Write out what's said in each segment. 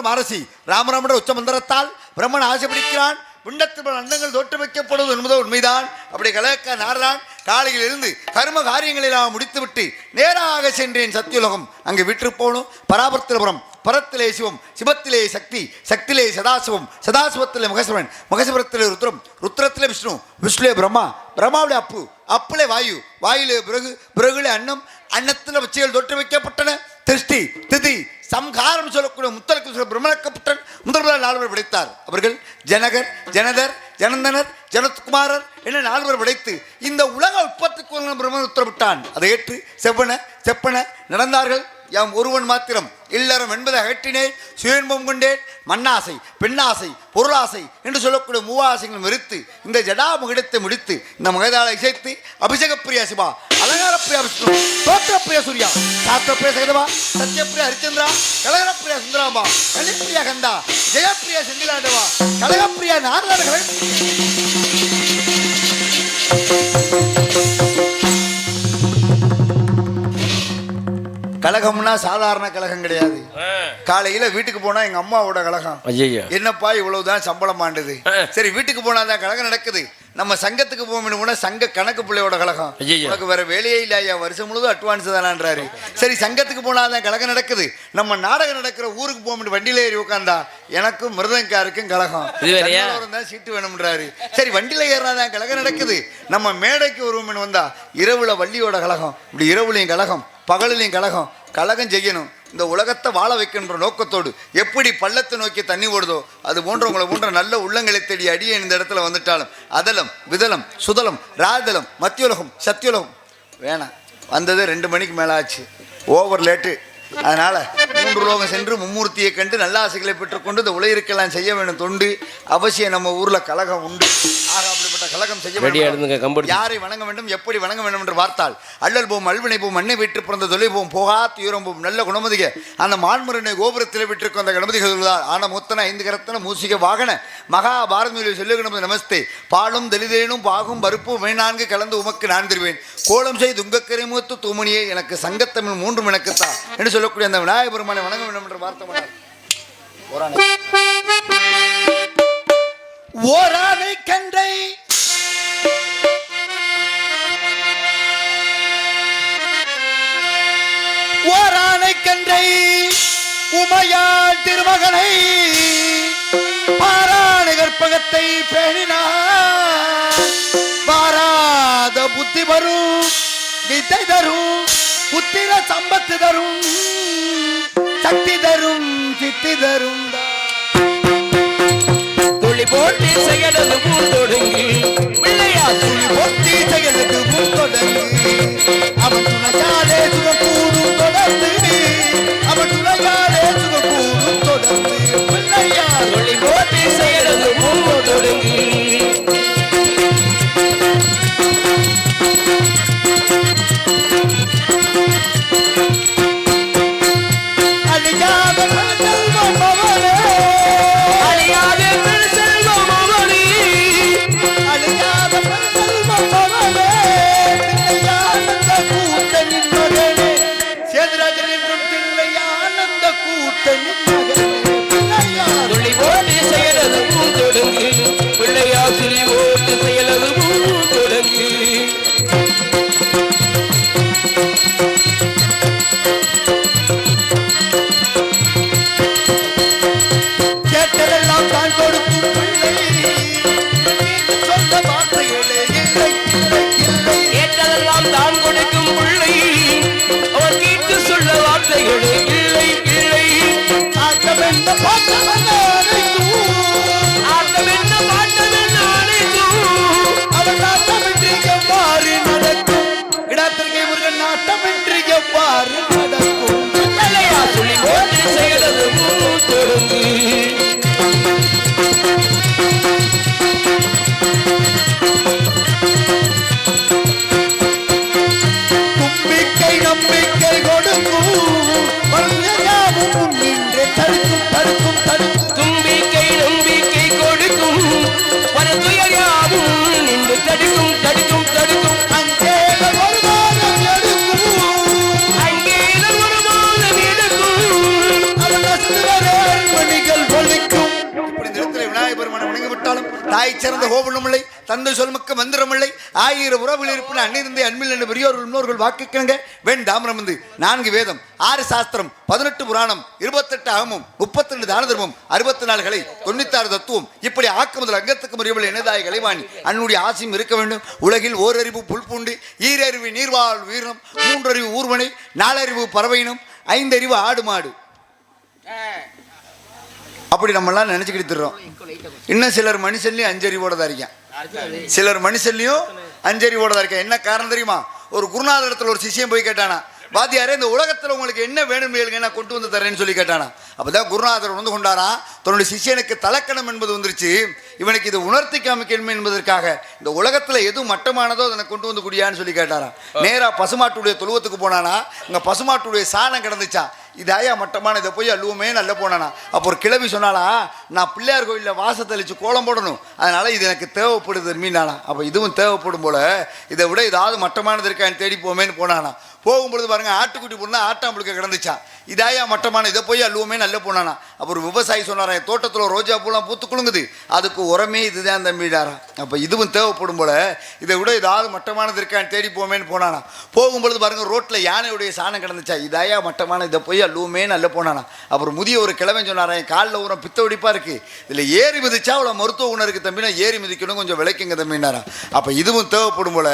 மாரசி ராமராம உச்சமந்திரத்தால் பிரம்மன் ஆசைப்பிடிக்கிறான். விண்ணத்தில் அண்டங்கள் தோற்று வைக்கப்படுவது என்பதோ உண்மைதான். அப்படி கலக்க நாரதான் காலையில் இருந்து கர்ம காரியங்களெல்லாம் முடித்துவிட்டு நேராக சென்றேன் சத்தியுலகம். அங்கே விற்று போகணும். பராபரத்திலபுரம், பரத்திலே சிவம், சிவத்திலே சக்தி, சக்தியிலே சதாசிவம், சதாசிவத்திலே மகசிவன், மகசிவரத்திலே ருத்ரம், ருத்ரத்திலே விஷ்ணு, விஷ்ணுலே பிரம்மா, பிரம்மாவுடைய அப்பு, அப்புலே வாயு, வாயுலே பிறகு, பிறகுலே அன்னம், அன்னத்தில் வச்சிகள் தொற்று வைக்கப்பட்டன. திருஷ்டி திதி சம்ஹாரம் சொல்லக்கூடிய முத்தலுக்கு பிரம்மணக்கப்பட்டன் முதல்வர் 4 பேர் படைத்தார். அவர்கள் ஜனகர், ஜனதர், ஜனந்தனர், ஜனத்குமாரர் என 4 பேர் படைத்து இந்த உலக உற்பத்திக்கு பிரம்மன் உத்தரவிட்டான். அதை ஏற்று செப்பன நடந்தார்கள். யாம் ஒருவன் மாத்திரம் இல்லறம் என்பதை அகற்றினேன். சுயன்பம் கொண்டேன். மண்ணாசை, பெண்ணாசை, பொருளாசை என்று சொல்லக்கூடிய 3 ஆசைகளும் வெறுத்து இந்த ஜடாமுகிடத்தை முடித்து இந்த மகதாளை இசைத்து அபிஷேக பிரியா சிவா, அலங்கார பிரியா விஷ்ணு, தோற்ற பிரியா சூர்யா, சாஸ்திர பிரியா சகதவா, சத்யப்பிரியா ஹரிச்சந்திரா, கலகர பிரியா சுந்தராம்பா, கலிப்பிரியா கந்தா, ஜெயப்பிரியா செந்திலாண்டவா, கலகப்பிரியா நாரதர்கள் கலகம்னா சாதாரண கலகம் கிடையாது. காலையில வீட்டுக்கு போனா எங்க அம்மாவோட கலகம். என்னப்பா இவ்வளவுதான் சம்பளம் ஆண்டுது. சரி வீட்டுக்கு போனாதான் கலகம் நடக்குது. நம்ம சங்கத்துக்கு போக சங்க கணக்கு பிள்ளையோட கலகம். உனக்கு வேற வேலையே இல்லையா, வருஷம் முழுதும் அட்வான்ஸ் தானான்றாரு. சரி சங்கத்துக்கு போனாதான் கலகம் நடக்குது. நம்ம நாடகம் நடக்கிற ஊருக்கு போக வண்டியில ஏறி உட்காந்தா எனக்கும் மிருதங்காருக்கும் கலகம் தான் சீட்டு வேணும்ன்றாரு. சரி வண்டியில ஏறினாதான் கலகம் நடக்குது. நம்ம மேடைக்கு ஒருவன் வந்தா இரவுல வள்ளியோட கலகம். இப்படி இரவுலையும் கலகம், பகலிலையும் கலகம். கலகம் செய்யணும், இந்த உலகத்தை வாழ வைக்கின்ற நோக்கத்தோடு எப்படி பள்ளத்தை நோக்கி தண்ணி ஓடுதோ அது போன்ற உங்களை போன்ற நல்ல உள்ளங்களை தேடி அடியே இந்த இடத்துல வந்துட்டாலும் அதலம், விதலம், சுதலம், ராதலம், மத்தியுலகம், சத்தியுலகம் வேணாம். வந்தது 2 மணிக்கு மேலே ஆச்சு. Over late. அதனால 3 லோகம் சென்று மும்மூர்த்தியை கண்டு நல்ல ஆசைகளை பெற்றுக்கொண்டு இந்த உலகிற்கெல்லாம் செய்ய வேண்டும் தொண்டு. அவசியம் நம்ம ஊர்ல கலகம் உண்டு. ஆக அப்படிப்பட்ட கலகம் செய்ய வேண்டும். யாரை வணங்க வேண்டும், எப்படி வணங்க வேண்டும் என்று பார்த்தால் அல்லல் போம், அல்வினை போம், மண்ணை விட்டு பிறந்த தொலை போம், போகா துயரம் போம், நல்ல குணமதிக அந்த மான்முருகனை கோபுரத்தில் விட்டிருக்கும் அந்த கணபதிகள் ஆன முத்தன 5 கரத்தன மூசிக வாகன மகாபாரதியில் சொல்லு கணபதி நமஸ்தே. பாலும் தெளிதேனும் பாகும் பருப்பு 14 கலந்து உமக்கு நான் தருவேன். கோலம் செய்து உங்கக்கரை மூத்து தூமணியே எனக்கு சங்கத்தமிழ் 3 எனக்குத்தான் என்று சொல்லக்கூடிய அந்த விநாயக பெருமானை வணங்க வேண்டும் என்ற வார்த்தை. ஓரானை கண்டை ஓரானை கண்டை உமையாள் திருமகனை பாராண கற்பகத்தை பேணினார். வாராத புத்தி வரும், வித்தை தரும், புத்திர சம்பத்து தரும், சக்தி தரும், சித்தி தரும். துளி போட்டி செயலது பூந்தொடுங்கி பிள்ளையா துளி போட்டி செயலது பூந்தொடங்கி அவன் துணையாலே சுகக்கூடும் தொடர்ந்து, அவன் துணையாலே சுகக்கூடும் தொடர்ந்து பிள்ளையா துளி போட்டி செயலது பூந்தொடுங்கி நின்று தடுக்கும் தடுக்கும் தடுக்கும் அங்கேதான் ஒரு மாதம் எடுக்கும் அங்கேதான் ஒரு மாதம் எடுக்கும் மணிகள் ஒலிக்கும். இப்படி இந்த இடத்துல விநாயகர் பெருமானை வணங்கி விட்டாலும் தாய் சிறந்த கோபுரம் இல்லை, தந்தை சொல்மிக்க மந்திரம் இல்லை, 1000 உறவுகள் இருப்பின அன்னிருந்தே அன்பில் என்று பெரியோர்கள் முன்னோர்கள் வாக்குக்கிழங்க வேண்டாமரம் வந்து 4 வேதம் 6 சாஸ்திரம் 18 புராணம் 28 அகமும் 32 தான தர்மம் 64 கலை 96 தத்துவம் இப்படி ஆக்க முதல் அங்கத்துக்கு முறையில் என்னதாய் கலைவாணி அன்னுடைய ஆசையும் இருக்க வேண்டும். உலகில் ஓரறிவு புல் பூண்டு, ஈரறிவு நீர்வாழ் உயிரினம், 3 அறிவு ஊர்வனை, 4 அறிவு பறவையினம், 5 அறிவு ஆடு மாடு. அப்படி நம்மளாம் நினைச்சுக்கிட்டு தர்றோம். இன்னும் சிலர் மனுஷன்லயும் 5 அறிவோட தான் இருக்கான், சிலர் மனுஷன்லயும் 5 அறிவோட தான் இருக்கான். என்ன காரணம் தெரியுமா? ஒரு குருநாதர் இடத்துல ஒரு சிஷ்யன் போய் கேட்டானா, வாத்தியாரே இந்த உலகத்துல உங்களுக்கு என்ன வேணும் கேளுங்க, நான் கொண்டு வந்து தரேன்னு சொல்லி கேட்டானா. அப்பதான் குருநாதர் வந்து கொண்டாரா, தன்னுடைய சிஷ்யனுக்கு தலக்கணம் என்பது வந்துருச்சு, இவனுக்கு இது உணர்த்தி காமிக்கணும் என்பதற்காக இந்த உலகத்துல எது மட்டமானதோ அதை கொண்டு வந்து குடியான்னு சொல்லி கேட்டாராம். நேரா பசுமாட்டுடைய தொழுவத்துக்கு போனானா, இங்க பசுமாட்டுடைய சாணம் கிடந்துச்சா, இதாயா மட்டமான இதை போய் அள்ளுவோமே நல்ல போனானா. அப்போ ஒரு கிழவி சொன்னாலா, நான் பிள்ளையார் கோயிலில் வாசத்தளிச்சு கோலம் போடணும், அதனால இது எனக்கு தேவைப்படுது மீனானா. அப்போ இதுவும் தேவைப்படும் போல இதை விட ஏதாவது மட்டமானது இருக்கான்னு தேடி போமேன்னு போனானா. போகும்பொழுது பாருங்க ஆட்டுக்குட்டி போனா ஆட்டாம்புழுக்க கிடந்துச்சா, இதாயா மட்டமான இதை போய் அள்ளுவோமே நல்ல போனானா. அப்புறம் விவசாயி சொன்னாரா, என் தோட்டத்தில் ரோஜா பூலாம் பூத்து குலுங்குது, அதுக்கு உரமே இதுதான் தம்பிடாரா. அப்போ இதுவும் தேவைப்படும் போல இதை விட ஏதாவது மட்டமானது இருக்கான்னு தேடி போமேன்னு போனானா. போகும்பொழுது பாருங்க ரோட்டில் யானையுடைய சாணம் கிடந்துச்சா, இதாயா மட்டமான இதை போய் அள்ளுவோமே நல்ல போனானா. அப்புறம் முதிய ஒரு கிழவன் சொன்னாரா, என் காலில் உரம் பித்த வெடிப்பா இருக்கு, இதில் ஏறி மிதிச்சா அவ்வளோ மருத்துவ குணம் இருக்கு தம்பினா, ஏறி மிதிக்கணும் கொஞ்சம் விளைக்குங்க தம்பினாரா. அப்போ இதுவும் தேவைப்படும் போல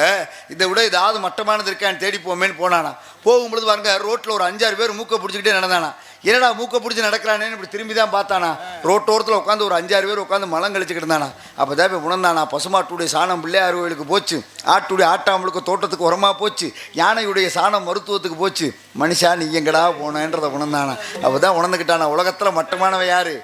இதை விட ஏதாவது மட்டமானது இருக்கான்னு தேடி போமேன்னு போனானா. போகும்பொழுது பாருங்க ரோட்டில் ஒரு 5-6 பேர் மூக்கை பிடிச்சிக்கிட்டே நடந்தானா. என்னடா மூக்கை பிடிச்சி நடக்கிறானேன்னு இப்படி திரும்பி தான் பார்த்தானா. ரோட்டோரத்தில் உட்காந்து ஒரு 5-6 பேர் உட்காந்து மலம் கழிச்சுக்கிட்டு இருந்தானா. அப்போ தான் இப்போ உணர்ந்தானா, பசுமாட்டுடைய சாணம் பிள்ளையார் கோயிலுக்கு போச்சு, ஆட்டுடைய ஆட்டாம்பளுக்கு தோட்டத்துக்கு உரமாக போச்சு, யானையுடைய சாணம் மருத்துவத்துக்கு போச்சு, மனுஷா நீ எங்கடா போனேன்றதை உணர்ந்தானா. அப்போ தான் உணர்ந்துக்கிட்டானா, உலகத்தில் மட்டமானவ யாரு?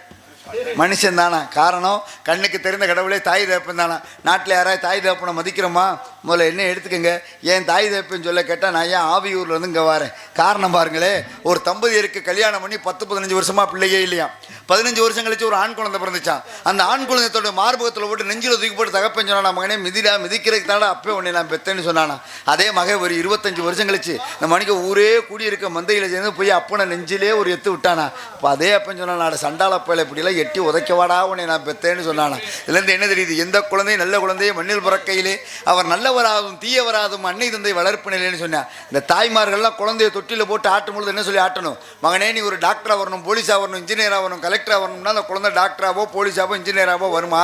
மனுஷன் தானா. காரணம், கண்ணுக்கு தெரிந்த கடவுளே தாய் தகப்பன் தானா. நாட்டில் யாராவது தாய் தகப்பனை மதிக்கிறோமா? முதல்ல என்ன எடுத்துக்கங்க, ஏன் தாய் தகப்பன்னு சொல்ல கேட்டால் நான் ஏன் ஆவியூர்லேருந்து இங்கே வரேன். காரணம் பாருங்களே, ஒரு தம்பதியருக்கு கல்யாணம் பண்ணி 10-15 வருஷமா பிள்ளையே இல்லையா. 15 வருஷம் கழிச்சு ஒரு ஆண் குழந்தை பிறந்துச்சான். அந்த ஆண் குழந்தையோட மார்பகத்தில் போட்டு நெஞ்சில் தூக்கி போட்டு தகப்பன் சொன்னா, மகனே மிதிடா, மிதிக்கிறதுக்கு தானே அப்பே உடனே நான் பெத்தேன்னு சொன்னானா. அதே மகன் ஒரு 25 வருஷம் கழிச்சு இந்த மணிக்கு ஊரே கூடியிருக்க மந்தையில் சேர்ந்து போய் அப்பனை நெஞ்சிலே ஒரு எத்து விட்டானா. இப்போ அதே அப்பன் சொன்னா, சண்டால பயில இப்படிலாம் எட்டி உதைக்கவாடா உன்னை நான் பெத்தேன்னு சொன்னானா. இதுலேருந்து என்ன தெரியுது? எந்த குழந்தையும் நல்ல குழந்தையை மண்ணில் பிறக்கையிலே அவர் நல்லவராதும் தீயவராதும் அன்னை தந்தை வளர்ப்பு நிலைன்னு சொன்னான். இந்த தாய்மார்கள்லாம் குழந்தைய தொட்டியில் போட்டு ஆட்டும் பொழுது என்ன சொல்லி ஆட்டணும்? மகனே நீ ஒரு டாக்டராக வரணும், போலீஸாக வரணும், இன்ஜினியராக வரணும், கலெக்டராக வரணும்னா அந்த குழந்தை டாக்டராகவோ போலீஸாவோ இன்ஜினியராகவோ வருமா?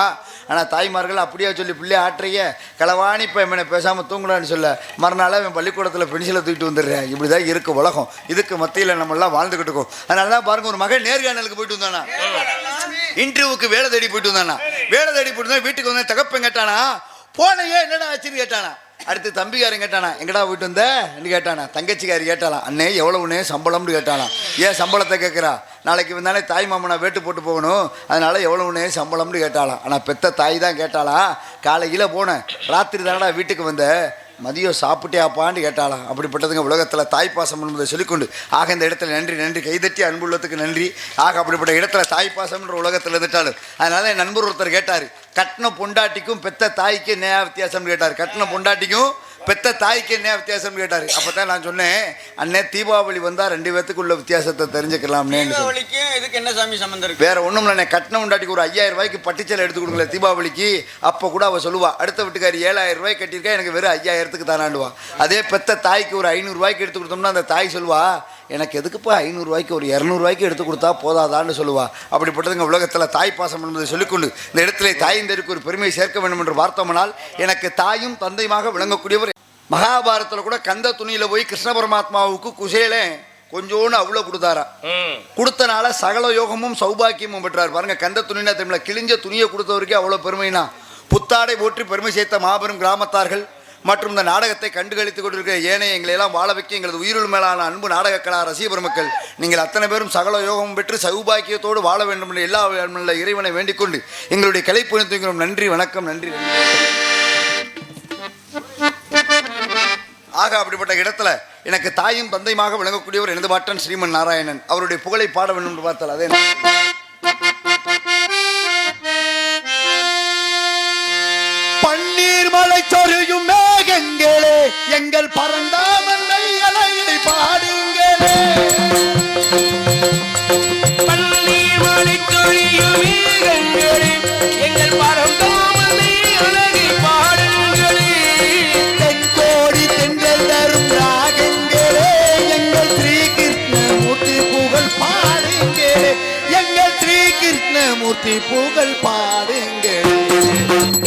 ஆனால் தாய்மார்கள் அப்படியே சொல்லி பிள்ளைய ஆட்டுறைய களவாணி இப்போ இவனை பேசாமல் தூங்கலான்னு சொல்ல, மறுநாள் அவன் பள்ளிக்கூடத்தில் பென்சிலை தூக்கிட்டு வந்துடுறேன். இப்படி தான் இருக்குது உலகம். இதுக்கு மத்தியில் நம்மளாம் வாழ்ந்துக்கிட்டு இருக்கோம். அதனால தான் பாருங்க, ஒரு மகன் நேர்காணலுக்கு போயிட்டு வந்தானா, இன்டர்வியூக்கு வேலை தேடி போயிட்டு வந்தானா. வேலை தேடி போயிட்டு வீட்டுக்கு வந்து தகப்பன் கேட்டானா, போனையே என்னடா ஆச்சுன்னு கேட்டானா. அடுத்து தம்பிக்காரன் கேட்டானா, எங்கடா போயிட்டு வந்தேன்னு கேட்டானா. தங்கச்சிக்காரி கேட்டாலாம், அண்ணே எவ்வளவுனே சம்பளம்னு கேட்டாலாம். ஏன் சம்பளத்தை கேட்குறா? நாளைக்கு வந்தாலே தாய் மாமனை வேட்டு போட்டு போகணும், அதனால எவ்வளவுனே சம்பளம்னு கேட்டாலாம். ஆனால் பெத்த தாய் தான் கேட்டாளா, காலையில் போனேன், ராத்திரி தானடா வீட்டுக்கு வந்த, மதியம் சாப்பிட்டேப்பான்னு கேட்டாலாம். அப்படிப்பட்டதுங்க உலகத்தில் தாய்ப்பாசம் என்பதை சொல்லிக்கொண்டு, ஆக இந்த இடத்துல நன்றி நன்றி கைதட்டி அன்புள்ளத்துக்கு நன்றி. ஆக அப்படிப்பட்ட இடத்துல தாய்ப்பாசம்ன்ற உலகத்தில் இருந்துட்டாலும். அதனால என் நண்பர் ஒருத்தர் கேட்டார், கட்டின பொண்டாட்டிக்கும் பெத்த தாய்க்கு என்ன வித்தியாசம் கேட்டார். கட்டின பொண்டாட்டிக்கும் பெத்த தாய்க்கு என்ன வித்தியாசம் கேட்டார். அப்போ தான் நான் சொன்னேன், அண்ணே தீபாவளி வந்தால் 2 பேத்துக்குள்ள வித்தியாசத்தை தெரிஞ்சுக்கலாம்னே. இதுக்கு என்ன சாமி சம்பந்தம் இருக்கு? வேற ஒன்றும் இல்லைண்ணே, கட்டின பொண்டாட்டிக்கு ஒரு 5000 ரூபாய்க்கு பட்டிச்சலை எடுத்து கொடுக்கல தீபாவளிக்கு. அப்போ கூட அவள் சொல்லுவா, அடுத்த வீட்டுக்காரி 7000 ரூபாய்க்கு கட்டியிருக்கா, எனக்கு வெறும் 5000க்கு தானாண்டுவா. அதே பெத்த தாய்க்கு ஒரு 500 ரூபாய்க்கு எடுத்து கொடுத்தோம்னா அந்த தாய் சொல்லுவா, எனக்கு எதுக்குப்பா 500 ரூபாய்க்கு ஒரு 200 ரூபாய்க்கு எடுத்து கொடுத்தா போதாதான்னு சொல்லுவா. அப்படிப்பட்டதுங்க உலகத்தில் தாய்ப்பாசம் என்பதை சொல்லிக்கொண்டு இந்த இடத்துல தாயின் தெருக்கு ஒரு பெருமையை சேர்க்க வேண்டும் என்று பார்த்தோம்னால், எனக்கு தாயும் தந்தையுமாக விளங்கக்கூடியவர். மகாபாரதத்தில் கூட கந்த துணியில் போய் கிருஷ்ண பரமாத்மாவுக்கு குசேல கொஞ்சோன்னு அவ்வளோ கொடுத்தாரா. கொடுத்தனால சகல யோகமும் சௌபாக்கியமும் பெற்றார். பாருங்க, கந்த துணினா தமிழ கிழிஞ்ச துணியை கொடுத்தவருக்கே அவ்வளோ பெருமைனா. புத்தாடை போற்றி பெருமை சேர்த்த மாபெரும் கிராமத்தார்கள் மற்றும் இந்த நாடகத்தை கண்டுகளித்துக் கொண்டிருக்கிற ஏனைய எங்களையெல்லாம் வாழ வைக்க எங்களது உயிருள் மேலான அன்பு நாடக கலா ரசிக பெருமக்கள், நீங்கள் அத்தனை பேரும் சகல யோகமும் பெற்று சௌபாக்கியத்தோடு வாழ வேண்டும் என்று எல்லா இறைவனை வேண்டிக் கொண்டு எங்களுடைய கலைப்புணித்துகிறோம். நன்றி வணக்கம். நன்றி. ஆக அப்படிப்பட்ட இடத்துல எனக்கு தாயும் தந்தையுமாக விளங்கக்கூடியவர் எனது பாட்டன் ஸ்ரீமன் நாராயணன். அவருடைய புகழை பாட வேண்டும் என்று பார்த்தால் அதே பண்ண மலை சொரியும் மேகங்களே எங்கள் பரந்தாமன்னை அலையை பாடுங்களே. பன்னீர் மழை சொரியும் மேகங்களே எங்கள் பரந்தாமனை அழகை பாடுங்களே. தென்கோடி தென்றல் தரும் ராகங்களே எங்கள் ஸ்ரீ கிருஷ்ணமூர்த்தி புகழ் பாடுங்களே. எங்கள் ஸ்ரீ கிருஷ்ணமூர்த்தி புகழ் பாடுங்களே.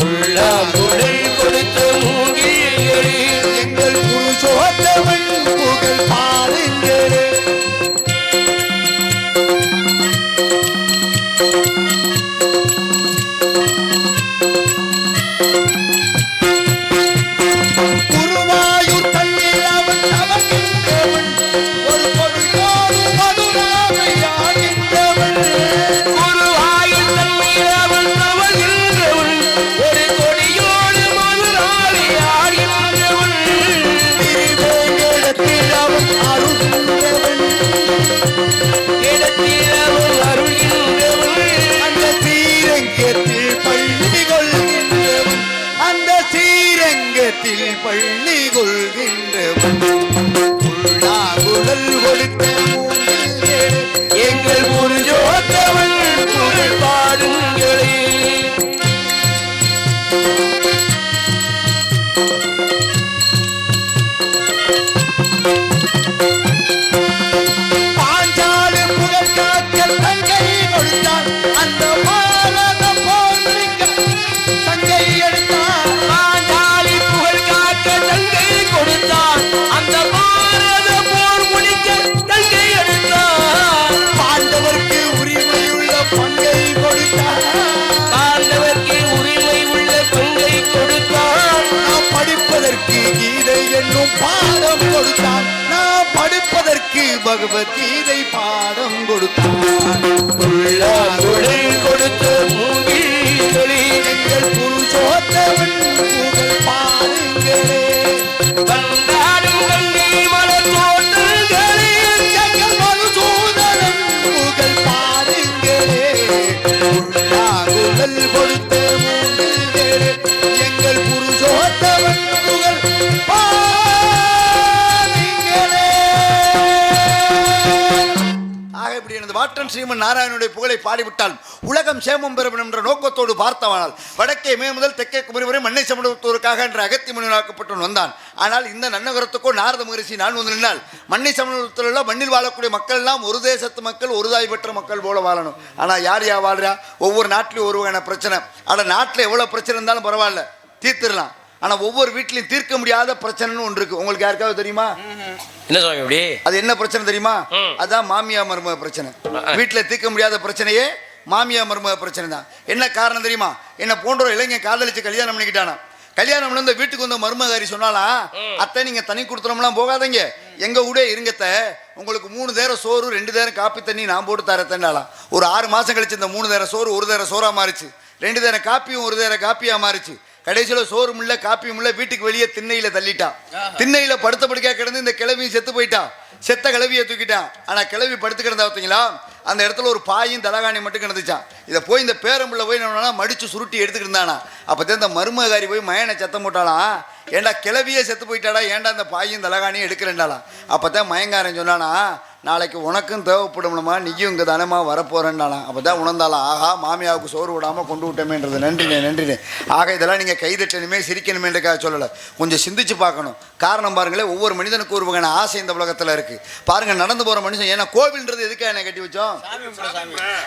உள்ளாங்குழல் கொடுத்த மூங்கில்களே எங்கள் புருஷோத்தமன் புகழ் பாடுங்களே. குருவாயூர் தண்ணீர் அவன் தவகின்றவன் ஒரு பொருளோடு மதுராவை ஆகின்றவன். குருவாயூர் தண்ணீர் அவன் தவழ்கின்றவன் ஒரு கொடியோடு மதுராவை ஆடுகின்றவன். திருவேங்கடத்தில் அவன் அருள்கின்றவன். இடத்தில் அவன் அருள்கின்றவன். அந்த ஸ்ரீரங்கத்தில் பள்ளி கொள்கின்றவன். அந்த ஸ்ரீரங்கத்தில் பள்ளி கொள்கின்றவன். உள்ளாங்குழல் கொடுத்த மூங்கிலே எங்கள் புருஷோத்தமன் புகழ் பாடுங்களே. பாஞ்சாலி புகழ் காக்க தங்கை கொடுத்தான். அந்த பாரத போர் முடிக்க தங்கை எடுத்தான். பாஞ்சாலி புகழ் காக்க தங்கை கொடுத்தான். அந்த பாரத போர் முடிக்க தங்கை எடுத்தான். பாண்டவர்க்கு உரிமையுள்ள பங்கை கொடுத்தான். பாண்டவர்க்கு உரிமை உள்ள பங்கை கொடுத்தான். நாம் படிப்பதற்கு கீதை என்னும் பாடம் கொடுத்தான். நாம் படிப்பதற்கு பகவத்கீதை பாடம் கொடுத்தான். உள்ளாங்குழல் கொடுத்த மூங்கில்களே எங்கள் புருஷோத்தமன் புகழ் பாடுங்களே. வந்தாடும் கங்கை மலர் தோட்டங்களே எங்கள் மதுசூதனன் புகழ் பாடுங்களே. உள்ளாங்குழல் கொடுத்த மூங்கில்களே எங்கள் புருஷோத்தமன் புகழ் பாடுங்களே. ஆக இப்படி எனது வாட்டன் ஸ்ரீமன் நாராயணனுடைய புகழை பாடிவிட்டால் உலகம் சேமம் பெறும் என்ற நோக்கத்தோடு பார்த்தவனால் வடக்கே மே முதல் தெற்கே குமரி வரை மண்ணை சமணத்துவதற்காக என்ற அகத்தி முனிவனாக்கப்பட்டு வந்தான். ஆனால் இந்த நன்னகரத்துக்கோ நாரத மகரிஷி நான் வந்து நின்றால் மண்ணை சமணத்தில் உள்ள மண்ணில் வாழக்கூடிய மக்கள் எல்லாம் ஒரு தேசத்து மக்கள் ஒரு தாய் பெற்ற மக்கள் போல வாழணும். ஆனால் யார் வாழ்றா? ஒவ்வொரு நாட்டிலையும் ஒரு வகையான பிரச்சனை. ஆனால் நாட்டில் எவ்வளோ பிரச்சனை இருந்தாலும் பரவாயில்ல, தீர்த்திடலாம். ஆனால் ஒவ்வொரு வீட்லையும் தீர்க்க முடியாத பிரச்சனைன்னு ஒன்று இருக்கு. உங்களுக்கு யாருக்காவது தெரியுமா? என்ன சுவாமி இப்படி? அது என்ன பிரச்சனை தெரியுமா? அதான் மாமியா மருமக பிரச்சனை. வீட்டுல தீர்க்க முடியாத பிரச்சனையே மாமியா மருமக பிரச்சனை தான். என்ன காரணம் தெரியுமா? என்ன போன்ற இளைஞன் காதலிச்சு கல்யாணம் பண்ணிக்கிட்டானா. கல்யாணம் பண்ணி வீட்டுக்கு வந்த மருமகாரி சொன்னாலாம், அத்தை நீங்க தனி கொடுத்துறோம்லாம் போகாதீங்க, எங்க கூட இருங்கத்த, உங்களுக்கு 3 நேரம் சோறு 2 நேரம் காப்பி தண்ணி நான் போட்டு தரத்தேன்னாலாம். ஒரு 6 மாசம் கழிச்சு இந்த 3 நேரம் சோறு 1 நேரம் சோறா மாறிச்சு. 2 நேரம் காப்பியும் 1 நேரம் காப்பியா மாறிச்சு. கடைசியில் சோறும் இல்லை காப்பியும் இல்லை, வீட்டுக்கு வெளியே திண்ணையில தள்ளிட்டான். திண்ணையில படுத்த படுக்கையா கிடந்து இந்த கிழவியும் செத்து போயிட்டான். செத்த கிழவியை தூக்கிட்டான். ஆனா கிழவி படுத்து கிடந்தா பார்த்தீங்களா, அந்த இடத்துல ஒரு பாயும் தலகாணி மட்டும் கிடந்துச்சான். இதை போய் இந்த பேரம்புள்ள போய் என்ன மடிச்சு சுருட்டி எடுத்துக்கிட்டு இருந்தானா. அப்பதான் இந்த மருமகாரி போய் மயனை சத்தம் போட்டாலாம், ஏண்டா கிளவியே செத்து போயிட்டாடா, ஏண்டா அந்த பாயும் தலகாணியும் எடுக்கிறேன்டாலாம். அப்பதான் மயங்காரன் சொன்னானா, நாளைக்கு உனக்கும் தேவைப்படும்மா, நீயும் இங்கே தானேம்மா வரப்போறேன்னாலாம். அப்போ தான் உணர்ந்தாலாம், ஆஹா மாமியாவுக்கு சோறு விடாமல் கொண்டு விட்டோமேன்றது. நன்றினே. ஆக இதெல்லாம் நீங்கள் கைதட்டணுமே சிரிக்கணுமேன்றக்காக சொல்லலை, கொஞ்சம் சிந்திச்சு பார்க்கணும். காரணம் பாருங்களேன், ஒவ்வொரு மனிதனுக்கு ஒரு வகையான ஆசை இந்த உலகத்தில் இருக்குது. பாருங்கள், நடந்து போகிற மனுஷன், ஏன்னா கோவில்ன்றது எதுக்காக என்ன கட்டி வச்சோம்?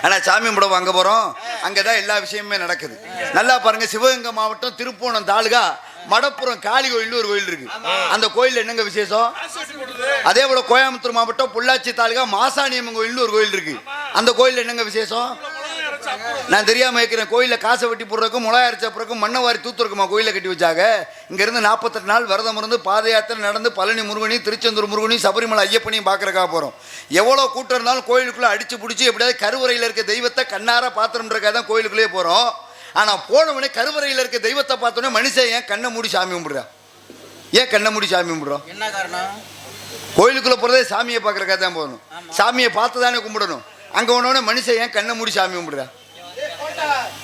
ஆனால் சாமி கும்பிட அங்கே போகிறோம், அங்கே தான் எல்லா விஷயமுமே நடக்குது. நல்லா பாருங்கள், சிவகங்கை மாவட்டம் திருப்போணம் தாலுகா மடப்புறம் காளி கோயில் ஒரு கோயில் இருக்கு. அந்த கோயில் என்னங்க விசேஷம்? அதே போல கோயம்புத்தூர் மாவட்டம் பொள்ளாச்சி தாலுகா மாசாணியம்மன் கோயில் ஒரு கோயில் இருக்கு. அந்த கோயில் என்னங்க விசேஷம்? நான் தெரியாம இருக்கிறேன். கோயில காசை வெட்டி போடுறதுக்கும் முளை அரைச்சப்புறக்கும் மண்ணை வாரி தூத்துறக்குமா கோயில கட்டி வச்சாங்க. இங்க இருந்து 48 நாள் விரதம் இருந்து பாத யாத்திரை நடந்து பழனி முருகனி, திருச்செந்தூர் முருகனி, சபரிமலை ஐயப்பனையும் பார்க்கறக்காக போறோம். எவ்வளவு கூட்டம் இருந்தாலும் கோயிலுக்குள்ள அடிச்சு பிடிச்சி எப்படியாவது கருவறையில் இருக்க தெய்வத்தை கண்ணார பாத்திரம்ன்றக்காக தான் கோயிலுக்குள்ளே போறோம். ஆனா போனவனே கருவறையில் இருக்க தெய்வத்தை பார்த்தோன்னே மனுஷன் ஏன் கண்ணை மூடி சாமி கும்பிடுறா? ஏன் கண்ணை மூடி சாமி கும்பிடுறோம்? என்ன காரணம்? கோயிலுக்குள்ள போறதே சாமியை பார்க்கறக்காக தான் போகணும். சாமியை பார்த்து தானே கும்பிடணும். அங்க போனவனே மனுஷன் ஏன் கண்ணை மூடி சாமி கும்பிடுறா?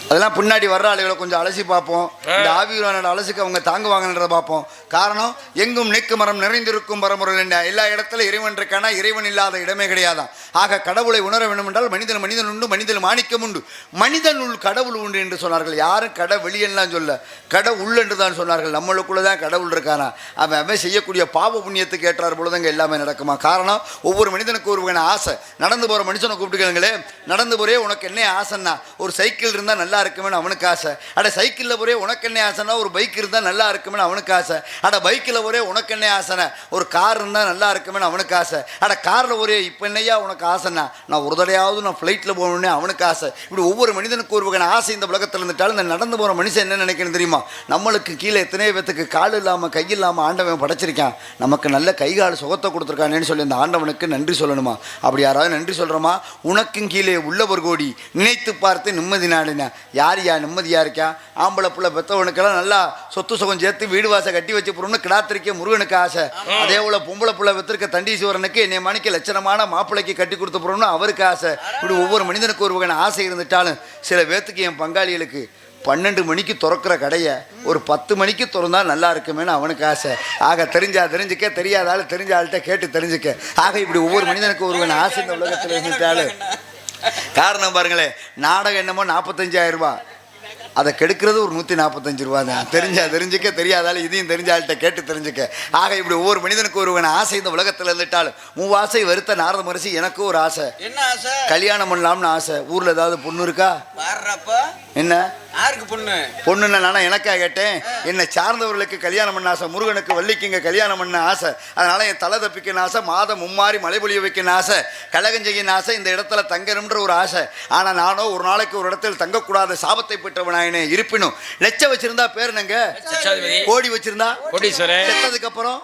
அதெல்லாம் பின்னாடி வர்ற ஆளுகளை கொஞ்சம் அலசி பார்ப்போம். இந்த ஆவியூரானோட அலசுக்கு அவங்க தாங்குவாங்கன்றதை பார்ப்போம். காரணம், எங்கும் நீக்கு மரம் நிறைந்திருக்கும் பரமுறை எல்லா இடத்துல இறைவன் இருக்கானா, இறைவன் இல்லாத இடமே கிடையாதான். ஆக கடவுளை உணர வேண்டும் என்றால் மனிதன் மனிதன் உண்டு, மனிதன் மாணிக்கம் உண்டு, மனிதன் உள் கடவுள் உண்டு என்று சொன்னார்கள். யாரும் கடை வெளியெல்லாம் சொல்ல, கடை உள் என்று தான் சொன்னார்கள். நம்மளுக்குள்ளதான் கடவுள் இருக்கானா. அவன் செய்யக்கூடிய பாவ புண்ணியத்துக்கு ஏற்றார் பொழுதுங்க எல்லாமே நடக்குமா. காரணம், ஒவ்வொரு மனிதனுக்கு ஒரு வகையான ஆசை. நடந்து போற மனுஷனை கூப்பிட்டுக்கங்களே, நடந்து போறே உனக்கு என்ன ஆசைன்னா, ஒரு சைக்கிள் இருந்தா நல்லா இருக்குமே அவனுக்கு ஆசை. அட சைக்கிள்ல போறே உனக்கு என்ன ஆசைன்னா, ஒரு பைக் இருந்தா நல்லா இருக்குமே அவனுக்கு ஆசை. அட பைக்கில் ஒரே உனக்கு என்ன ஆசைனா, ஒரு கார் இருந்தா நல்லா இருக்குமே அவனுக்கு ஆசை. அட கார்ல ஒரே இப்ப என்னையா உனக்கு ஆசைன்னா, நான் ஒரு தடையாவது நான் ஃப்ளைட்ல போகணும்னு அவனுக்கு ஆசை. இப்படி ஒவ்வொரு மனிதனுக்கு ஒரு வகையான ஆசை இந்த உலகத்தில் இருந்துட்டாலும் இந்த நடந்து போற மனுஷன் என்ன நினைக்கணும் தெரியுமா, நம்மளுக்கு கீழே எத்தனை பேத்துக்கு கால் இல்லாம கை இல்லாம ஆண்டவன் படைச்சிருக்கான், நமக்கு நல்ல கை கால் சுகத்தை கொடுத்துருக்கானேன்னு சொல்லி அந்த ஆண்டவனுக்கு நன்றி சொல்லணுமா. அப்படி யாராவது நன்றி சொல்றோமா? உனக்கும் கீழே உள்ளவர் கோடி நினைத்து பார்த்து நிம்மதி நாடுனா. யார் யா நிம்மதியா இருக்கா? ஆம்பளை புள்ள பெற்றவனுக்கெல்லாம் நல்லா சொத்து சுகம் சேர்த்து வீடு வாசை கட்டி வச்சு போறோம்னு கிடாத்திரிக்க முருகனுக்கு ஆசை. அதே போல பொம்பளை புள்ள பெற்றிருக்க தண்டீஸ்வரனுக்கு என்னை மணிக்கு லட்சணமான மாப்பிள்ளைக்கு கட்டி கொடுத்து போறோம்னு அவருக்கு ஆசை. இப்படி ஒவ்வொரு மனிதனுக்கு ஒரு வகையான ஆசை இருந்துட்டாலும் சில பேத்துக்கு என் பங்காளிகளுக்கு 12 மணிக்கு திறக்கிற கடையை ஒரு 10 மணிக்கு திறந்தா நல்லா இருக்குமேனு அவனுக்கு ஆசை. ஆக தெரிஞ்சா தெரிஞ்சுக்க, தெரியாதாலும் தெரிஞ்ச ஆள்கிட்ட கேட்டு தெரிஞ்சுக்க. ஆக இப்படி ஒவ்வொரு மனிதனுக்கு ஒரு வகையான ஆசை இந்த உலகத்தில் இருந்துட்டாலும் காரணம் பாருங்களேன், நாடகம் என்னமோ 45,000 ரூபாய், அதை கெடுக்கிறது ஒரு 145 ரூபா தான். தெரிஞ்சா தெரிஞ்சுக்க, தெரியாதாலும் இதையும் தெரிஞ்ச ஆள்கிட்ட கேட்டு தெரிஞ்சுக்க. ஆக இப்படி ஒவ்வொரு மனிதனுக்கு ஒரு ஆசை இந்த உலகத்தில் இருந்துட்டாலும் மூவாசை வருத்த நாரத மரிசி எனக்கு ஒரு ஆசை. என்ன ஆசை? கல்யாணம் பண்ணலாம்னு ஆசை. ஊர்ல ஏதாவது பொண்ணு இருக்கா? என்ன யாருக்கு பொண்ணு? பொண்ணுன்னு நானா எனக்கா கேட்டேன். என்னை சார்ந்தவர்களுக்கு கல்யாணம் பண்ண ஆசை, முருகனுக்கு வள்ளிக்குங்க கல்யாணம் பண்ண ஆசை. அதனால என் தலை தப்பிக்கணும் ஆசை, மாதம் மும்மாறி மழை பொழிய வைக்கணும் ஆசை, கலகம் செய்யணும் ஆசை, இந்த இடத்துல தங்கணும்ன்ற ஒரு ஆசை. ஆனா நானோ ஒரு நாளைக்கு ஒரு இடத்தில் தங்கக்கூடாத சாபத்தை பெற்றவனாயினே. இருப்பினும் லட்சம் வச்சிருந்தா பேர் என்னங்க? கோடி வச்சிருந்தா கோடீஸ்வரன். செத்ததுக்கு அப்புறம்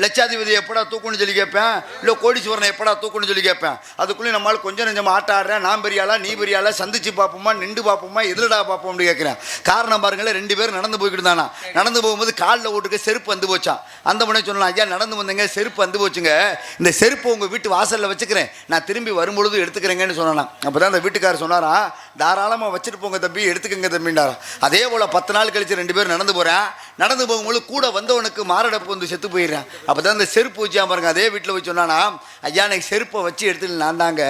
லட்சாதிபதி எப்படா தூக்குன்னு சொல்லி கேட்பேன், இல்லை கோடீஸ்வரனை எப்படா தூக்குன்னு சொல்லி கேட்பேன். அதுக்குள்ளே நம்மளால் கொஞ்சம் நெஞ்சம் ஆட்டாடுறேன், நான் பெரியாளா நீ பெரியாளா, சந்திச்சு பார்ப்போமா நின்று பார்ப்போமா எதிரடா பார்ப்போம்னு கேட்குறேன். காரணம் பாருங்களேன், 2 பேரும் நடந்து போய்கிட்டு தானா. நடந்து போகும்போது காலில் ஓட்டுக்க செருப்பு வந்து போச்சான். அந்த முன்னே சொல்லலாம், ஐயா நடந்து வந்தேங்க செருப்பு வந்து போச்சுங்க, இந்த செருப்பு உங்கள் வீட்டு வாசலில் வச்சுக்கிறேன், நான் திரும்பி வரும்பொழுது எடுத்துக்கிறேங்கன்னு சொன்னான். அப்போ தான் அந்த வீட்டுக்காரர் சொன்னாரா, தாராளமாக வச்சுட்டு போங்க தம்பி, எடுத்துக்கங்க தம்பின்றாரா. அதே போல் 10 நாள் கழிச்சு 2 பேரும் நடந்து போகிறேன். நடந்து போகும்போது கூட வந்தவனுக்கு மாரடைப்பு வந்து செத்து போயிடுறேன். அப்பதான் அந்த செருப்பு வச்சா பாருங்க, அதே வீட்டில் வச்சு சொன்னானா, ஐயா எனக்கு செருப்பை வச்சு எடுத்துட்டு நான் தாங்க,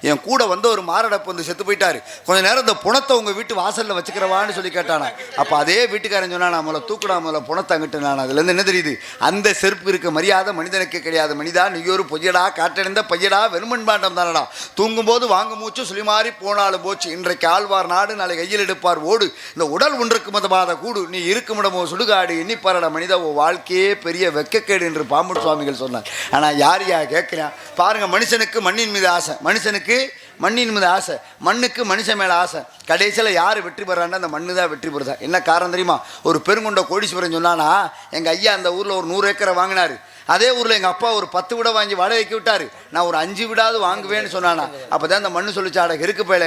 என் கூட வந்த ஒரு மாரடைப்பு வந்து செத்து போயிட்டாரு, கொஞ்ச நேரம் இந்த புணத்தை உங்க வீட்டு வாசல்ல வச்சுக்கிறவான்னு சொல்லி கேட்டானா. அப்ப அதே வீட்டுக்காரன் சொன்னா, நம்மளை தூக்குடா முதல்ல புணத்தை அங்கிட்டு. நான் அதுல இருந்து என்ன தெரியுது, அந்த செருப்பு இருக்க மரியாதை மனிதனுக்கு கிடையாது. மனிதா நீ ஒரு பொய்யடா, காற்றடைந்த பையடா, வெறுமன் பாண்டம் தானடா, தூங்கும் போது வாங்க மூச்சு சுழிமாறி போனாலும் போச்சு, இன்றைக்கு ஆழ்வார் நாடு நாளை கையில் எடுப்பார் ஓடு, இந்த உடல் ஒன்றுக்கு மதமாத கூடு, நீ இருக்குமிடமோ சுடுகாடு, எண்ணிப்பாரட மனிதா ஓ வாழ்க்கையே பெரிய வெக்கக்கேடு என்று பாம்பன் சுவாமிகள் சொன்னார். ஆனா யார் யா கேட்கிறான் பாருங்க. மனுஷனுக்கு மண்ணின் மீது ஆசை, மனுஷனுக்கு மண்ணின் மீது ஆசை, மண்ணுக்கு மனுஷன் மேல ஆசை. கடைசியில் யார் வெற்றி பெறான்னா அந்த மண்ணு தான் வெற்றி பெறுதா. என்ன காரணம் தெரியுமா? ஒரு பெருங்கொண்ட கோடீஸ்வரன் சொன்னானா, எங்க ஐயா அந்த ஊர்ல ஒரு 100 ஏக்கரை வாங்கினாரு. அதே ஊர்ல எங்க அப்பா ஒரு 10 வீடை வாங்கி வாடகைக்கு விட்டாரு, நான் ஒரு 5 வீடாவது வாங்குவேன்னு சொன்னானா. அப்பதான் அந்த மண்ணு சொல்லிச்சாட, இருக்கு பேல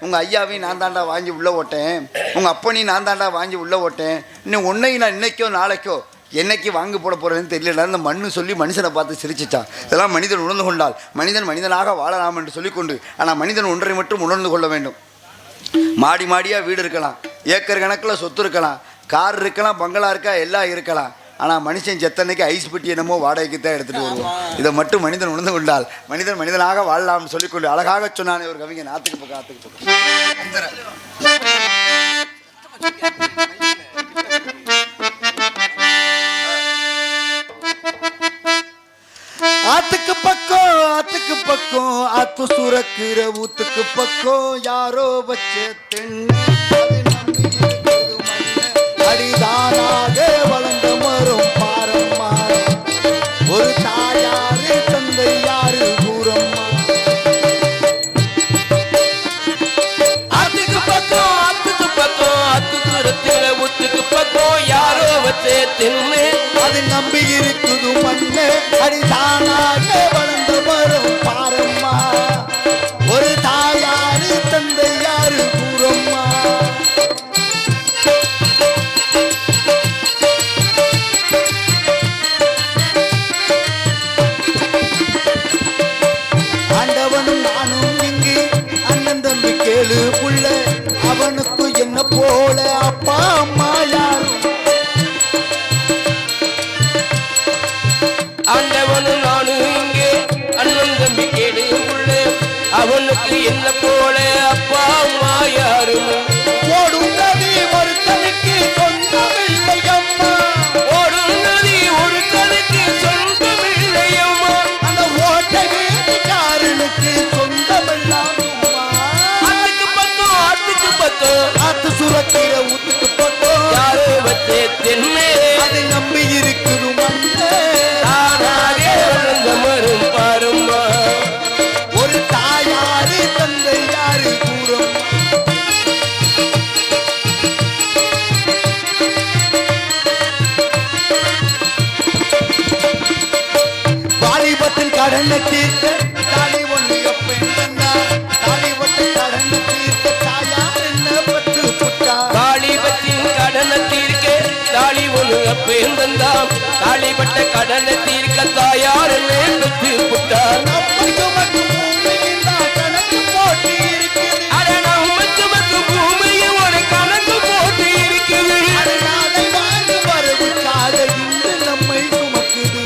உங்க ஐயாவையும் நான் தாண்டா வாங்கி உள்ள ஓட்டேன், உங்க அப்பனையும் நான் தாண்டா வாங்கி உள்ள ஓட்டேன், இன்னும் உன்னையும் நான் இன்னைக்கோ நாளைக்கோ என்னைக்கு வாங்கி போட போறதுன்னு தெரியல. அந்த மண்ணு சொல்லி மனுஷனை பார்த்து சிரிச்சிச்சான். இதெல்லாம் மனிதன் உணர்ந்து கொண்டால் மனிதன் மனிதனாக வாழலாம் என்று சொல்லிக்கொண்டு, ஆனால் மனிதன் ஒன்றை மட்டும் உணர்ந்து கொள்ள வேண்டும். மாடி மாடியா வீடு இருக்கலாம், ஏக்கர் கணக்கில் சொத்து இருக்கலாம், கார் இருக்கலாம், பங்களா இருக்கா, எல்லாம் இருக்கலாம். ஆனால் மனுஷன் செத்தன்னைக்கு ஐஸ் பெட்டி என்னமோ வாடகைக்கு தான் எடுத்துகிட்டு வருவோம். இதை மட்டும் மனிதன் உணர்ந்து கொண்டால் மனிதன் மனிதனாக வாழலாம்னு சொல்லிக்கொண்டு அழகாக சொன்னானே ஒரு கவிஞன். ஆத்துக்கு பக்கம் ஆத்துக்கு பக்கம் ஆத்துக்கு பக்கம் ஆத்து சுரக்கிற ஊத்துக்கு பக்கம் யாரோ வச்ச தென்னை அடிதானாக வளர்ந்த மரம் பாரம்மா, ஒரு தாயாரு தந்தை யாரு கூறம்மா. ஆத்துக்கு பக்கம் ஆத்துக்கு பக்கம் ஆத்து சுரக்கிற ஊத்துக்கு பக்கம் யாரோ வச்ச தென்னை அது நம்பி இருக்குது மண்ணு அடிதானாக வளர்ந்த மரம் பாரம்மா, ஒரு தாயாரு தந்தை யாரு கூறம்மா. ஒருத்தனுக்கு என்ன போல அப்பா அம்மா யாரும் ஓடும் நதி ஒருத்தனுக்கு சொந்தமில்லையம்மா. ஓடும் நதி ஒருத்தனுக்கு சொந்தமில்லையம்மா. அந்த ஓட்டை வீட்டுக்காரனுக்கு சொந்தமெல்லாம் சும்மா. ஆத்துக்கு பக்கம் ஆத்து சுரக்கிற ஊத்துக்கு பக்கம் யாரோ வச்சே தென்னை அதை நம்பி இருக்குது மண்ணே. தானாகே வளர்ந்த மரம் பாரும்மா. ஒரு தாயாரு தந்தை யாரு கூறும். வாலிபத்தின் கடனை தீர்க்க தாலி ஒன்று எப்பெண் தந்தா. வாலிபத்தின் கடனை தீர்க்க தாயார் என்ன பட்டு புட்டா. வாலிபத்தின் கடனை தீர்க்க தாலி ஒன்று அப்பேன் தந்தாம். தாலிப்பட்ட கடனை தீர்க்க தாயார் பெற்று புட்டார். நம்மை சுமக்கும் பூமியின் தான் கணக்கு போட்டு இருக்குது. அட நம்ம சுமக்கு பூமியும் ஒரு கணக்கு போட்டு இருக்குது. நாளை வாழ்ந்து வரவுக்காக இன்று நம்மை சுமக்குது.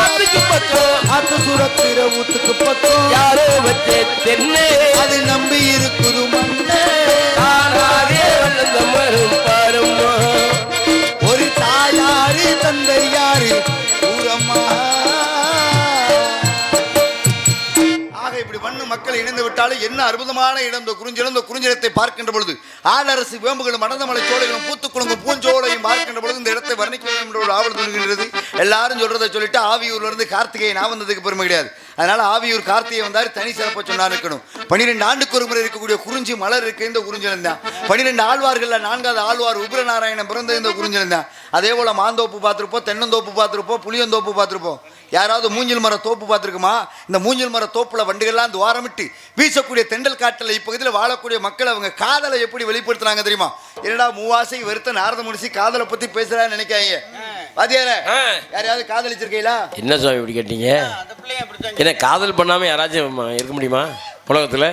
ஆத்துக்கு பக்கம் ஆத்து சுரக்கிற ஊத்துக்கு பக்கம் யாரோ வச்சே தென்னை அது நம்பி இருக்குது மண்ணே. தானாகே வளர்ந்த மரம் பாரும்மா. ஒரு தாயாரு தந்தை யாரு ஊரம்மா. ஆக இப்படி மண்ணு மக்கள் இணைந்து விட்டாலும் என்ன அற்புதமான இடம் இந்த குறிஞ்சிலம். இந்த குறிஞ்சிலத்தை பார்க்கின்ற பொழுது ஆளரசு வேம்புகளும் மடந்தமலை சோலைகளும் பூத்துக்குளங்கும் பூஞ்சோலையும் பார்க்கின்ற பொழுது இந்த இடத்தை வர்ணிக்க வேண்டும் என்ற ஒரு ஆவல் தோன்றுகின்றது. எல்லாரும் சொல்றதை சொல்லிட்டு ஆவியூர்ல இருந்து கார்த்திகை நான் வந்ததுக்கு பெருமை கிடையாது. அதனால ஆவியூர் கார்த்திகை வந்தாரு தனி சிறப்பை சொன்னா இருக்கணும். 12 ஆண்டுக்கு ஒரு முறை இருக்கக்கூடிய குறிஞ்சி மலர் இருக்கு இந்த குறிஞ்சிலம் தான். 12 ஆழ்வார்கள்ல 4வது ஆழ்வார் உக்ரநாராயணன் பிறந்த இந்த குறிஞ்சிலம் தான். அதே போல மாந்தோப்பு பார்த்திருப்போம், தென்னந்தோப்பு பார்த்திருப்போம், புளியந்தோப்பு பார்த்திருப்போம். யாராவது மூங்கில் மர தோப்பு பார்த்திருக்குமா? இந்த மூங்கில் மர தோப்புல வண்டுகள்லாம் துவாரமிட்டு வீசக்கூடிய தெண்டல் காட்டில் இப்பகுதியில் வாழக்கூடிய மக்கள் அவங்க காதலை எப்படி வெளிப்படுத்துறாங்க தெரியுமா? என்னடா மூவாசை வெறுத்த நாரத முடிச்சு காதலை பத்தி பேசுறான்னு நினைக்காங்க. வாத்தியார யாரையாவது காதலிச்சிருக்கீங்களா? என்ன சுவாமி இப்படி கேட்டீங்க? என்ன காதல் பண்ணாம யாராச்சும் இருக்க முடியுமா உலகத்துல?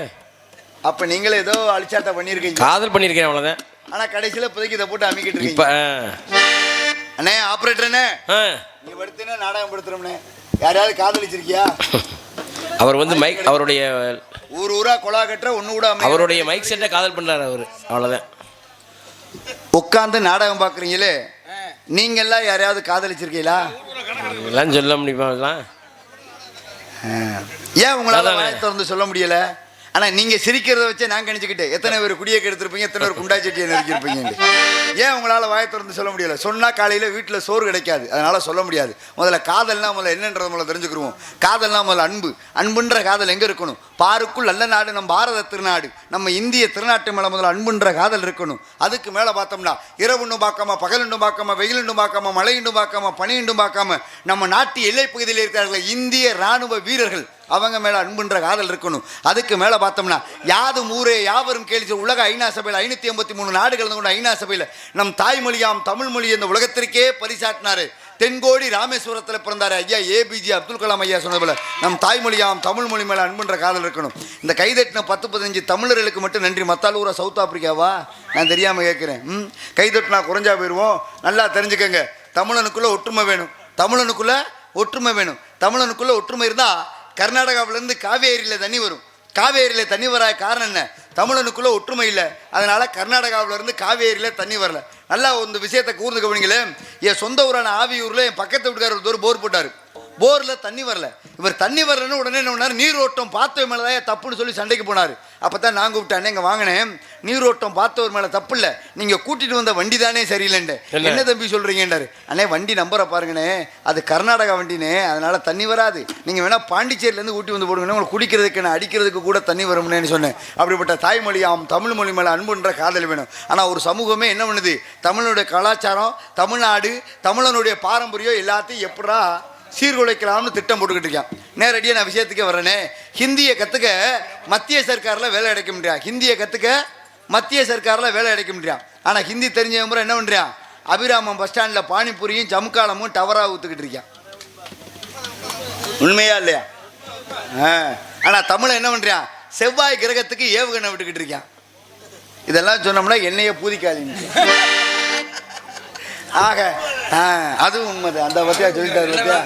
அப்ப நீங்களே ஏதோ அழிச்சாட்டா பண்ணிருக்கீங்க. காதல் பண்ணிருக்கேன் அவ்வளவுதான். ஆனா கடைசியில புதைக்கி இதை போட்டு அமைக்கிட்டு இப்ப இருக்கீங்க. அண்ணே ஆபரேட்டர்னே நீ படுத்துனா நாடகம் படுத்துறோம்னே. யாரையாவது காதலிச்சிருக்கியா? அவர் வந்து மைக் அவருடைய ஊரா கொலா கட்டுற ஒண்ணு கூட அவருடைய மைக் செட்டை காதல் பண்றாரு அவரு. அவ்வளவுதான். உட்காந்து நாடகம் பாக்குறீங்களே, நீங்க எல்லாம் யாரையாவது காதலிச்சிருக்கீங்களா? எல்லாம் சொல்ல முடியுமா? ஏன் உங்களால வாயை திறந்து சொல்ல முடியல? ஆனா நீங்க சிரிக்கிறத வச்சே நான் கணிச்சுக்கிட்டேன் எத்தனை பேர் குடியை கெடுத்திருப்பீங்க, எத்தனை பேர் குண்டா சட்டியை நெருக்கிருப்பீங்க. ஏன் உங்களால வாயை திறந்து சொல்ல முடியல? சொன்னா காலையில வீட்டுல சோறு கிடைக்காது, அதனால சொல்ல முடியாது. முதல்ல காதல்னா முதல்ல என்னன்றத முதல்ல தெரிஞ்சுக்கிருவோம். காதல்னா முதல்ல அன்பு. அன்புன்ற காதல் எங்க இருக்கணும்? பாருக்குள் நல்ல நாடு நம் பாரத திருநாடு, நம்ம இந்திய திருநாட்டு மேல முதல்ல அன்புன்ற காதல் இருக்கணும். அதுக்கு மேல பார்த்தோம்னா இரவுண்டும் பார்க்காம, பகலுண்டும் பார்க்காம, வெயிலுண்டும் பார்க்காம, மழையுண்டும் பார்க்காம, பனியுண்டும் பார்க்காம நம்ம நாட்டு எல்லை பகுதியில் இருக்கிறார்கள் இந்திய ராணுவ வீரர்கள், அவங்க மேல அன்புன்ற காதல் இருக்கணும். அதுக்கு மேல பார்த்தோம்னா யாதும் ஊரே யாவரும் கேள்வி உலக ஐநா சபையில் 583 நாடுகள் கொண்ட ஐநா சபையில் நம் தாய்மொழியாம் தமிழ் மொழி இந்த உலகத்திற்கே பரிசாட்டினாரு. தென்கோடி ராமேஸ்வரத்தில் பிறந்தாரு ஐயா ஏபிஜே அப்துல் கலாம் ஐயா சொன்னது போல நம் தாய்மொழியாம் தமிழ் மொழி மேல அன்புன்ற காதல் இருக்கணும். இந்த கைதட்டின 10-15 தமிழர்களுக்கு மட்டும் நன்றி. மத்தால் ஊரா சவுத் ஆப்பிரிக்காவா? நான் தெரியாம கேட்கிறேன். கைதட்டினா குறைஞ்சா போயிடுவோம். நல்லா தெரிஞ்சுக்கங்க, தமிழனுக்குள்ள ஒற்றுமை வேணும். தமிழனுக்குள்ள ஒற்றுமை வேணும். தமிழனுக்குள்ள ஒற்றுமை இருந்தா கர்நாடகாவிலேருந்து காவேரியில் தண்ணி வரும். காவேரியில் தண்ணி வர காரணம் என்ன? தமிழனுக்குள்ள ஒற்றுமை இல்லை. அதனால கர்நாடகாவிலேருந்து காவேரியில் தண்ணி வரல. நல்லா இந்த விஷயத்தை கூர்ந்து கவனிங்களே. என் சொந்த ஊரான ஆவியூரில் என் பக்கத்து வீட்டுக்காரர் ஒரு போர் போட்டார். போரில் தண்ணி வரல. இவர் தண்ணி வரலன்னு உடனே என்ன பண்ணார்? நீரோட்டம் பார்த்தவர் மேலே தான் தப்புன்னு சொல்லி சண்டைக்கு போனார். அப்போ தான் நான் கூப்பிட்டேன், இங்கே வாங்கினேன், நீரோட்டம் பார்த்தவர் மேலே தப்பு இல்லை, நீங்கள் கூட்டிகிட்டு வந்த வண்டி தானே சரியில்லைன்ட்டு. என்ன தம்பி சொல்கிறீங்கன்றாரு. அண்ணே வண்டி நம்பரை பாருங்கண்ணே, அது கர்நாடகா வண்டினே, அதனால் தண்ணி வராது, நீங்கள் வேணால் பாண்டிச்சேரியிலேருந்து ஊட்டி வந்து போடுங்கண்ணே, உங்களுக்கு குடிக்கிறதுக்கு நான் அடிக்கிறதுக்கு கூட தண்ணி வரும்னு சொன்னேன். அப்படிப்பட்ட தாய்மொழியாம் தமிழ் மொழி மேலே அன்புன்ற காதல் வேணும். ஆனால் ஒரு சமூகமே என்ன பண்ணுது? தமிழனுடைய கலாச்சாரம், தமிழ்நாடு, தமிழனுடைய பாரம்பரியம் எல்லாத்தையும் எப்படா சீர்குலைக்கலாம்னு திட்டம் போட்டுக்கிட்டு இருக்கான். நேரடியாக நான் விஷயத்துக்கே வரேனே. ஹிந்தியை கற்றுக்க மத்திய சர்க்காரில் வேலை கிடைக்க முடியாது. ஹிந்தியை கற்றுக்க மத்திய சர்க்காரில் வேலை கிடைக்க முடியாது. ஆனால் ஹிந்தி தெரிஞ்ச முறை என்ன பண்ணுறான்? அபிராமம் பஸ் ஸ்டாண்டில் பானிபூரியும் ஜமுக்காலமும் டவராக ஊற்றுக்கிட்டு இருக்கான். உண்மையா இல்லையா? ஆனால் தமிழை என்ன பண்ணுறான்? செவ்வாய் கிரகத்துக்கு ஏவுகணை விட்டுக்கிட்டு இருக்கான். இதெல்லாம் சொன்னோம்னா என்னையே பூதிக்காதீங்க. ஆக அது உண்மைதான். அந்த பத்தியா சொல்லிட்டாரு பத்தியா.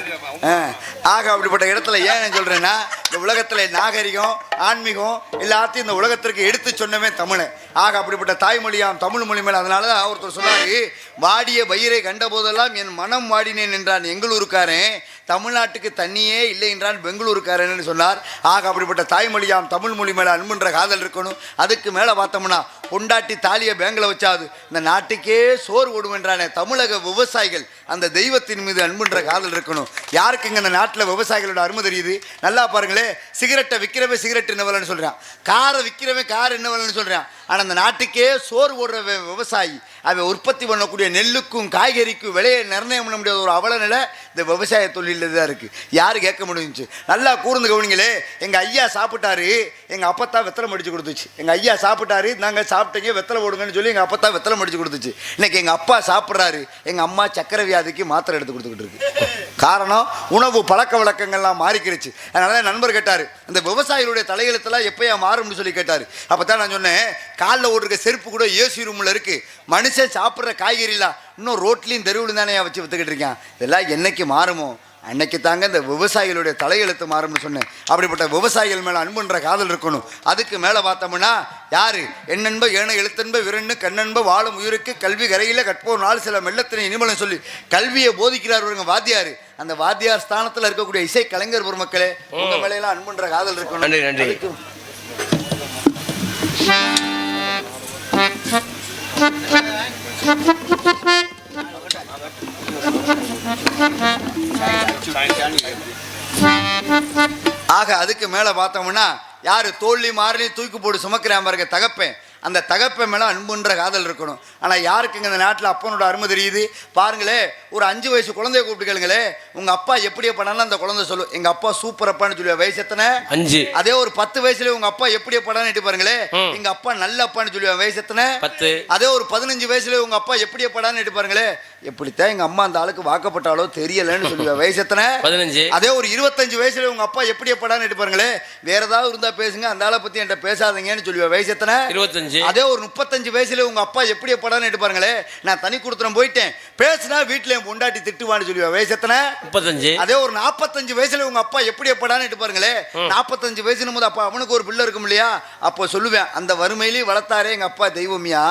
ஆக அப்படிப்பட்ட இடத்துல ஏன் சொல்றேன்னா இந்த உலகத்துல நாகரிகம் ஆன்மீகம் எல்லாத்தையும் இந்த உலகத்திற்கு எடுத்து சொன்னவே தமிழன். ஆக அப்படிப்பட்ட தாய்மொழியாம் தமிழ் மொழி மேல அதனாலதான் ஒருத்தர் சொன்னாரு, வாடிய பயிரை கண்ட போதெல்லாம் என் மனம் வாடினேன் என்றான் எங்களூருக்காரன், தமிழ்நாட்டுக்கு தண்ணியே இல்லை என்றான் பெங்களூருக்காரன்னு சொன்னார். ஆக அப்படிப்பட்ட தாய்மொழியாம் தமிழ் மொழி மேல அன்புன்ற காதல் இருக்கணும். அதுக்கு மேல பார்த்தோம்னா பொண்டாட்டி தாலியை பேங்கில் வச்சாது இந்த நாட்டுக்கே சோறு ஓடுமென்றானே தமிழக விவசாயிகள் அந்த தெய்வத்தின் மீது அன்புன்ற காதல் இருக்கணும். யாருக்கு இங்கே இந்த நாட்டில் விவசாயிகளோட அருமை தெரியுது? நல்லா பாருங்களே, சிகரெட்டை விற்கிறவன் சிகரெட் என்ன விலைன்னு சொல்கிறான், காரை விற்கிறவன் கார் என்ன விலைன்னு சொல்கிறான். ஆனால் அந்த நாட்டுக்கே சோறு ஓடுற விவசாயி அவன் உற்பத்தி பண்ணக்கூடிய நெல்லுக்கும் காய்கறிக்கும் விலையை நிர்ணயம் பண்ண முடியாத ஒரு அவல நிலை இந்த விவசாய தொழிலில் தான் இருக்குது. யார் கேட்க முடிஞ்சிச்சு? நல்லா கூர்ந்து கவனிங்களே. எங்கள் ஐயா சாப்பிட்டாரு, எங்கள் அப்பத்தா வெத்தலை மடித்து கொடுத்துச்சு. எங்கள் ஐயா சாப்பிட்டாரு, நாங்கள் சாப்பிட்டீங்க வெத்தலை போடுங்கன்னு சொல்லி எங்கள் அப்பத்தா வெத்தலை மடித்து கொடுத்துச்சு. இன்னைக்கு எங்கள் அப்பா சாப்பிட்றாரு, எங்கள் அம்மா சக்கரை வியாதிக்கு மாத்திரை எடுத்து கொடுத்துக்கிட்டு இருக்கு. காரணம் உணவு பழக்க வழக்கங்கள்லாம் மாறிக்கிடுச்சு. அதனால தான் நண்பர் கேட்டார், இந்த விவசாயிகளுடைய தலையெழுத்தெல்லாம் எப்போயா மாறும்னு சொல்லி கேட்டார். அப்போ தான் நான் சொன்னேன், காலில் ஓடுற செருப்பு கூட ஏசி ரூமில் இருக்குது, மனுஷன் சாப்பிட்ற காய்கறிலாம் இன்னும் ரோட்லேயும் தெருவில் தானே வச்சு விற்றுக்கிட்டு இருக்கேன். இதெல்லாம் என்னைக்கு மாறுமோ அன்னைக்கு தாங்க இந்த விவசாயிகளுடைய தலையெழுத்து மாறும்னு சொன்னேன். அப்படிப்பட்ட விவசாயிகள் மேலே அன்புன்ற காதல் இருக்கணும். அதுக்கு மேலே பார்த்தோம்னா யாரு என்னென்ப ஏன எழுத்தென்ப விரண்ணு கண்ணென்ப வாழும் உயிருக்கு கல்வி கரையில் கற்போர் நாள் சில மெல்லத்தினை இனிமலம் சொல்லி கல்வியை போதிக்கிறார் ஒருங்க வாத்தியார். அந்த வாத்தியார் ஸ்தானத்தில் இருக்கக்கூடிய இசை கலைஞர் பெருமக்களே, உங்க மேலையெல்லாம் அன்புன்ற காதல் இருக்கணும். நன்றி நன்றி. ஆக அதுக்கு மேல பார்த்தோம்னா யாரு தோல்வி மாறி தூக்கி போட்டு சுமக்கிறான் பாருங்க தகப்பேன், அந்த தகப்பை மேலே அன்புன்ற காதல் இருக்கணும். ஆனால் யாருக்குங்க இந்த நாட்டில் அப்பனோட அருமை தெரியுது? பாருங்களே, ஒரு 5 வயசு குழந்தைய கூப்பிட்டு கேளுங்களே, உங்கள் அப்பா எப்படியே பண்ணாலும் அந்த குழந்தை சொல்லும் எங்கள் அப்பா சூப்பர் அப்பான்னு சொல்லுவா. வயசு எத்தனை? 5. அதே ஒரு 10 வயசுல உங்கள் அப்பா எப்படியே படான்னு பாருங்களே, எங்கள் அப்பா நல்ல அப்பான்னு சொல்லுவா. வயசு எத்தனை? 10. அதே ஒரு 15 வயசுல உங்கள் அப்பா எப்படியே படான்னு பாருங்களே, எப்படித்தான் எங்கள் அம்மா அந்த ஆளுக்கு வாக்கப்பட்டாலோ தெரியலன்னு சொல்லுவா. வயசு எத்தனை? 15. அதே ஒரு 25 வயசுல உங்கள் அப்பா எப்படியே படான்னு பாருங்களே, வேற ஏதாவது இருந்தா பேசுங்க, அந்த ஆளை பற்றி என்கிட்ட பேசாதீங்கன்னு சொல்லுவா. வயசு எத்தனை? 25. அதே ஒரு 35 வயசுல உங்க அப்பா எப்படி படான்னு எடுப்பாருங்களே, நான் தனி கொடுத்துறேன் போயிட்டேன், பேசினா வீட்டுல என் பொண்டாட்டி திட்டுவான்னு சொல்லுவா. வயசு எத்தனை? 35. அதே ஒரு 45 வயசுல உங்க அப்பா எப்படி படான்னு எடுப்பாருங்களே, 45 வயசுன்னு போது அப்பா அவனுக்கு ஒரு பிள்ளை இருக்கும் இல்லையா, அப்போ சொல்லுவேன், அந்த வறுமையிலேயே வளர்த்தாரே எங்க அப்பா தெய்வமியா,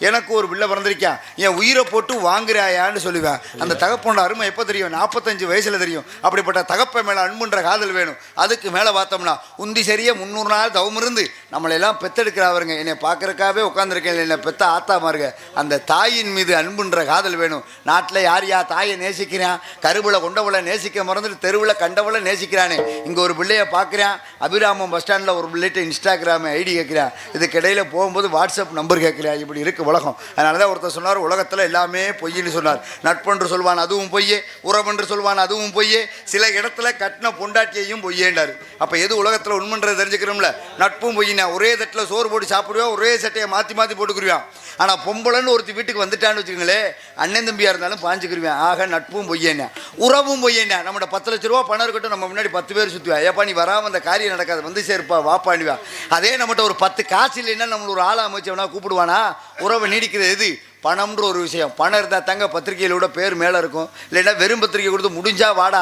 எனக்கு ஒரு பிள்ளை பிறந்திருக்கான், என் உயிரை போட்டு வாங்குறாயான்னு சொல்லுவேன். அந்த தகப்பனோட அருமை எப்போ தெரியும்? 45 வயசுல தெரியும். அப்படிப்பட்ட தகப்ப மேல அன்புன்ற காதல் வேணும். அதுக்கு மேல பார்த்தோம்னா உந்தி சரியா 300 நாள் தவம் இருந்து நம்மளெல்லாம் பெத்தெடுக்கிறவருங்க, என்னை பார்க்கறக்காவே உட்காந்துருக்கேன், என்னை பெத்த ஆத்தா மாருங்க, அந்த தாயின் மீது அன்புன்ற காதல் வேணும். நாட்டில் யார் தாயை நேசிக்கிறான்? கருவில் கொண்டவளை நேசிக்க மறந்துட்டு தெருவில் கண்டவளை நேசிக்கிறானே. இங்கே ஒரு பிள்ளைய பார்க்குறான், அபிராமம் பஸ் ஸ்டாண்டில் ஒரு பிள்ளைகிட்ட இன்ஸ்டாகிராம் ஐடி கேட்குறான், இதுக்கு இடையில போகும்போது வாட்ஸ்அப் நம்பர் கேட்குறான். இப்படி இருக்கு உலகம். அதனால தான் ஒருத்தர் சொன்னார், உலகத்தில் எல்லாமே பொய்ன்னு சொன்னார். நட்பென்று சொல்வான் அதுவும் பொய்யே, உறவென்று சொல்வான் அதுவும் பொய்யே, சில இடத்துல கட்டின பொண்டாட்டியையும் பொய்யேண்டாரு. அப்போ எது உலகத்தில் உண்மைன்றதை தெரிஞ்சுக்கிறோம்ல. நட்பும் பொய்யினா, ஒரே தட்டில் சோறு போட்டு சாப்பிடுவோம், ஒரே சட்டையை மாற்றி மாற்றி போட்டுக்குருவான். ஆனால் பொம்பளைன்னு ஒருத்தி வீட்டுக்கு வந்துட்டான்னு வச்சுக்கோங்களேன், அண்ணன் தம்பியாக இருந்தாலும் பாஞ்சுக்கிருவேன். ஆக நட்பும் பொய்யேன்னா, உறவும் பொய்யேன்னா. நம்மகிட்ட 10 லட்ச ரூபா பணம் இருக்கட்டும், நம்ம முன்னாடி 10 பேர் சுற்றுவா, ஏப்பா நீ வராமல் அந்த காரியம் நடக்காது, வந்து சேர்ப்பா வாப்பாண்டுவா. அதே நம்மகிட்ட ஒரு 10 காசு இல்லைன்னா நம்மள ஒரு ஆளை அமைச்சவனா கூப்பிடுவானா? உறவை நீடிக்கிறது எது? பணம்ன்ற ஒரு விஷயம். பணம் இருந்தால் தாங்க பத்திரிகையிலோட பேர் மேலே இருக்கும். இல்லைன்னா வெறும் பத்திரிகை கொடுத்து முடிஞ்சா வாடா,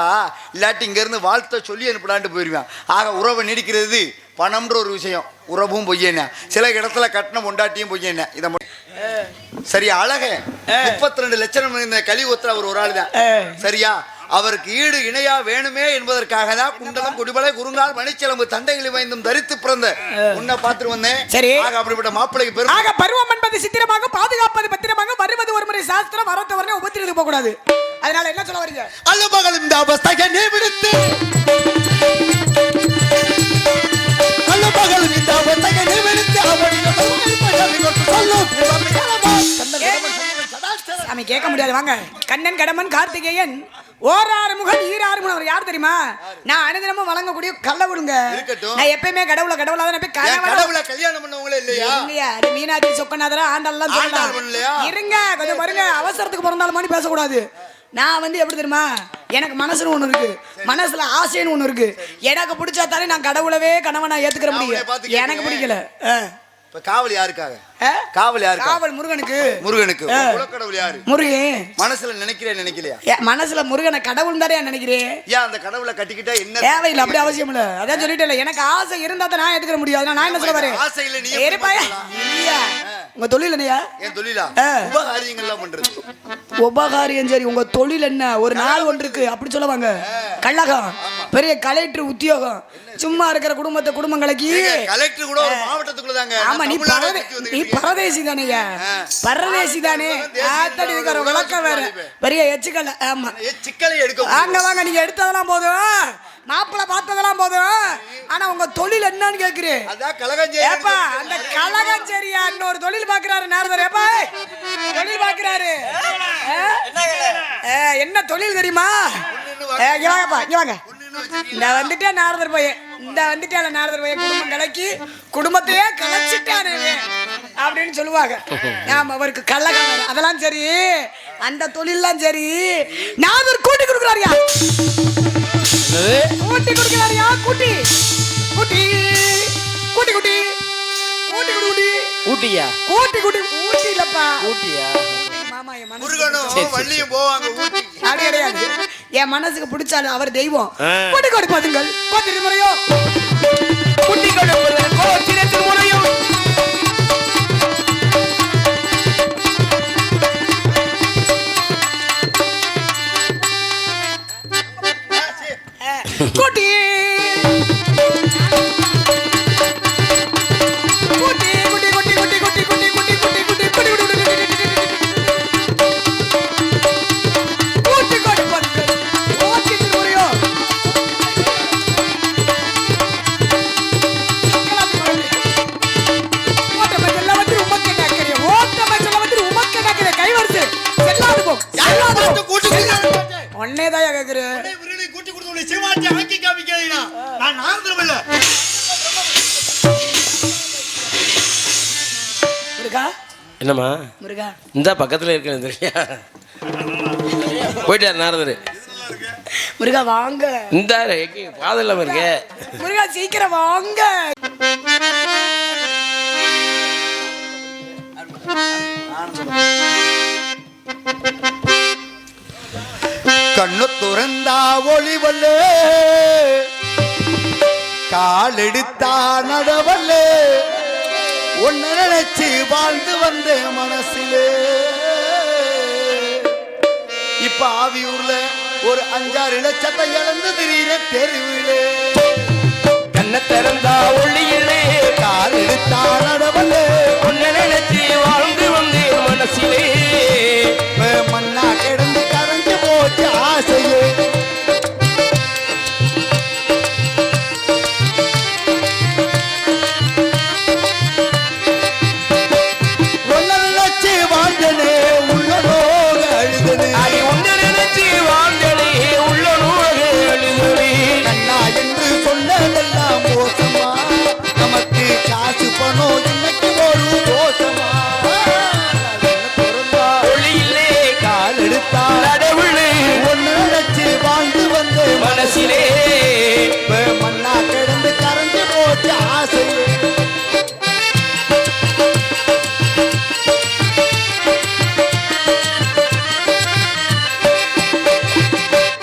இல்லாட்டி இங்கேருந்து வாழ்த்த சொல்லி அனுப்பிடான்ட்டு போயிடுவேன். ஆக உறவை நீடிக்கிறது பணம்ன்ற ஒரு விஷயம். உறவும் பொய்யேன்னா, சில இடத்துல கட்டின பொண்டாட்டியும் பொய்யேன்னா. இதை சரியா அழக 32 லட்சம் இந்த கலிவுத்துல அவர் ஒரு ஆள் தான். சரியா, அவருக்கு ஈடு இணையா வேணுமே என்பதற்காக தான் குண்டலம் குடிபலை குறுங்கால் மணிச்சிலம்பு தண்டைகளை வைந்தும் தரித்து பிறந்த உன்னை பார்த்துட்டு வந்தேன். சரி, அப்படிப்பட்ட மாப்பிள்ளைக்கு பெருமை. பருவம் என்பது சித்திரமாக, பாதுகாப்பது பத்திரமாக, வருவது ஒரு முறை சாஸ்திரம், வரத்த வரனே உபத்திரத்துக்கு போக கூடாது. அதனால என்ன சொல்ல வரீங்க? அல்லமகள் இந்த அவஸ்தையை நீ விடுத்து, அல்லமகள் இந்த அவஸ்தையை நீ விடுத்து, சாமி கேட்க முடியாது. வாங்க. கண்ணன், கடமன், கார்த்திகேயன், ஓராறு முகம் ஈராறு முகம். அவர் யார் தெரியுமா? நான் அனுதினமும் வழங்கக்கூடிய கடவுளுங்க. நான் எப்பயுமே கடவுளை கடவுளாதான் கடவுளை கல்யாணம் பண்ணவங்களே இல்லையா? இல்லையா? அது மீனாட்சி சொக்கநாதரா ஆண்டெல்லாம் சொல்லலாம். இருங்க கொஞ்சம் பாருங்க, அவசரத்துக்கு பிறந்தாலும் மாதிரி பேசக்கூடாது. நான் வந்து எப்படி தெரியுமா, எனக்கு மனசுன்னு ஒண்ணு இருக்கு, மனசுல ஆசைன்னு ஒண்ணு இருக்கு. எனக்கு பிடிச்சா தானே நான் கடவுளவே கணவனா ஏத்துக்கிற முடியும். எனக்கு பிடிக்கல. இப்ப காவல் யாருக்காக? ஆ? காவல் யாருக்கு? காவல் முருகனுக்கு. முருகனுக்கு. குலக்கடவுள் யாரு? முருகன். மனசுல நினைக்கலையா? மனசுல முருகனை கடவுள் தானே நினைக்கிறேன். ஏன் அந்த கடவுளை கட்டிக்கிட்டா என்ன தேவையில்லை, அப்படி அவசியம் இல்ல. அதான் சொல்லிட்டேன், எனக்கு ஆசை இருந்தா தான் நான் எடுத்துக்க முடியாது. நான் என்ன சொல்ல வரேன்? ஆசை இல்ல நீ இருப்பாயா இல்லையா? உங்க தொழில் என்னையா? என் தொழிலா? உபகாரியங்கள்லாம் பண்றது. உபகாரியம் சரி, உங்க தொழில் என்ன? ஒரு நாள் ஒன்றுக்கு அப்படி சொல்லுவாங்க. கள்ளகம் பெரிய கலெக்டர் உத்தியோகம், சும்மா இருக்கிற குடும்பங்களுக்கு கலெக்டர் கூட ஒரு மாவட்டத்துக்குள்ள தாங்க. ஆமா, நீ பரதேசி தானேயா? பரதேசி தானே. ஆத்தடி இருக்கிற விளக்கம் வேற பெரிய எச்சுக்கல. ஆமா, சிக்கலை எடுக்க வாங்க வாங்க, நீங்க எடுத்ததெல்லாம் போதும், மாப்பிள்ள பார்த்ததெல்லாம் போதும். ஆனா உங்க தொழில் என்னன்னு கேக்குறேன். அதான் கலகஞ்சேரி. ஏப்பா அந்த கலகஞ்சேரியா இன்னொரு தொழில் பாக்குறாரு நாரதர். ஏப்பா தொழில் பாக்குறாரு. என்ன தொழில் தெரியுமா? இங்க வாங்கப்பா, இங்க வாங்க. இந்த வந்துட்டே நாரதர் பையன், இந்த வந்துட்டால நாரதர் பையன் குடும்பம் கலக்கி குடும்பத்தையே கலைச்சிட்டானே அப்படின்னு சொல்லுவாங்க. ஆமா, அவருக்கு கள்ளகம். அதெல்லாம் சரி, அந்த தொழிலாம் சரி, நாரதர் கூட்டி கொடுக்குறாருயா. கூட்டி கொடுக்குறாருயா. கூட்டி கூட்டி கூட்டி கூட்டி கூட்டி கூட்டி ஊட்டியா? கூட்டி கூட்டி ஊட்டி இல்லப்பா, ஊட்டியா? மாமா என் மனசு முருகனும் வள்ளியும் போவாங்க ஊட்டி. அது கிடையாது, என் மனசுக்கு பிடிச்சாலும் அவர் தெய்வம். கூட்டி கொடுப்பாதுங்கள் கோத்திரி முறையோ, கூட்டி கொடுப்பது கோத்திரி முறையோ. கூட்டி ஒன்னேதான் கேக்குறேன். என்னம்மா முருகா, இந்த பக்கத்துல இருக்கிற போயிட்டாரு நாரதரு. முருகா வாங்க. இந்த பாதம் இல்லாம இருக்க. முருகா சீக்கிரம் வாங்க. கண்ணு துறந்தா ஒளிவல்லே, கால் எடுத்தா நடவல்லே, ஒன்னு நினைச்சு வாழ்ந்து வந்த மனசிலே. இப்ப ஆவியூர்ல ஒரு 5-6 லட்சத்தை இழந்து திடீர தெருவிலே. கண்ணை திறந்தா ஒளியிலே, கால் எடுத்தா நடவல்லே, ஒன்னு நினைச்சு வாழ்ந்து வந்தேன் மனசிலே. மண்ணா கிடந்து கரைஞ்சு போச்சு ஆசையே. ஒன்னு நினைச்சு வாழ்ந்தனே உள்ளனோக அழுதனே. அடி ஒன்னு நினைச்சு வாழ்ந்தனே உள்ளனோக அழுதனே. கண்ணா என்று சொன்னதெல்லாம் மோசமா, நமக்கு காசு பணம் இன்னைக்கு ஒரு தோஷமா. ஒளியிலே கால் எடுத்தா நடவுளே, ஒன்னு நினைச்சு வாழ்ந்து வந்து மனசிலே. மண்ணா கிடந்து கரைஞ்சு போச்சு ஆசையே.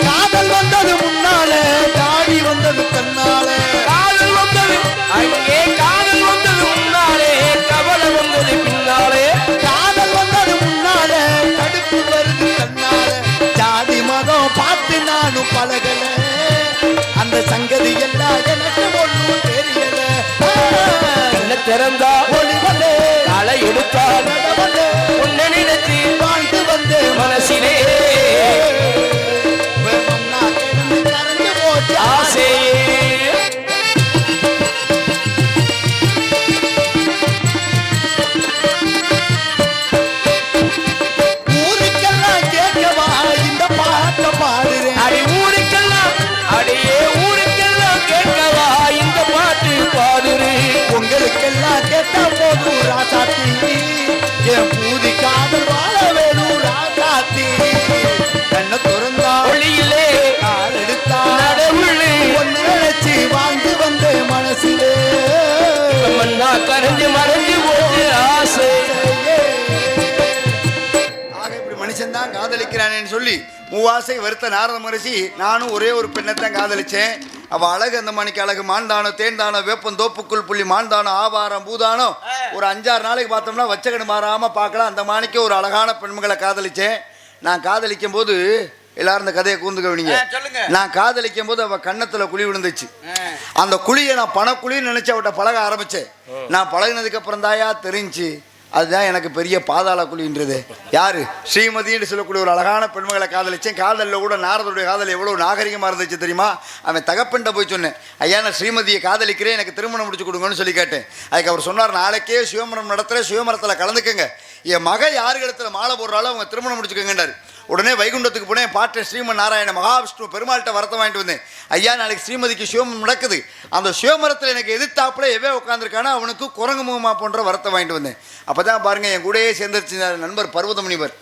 காதல் வந்தது முன்னால, தாடி வந்தது தன்னால. காதல் வந்தது அங்கே, காதல் வந்தது முன்னாலே, கவலை வந்தது பின்னாலே. காதல் வந்தது முன்னால, கடுப்பு வருது தன்னால. ஜாதி மதம் பார்த்து நானும் பழகல, அந்த சங்கதி எல்லாம் எனக்கு ஒண்ணும் தெரியல. கண்ணை திறந்தா ஒளிவலே, களை எடுத்தா நடவலே, உன்னை நினைச்சு வாழ்ந்து வந்து மனசிலே. மண்ணா கிடந்து கரைஞ்சு போச்சு ஆசையே ஊருக்கெல்லாம் கேட்கவா இந்த பாட்டை பாடுறேன். அடி ஊருக்கெல்லாம், அடியே ஊருக்கெல்லாம் கேட்கவா இந்த பாட்டு பாடுறேன். உங்களுக்கெல்லாம் கேட்டா போதும் ராசாத்தி, என் பூதி காதல் வாழ வேணும் ராசாத்தி. கண்ணை திறந்தா ஒளியிலே, கால் எடுத்தா நடவுளே, ஒன்னு நினைச்சு வாழ்ந்து வந்த மனசிலே. மண்ணா கரைஞ்சு மறைஞ்சு காதலிக்கிறானேன்னு சொல்லி மூவாசை வருத்த நாரத மகரிஷி நானும் ஒரே ஒரு பெண்ணைத்தான் காதலிச்சேன். அவள் அழகு அந்த மணிக்கு அழகு மான்தானோ தேன்தானோ வேப்பம் தோப்புக்குள் புள்ளி மான்தானோ ஆவாரம் பூதானோ ஒரு 5-6 நாளைக்கு பார்த்தோம்னா வச்சகடு மாறாம பார்க்கலாம். அந்த மாணிக்கு ஒரு அழகான பெண்மகளை காதலிச்சேன். நான் காதலிக்கும் போது எல்லாரும் இந்த கதையை கூர்ந்து கவனிங்க. நான் காதலிக்கும் போது அவ கன்னத்துல குழி விழுந்துச்சு. அந்த குழியை நான் பணக்குழின்னு நினைச்சு அவட்ட பழக ஆரம்பிச்சேன். நான் பழகினதுக்கு அப்புறம் தாயா தெரிஞ்சு அதுதான் எனக்கு பெரிய பாதாள குழின்றது. யாரு? ஸ்ரீமதின்னு சொல்லக்கூடிய ஒரு அழகான பெண்மகளை காதலிச்சேன். காதலில் கூட நாரதருடைய காதல் எவ்வளோ நாகரிகமாக இருந்துச்சு தெரியுமா? அவன் தகப்பன்ட்ட போய் சொன்னேன், ஐயா நான் ஸ்ரீமதியை காதலிக்கிறேன், எனக்கு திருமணம் முடிச்சு கொடுங்கன்னு சொல்லி கேட்டேன். அதுக்கு அவர் சொன்னார், நாளைக்கே சுயமரம் நடத்துகிற சுயமரத்தில் கலந்துக்கங்க, என் மக யார் இடத்துல மாலை போடுறாலும் அவங்க திருமணம் முடிச்சுக்கங்கன்றார். உடனே வைகுண்டத்துக்கு போனேன். பாட்டேன் ஸ்ரீமன் நாராயண மகாவிஷ்ணு பெருமாள்கிட்ட வரத்தை வாங்கிட்டு வந்தேன். ஐயா நாளைக்கு ஸ்ரீமதிக்கு சிவமரம் நடக்குது, அந்த சிவமரத்தில் எனக்கு எதிர்த்தாப்புல எவே உட்காந்துருக்கானோ அவனுக்கு குரங்கு முகமா போன்ற வரத்தை வாங்கிட்டு வந்தேன். அப்பதான் பாருங்க என் கூடயே சேர்ந்துருச்சு நண்பர் பர்வத முனிவர்.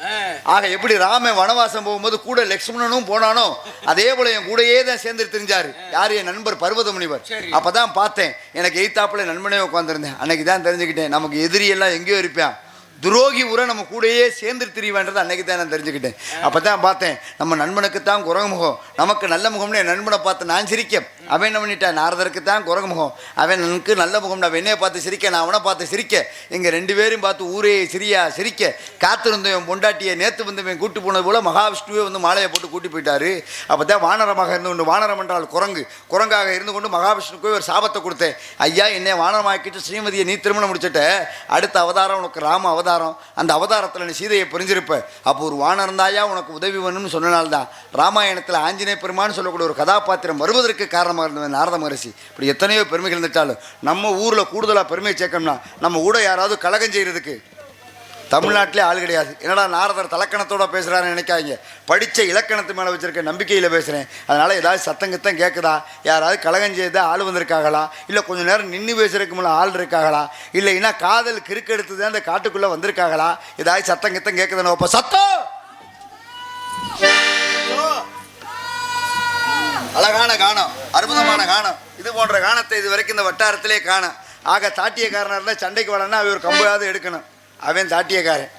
ஆக எப்படி ராமன் வனவாசம் போகும்போது கூட லக்ஷ்மணனும் போனானோ அதே போல என் கூடயே தான் சேர்ந்து தெரிஞ்சாரு. யார்? என் நண்பர் பர்வத முனிவர். அப்பதான் பார்த்தேன் எனக்கு எதிர்த்தாப்புல நண்பனே உட்காந்துருந்தேன். அன்னைக்கு தான் தெரிஞ்சுக்கிட்டேன் நமக்கு எதிரி எல்லாம் எங்கேயோ இருப்பான், துரோகி உரை நம்ம கூடயே சேர்ந்து திரிவேன்றது அன்னைக்கு தான் நான் தெரிஞ்சுக்கிட்டேன். அப்போ தான் பார்த்தேன் நம்ம நண்பனுக்கு தான் குரங்கு முகம், நமக்கு நல்ல முகம்னு என் நண்பனை பார்த்து நான் சிரிக்க. அவன் என்ன பண்ணிட்டான்? நாரதருக்கு தான் குரங்கு முகம், அவன் எனக்கு நல்ல முகம், நான் என்னையை பார்த்து சிரிக்க, நான் அவனை பார்த்து சிரிக்க. எங்கள் 2 பேரும் பார்த்து ஊரே சிரியா சிரிக்க. காத்திருந்தவன் பொண்டாட்டியை நேற்று வந்தவன் கூட்டு போனது போல மகாவிஷ்ணுவே வந்து மாலையை போட்டு கூட்டி போயிட்டாரு. அப்போ தான் வானரமாக இருந்து கொண்டு, வானரம் என்றால் குரங்கு, குரங்காக இருந்து கொண்டு மகாவிஷ்ணுக்கு ஒரு சாபத்தை கொடுத்தேன். ஐயா என்னை வானரமாக்கிட்டு ஸ்ரீமதியை நீ திருமணம் முடிச்சுட்ட, அடுத்த அவதாரம் உனக்கு ராம அவதாரம், அந்த அவதாரத்தில் நீ சீதையை புரிஞ்சிருப்ப. அப்போ ஒரு வானம் தாயா உனக்கு உதவி வேணும்னு சொன்னனால்தான் ராமாயணத்தில் ஆஞ்சநேய பெருமான்னு சொல்லக்கூடிய ஒரு கதாபாத்திரம் வருவதற்கு காரணமாக இருந்தவன் நாரத மகரிஷி. இப்படி எத்தனையோ பெருமைகள் இருந்துட்டாலும் நம்ம ஊரில் கூடுதலாக பெருமையை சேர்க்கணும்னா நம்ம கூட யாராவது கலகம் செய்கிறதுக்கு தமிழ்நாட்டிலே ஆள் கிடையாது. என்னடா நாரதர் தலக்கணத்தோட பேசுகிறான்னு நினைக்காதீங்க, படித்த இலக்கணத்து மேலே வச்சிருக்க நம்பிக்கையில் பேசுகிறேன். அதனால் ஏதாவது சத்தங்கத்தான் கேட்குதா, யாராவது கலகம் செய்த ஆள் வந்திருக்காங்களா, இல்லை கொஞ்சம் நேரம் நின்று பேசுறதுக்கு மேலே ஆள் இருக்காங்களா, இல்லைன்னா காதல் கிறுக்கெடுத்து தான் அந்த காட்டுக்குள்ளே வந்திருக்காங்களா, ஏதாவது சத்தங்கத்தான் கேட்குதுன்னு அப்போ சத்தம். அழகான கானம், அற்புதமான கானம். இது போன்ற கானத்தை இது வரைக்கும் இந்த வட்டாரத்திலே காணும். ஆக தாட்டியக்காரனாக இருந்தால் சண்டைக்கு வரனா அவன் ஒரு கம்பையாவது எடுக்கணும். அவன் தாட்டியக்காரன்.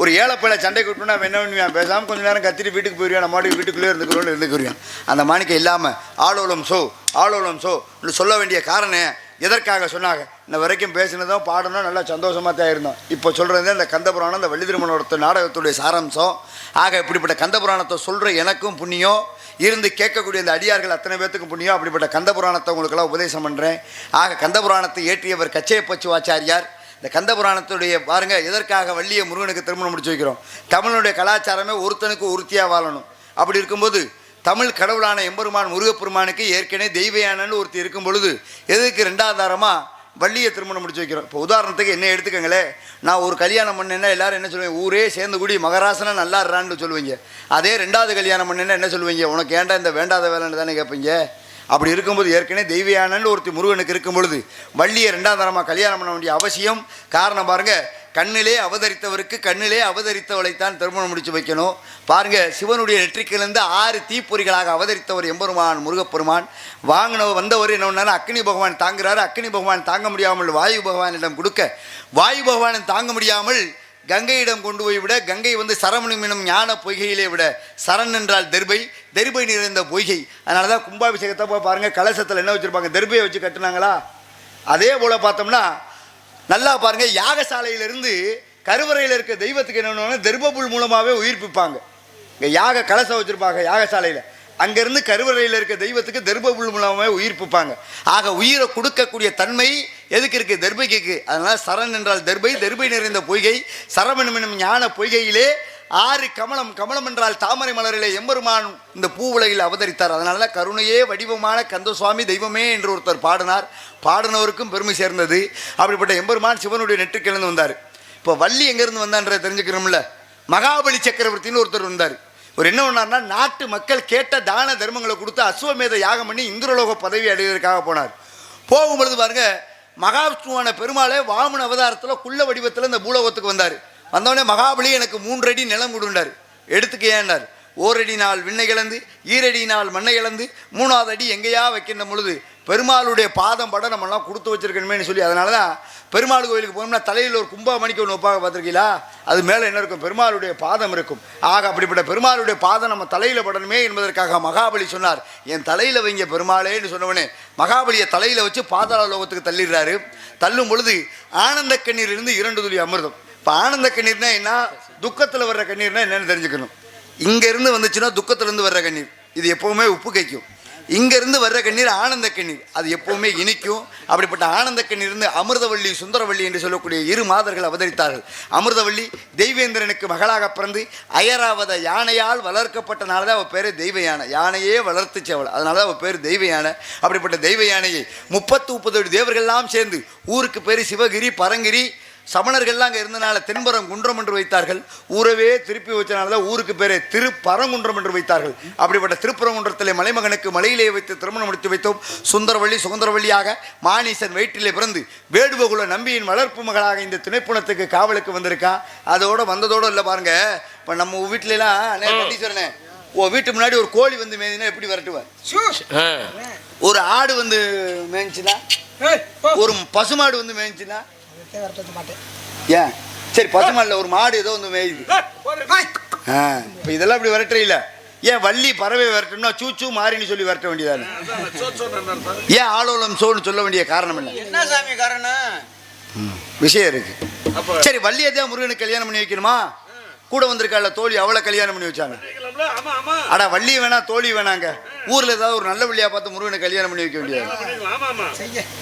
ஒரு ஏழைப்பிள்ளை சண்டை கூட்டினா அவன் என்ன பண்ணுவான்? பேசாமல் கொஞ்சம் நேரம் கத்திட்டு வீட்டுக்கு போயிடுவான், நம்ம மாட்டுக்கு வீட்டுக்குள்ளே இருந்துக்குருவான். அந்த மாணிக்கம் இல்லாமல் ஆளோலம் சோ ஆளோலம் சோ சொல்ல வேண்டிய காரணம் எதற்காக சொன்னாங்க? இந்த வரைக்கும் பேசினதும் பாடணும் நல்லா சந்தோஷமாக தான் இருந்தோம். இப்போ சொல்கிறது இந்த கந்தபுராணம், இந்த வள்ளி திருமண நாடகத்துடைய சாராம்சம். ஆக இப்படிப்பட்ட கந்தபுராணத்தை சொல்கிற எனக்கும் புண்ணியம், இருந்து கேட்கக்கூடிய இந்த அடியார்கள் அத்தனை பேர்த்துக்கும் புண்ணியம். அப்படிப்பட்ட கந்தபுராணத்தை உங்களுக்கெல்லாம் உபதேசம் பண்ணுறேன். ஆக கந்தபுராணத்தை ஏற்றியவர் கச்சையப்பச்சு ஆச்சாரியார். இந்த கந்தபுராணத்துடைய பாருங்க, எதற்காக வள்ளியை முருகனுக்கு திருமணம் முடிச்சு வைக்கிறோம்? தமிழனுடைய கலாச்சாரமே ஒருத்தனுக்கு ஒருத்தியாக வாழணும். அப்படி இருக்கும்போது தமிழ் கடவுளான எம்பெருமான் முருகப்பெருமானுக்கு ஏற்கனவே தெய்வயானன்னு ஒருத்தி இருக்கும் பொழுது எதுக்கு 2வது தாரமாக வள்ளியை திருமணம் முடிச்சு வைக்கிறோம்? இப்போ உதாரணத்துக்கு என்ன எடுத்துக்கங்களே, நான் ஒரு கல்யாணம் பண்ணேன்னா எல்லாரும் என்ன சொல்லுவீங்க? ஊரே சேர்ந்து கூடி மகராசனா நல்லா இருறான்னு சொல்லுவீங்க. அதே 2வது கல்யாணம் பண்ணேன்னா என்ன சொல்லுவீங்க? உனக்கு ஏன்டா இந்த வேண்டாத வேலைன்னு தானே கேட்பீங்க. அப்படி இருக்கும்போது ஏற்கனவே தெய்வயானன்னு ஒருத்தி முருகனுக்கு இருக்கும் பொழுது வள்ளியை 2வது தரமாக கல்யாணம் பண்ண வேண்டிய அவசியம். காரணம் பாருங்க, கண்ணிலே அவதரித்தவருக்கு கண்ணிலே அவதரித்தவளைத்தான் திருமணம் முடிச்சு வைக்கணும். பாருங்க, சிவனுடைய நெற்றிக்கிலிருந்து 6 தீப்பொறிகளாக அவதரித்தவர் எம்பெருமான் முருகப்பெருமான். வந்தவர் என்ன அக்னி பகவான் தாங்குறாரு. அக்னி பகவான் தாங்க முடியாமல் வாயு பகவானிடம் கொடுக்க, வாயு பகவானிடம் தாங்க முடியாமல் கங்கையிடம் கொண்டு போய் விட, கங்கை வந்து சரவணம் எனும் ஞான பொய்கையிலே விட, சரண் என்றால் தெர்பை, தெர்பை நிறைந்த பொய்கை. அதனால தான் கும்பாபிஷேகத்தை போய் பாருங்கள், கலசத்தில் என்ன வச்சுருப்பாங்க? தெர்பையை வச்சு கட்டுனாங்களா? அதே போல் பார்த்தோம்னா நல்லா பாருங்கள், யாகசாலையிலிருந்து கருவறையில் இருக்க தெய்வத்துக்கு என்ன பண்ணுவாங்க? தெர்பப்புல் மூலமாகவே உயிர்ப்பிப்பாங்க. இங்கே யாக கலசம் வச்சுருப்பாங்க யாகசாலையில், அங்கேருந்து கருவறையில் இருக்க தெய்வத்துக்கு தெர்பப்புல் மூலமாகவே உயிர்ப்பிப்பாங்க. ஆக உயிரை கொடுக்கக்கூடிய தன்மை எதுக்கு இருக்குது? தெர்பைக்கு. அதனால் சரண் என்றால் தெர்பை, தெர்பை நிறைந்த பொய்கை, சரவணம் ஞான பொய்கையிலே 6 கமலம், கமலம் என்றால் தாமரை மலரிலே எம்பெருமான் இந்த பூ உலகில் அவதரித்தார். அதனால தான் கருணையே வடிவமான கந்தசுவாமி தெய்வமே என்று ஒருத்தர் பாடினார். பாடினவருக்கும் பெருமை சேர்ந்தது. அப்படிப்பட்ட எம்பெருமான் சிவனுடைய நெற்றுக்கிழந்து வந்தார். இப்போ வள்ளி எங்கேருந்து வந்தான்றதை தெரிஞ்சுக்கிறோம்ல. மகாபலி சக்கரவர்த்தின்னு ஒருத்தர் வந்தார். ஒரு என்ன பண்ணார்னா, நாட்டு மக்கள் கேட்ட தான தர்மங்களை கொடுத்து அஸ்வமேத யாகம் பண்ணி இந்திரலோக பதவி அடைவதற்காக போனார். போகும்பொழுது பாருங்க, மகாவிஷ்ணுவான பெருமாளே வாமன அவதாரத்தில் குள்ள வடிவத்தில் இந்த பூலோகத்துக்கு வந்தார். வந்தவொடனே மகாபலி எனக்கு 3 அடி நிலம் கொடுண்டார். எடுத்துக்க ஏன்னார். ஓரடினால் விண்ணை இழந்து ஈரடினால் மண்ணை இழந்து 3வது அடி எங்கேயா வைக்கின்ற பொழுது பெருமாளுடைய பாதம் பட நம்மளாம் கொடுத்து வச்சிருக்கணுமேனு சொல்லி அதனால தான் பெருமாள் கோயிலுக்கு போனோம்னா தலையில் ஒரு கும்பாமணிக்கு ஒன்று வைப்பாக பார்த்துருக்கீங்களா? அது மேலே என்ன இருக்கும்? பெருமாளுடைய பாதம் இருக்கும். ஆக அப்படிப்பட்ட பெருமாளுடைய பாதம் நம்ம தலையில் படணுமே என்பதற்காக மகாபலி சொன்னார், என் தலையில் வைங்க பெருமாளேன்னு சொன்னவனே மகாபலியை தலையில் வச்சு பாதாள லோகத்துக்கு தள்ளிடுறாரு. தள்ளும் பொழுது ஆனந்த கண்ணீரிலிருந்து 2 துளி அமிர்தம். இப்போ ஆனந்த கண்ணீர்னா என்ன, துக்கத்தில் வர்ற கண்ணீர்னா என்னன்னு தெரிஞ்சுக்கணும். இங்கேருந்து வந்துச்சுன்னா துக்கத்திலேருந்து வர்ற கண்ணீர், இது எப்போவுமே உப்பு கைக்கும். இங்கேருந்து வர்ற கண்ணீர் ஆனந்த கண்ணீர், அது எப்போவுமே இனிக்கும். அப்படிப்பட்ட ஆனந்த கண்ணீர்ந்து அமிர்தவள்ளி சுந்தரவள்ளி என்று சொல்லக்கூடிய 2 மாதர்கள் அவதரித்தார்கள். அமிர்தவள்ளி தெய்வேந்திரனுக்கு மகளாக பிறந்து அயராவத யானையால் வளர்க்கப்பட்டனால தான் அவள் பேர் தெய்வ யானை. யானையே வளர்த்துச்சு அவள், அதனால தான் அவள் பேர் தெய்வ யானை. அப்படிப்பட்ட தெய்வ யானையை 30-30 தேவர்கள்லாம் சேர்ந்து ஊருக்கு பேர் சிவகிரி பரங்கிரி, சமணர்கள்லாம் அங்கே இருந்தனால தென்பரம் குன்றம் என்று வைத்தார்கள். ஊரவே திருப்பி வச்சனால தான் ஊருக்கு பேரே திருப்பரங்குன்றம் என்று வைத்தார்கள். அப்படிப்பட்ட திருப்பரங்குன்றத்திலே மலைமகனுக்கு மலையிலே வைத்து திருமணம் முடித்து வைத்தோம். சுந்தரவள்ளி சுதந்திரவள்ளியாக மானீசன் வயிற்றிலே பிறந்து வேடுவகுல நம்பியின் வளர்ப்பு மகளாக இந்த திணைப்புணத்துக்கு காவலுக்கு வந்திருக்கா. அதோட வந்ததோடு இல்லை பாருங்க, இப்போ நம்ம வீட்டிலலாம் கட்டீஸ்வரனே வீட்டு முன்னாடி ஒரு கோழி வந்து மேய்னா எப்படி விரட்டுவார்? ஒரு ஆடு வந்து மேய்ஞ்சுன்னா, ஒரு பசுமாடு வந்து மேய்ஞ்சுன்னா, ஏன் சரி பசுமாடில் ஒரு மாடு ஏதோ வந்து மேயுது, இப்போ இதெல்லாம் இப்படி விரட்டுறீல. ஏன் வள்ளி பறவை விரட்டணும்னா சூச்சு மாறின்னு சொல்லி விரட்ட வேண்டியதானே? ஏன் ஆலோலம் சோன்னு சொல்ல வேண்டிய காரணம் என்ன சாமி காரணம்? விஷயம் இருக்கு. சரி வள்ளியை தான் முருகனுக்கு கல்யாணம் பண்ணி வைக்கணுமா? கூட வந்திருக்காள் தோழி, அவளை கல்யாணம் பண்ணி வச்சாங்க. அடா வள்ளி வேணா தோழி வேணாங்க, ஊர்ல ஏதாவது ஒரு நல்ல வள்ளியா பார்த்து முருகனுக்கு கல்யாணம் பண்ணி வைக்க வேண்டியது.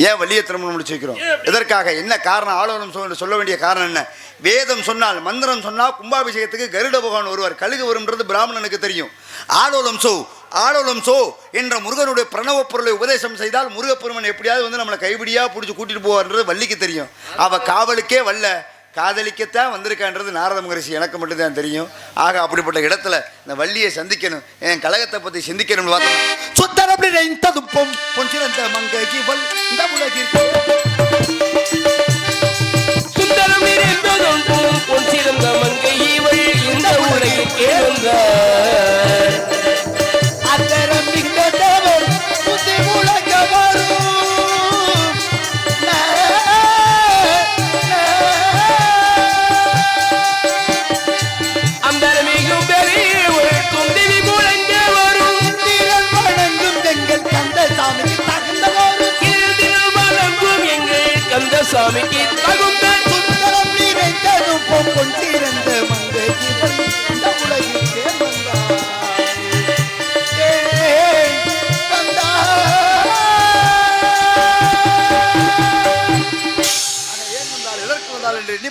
ஏன் வள்ளியை திருமணம் முடிச்சு வைக்கிறோம்? எதற்காக, என்ன காரணம்? ஆலோலம் சொல்ல வேண்டிய காரணம் என்ன? வேதம் சொன்னால் மந்திரம் சொன்னால் கும்பாபிஷேகத்துக்கு கருட பகவான் வருவார், கழுகு வரும்ன்றது பிராமணனுக்கு தெரியும். ஆலோலம் சோ என்ற முருகனுடைய பிரணவ பொருளை உபதேசம் செய்தால் முருகப்பெருமன் எப்படியாவது வந்து நம்மளை கைபிடியா பிடிச்சி கூட்டிட்டு போவார்ன்றது வள்ளிக்கு தெரியும். அவ காவலுக்கே வல்ல காதலிக்கத்தான் வந்திருக்கான்றது நாரத மகரிஷி எனக்கு மட்டும்தான் தெரியும். ஆக அப்படிப்பட்ட இடத்துல இந்த வள்ளியை சந்திக்கணும், என் கழகத்தை பற்றி சிந்திக்கணும்னு பார்த்தோம். சுத்தரப்படி நைந்ததுப்பம் பொன்சிறந்த மங்கை இவள் இந்த உலகிற்கு சுந்தரம் நிறைந்ததும் பொன்சிறந்த மங்கை இவள் இந்த உலகிற்கே வந்தார். அத்தரம் மிக்கதவர் புத்தி உலக வரும் சாமிக்கு தகுந்த சுந்தரம் நிறைந்ததும் பொன்சிறந்த மங்கை இவள் இந்த உலகிற்கே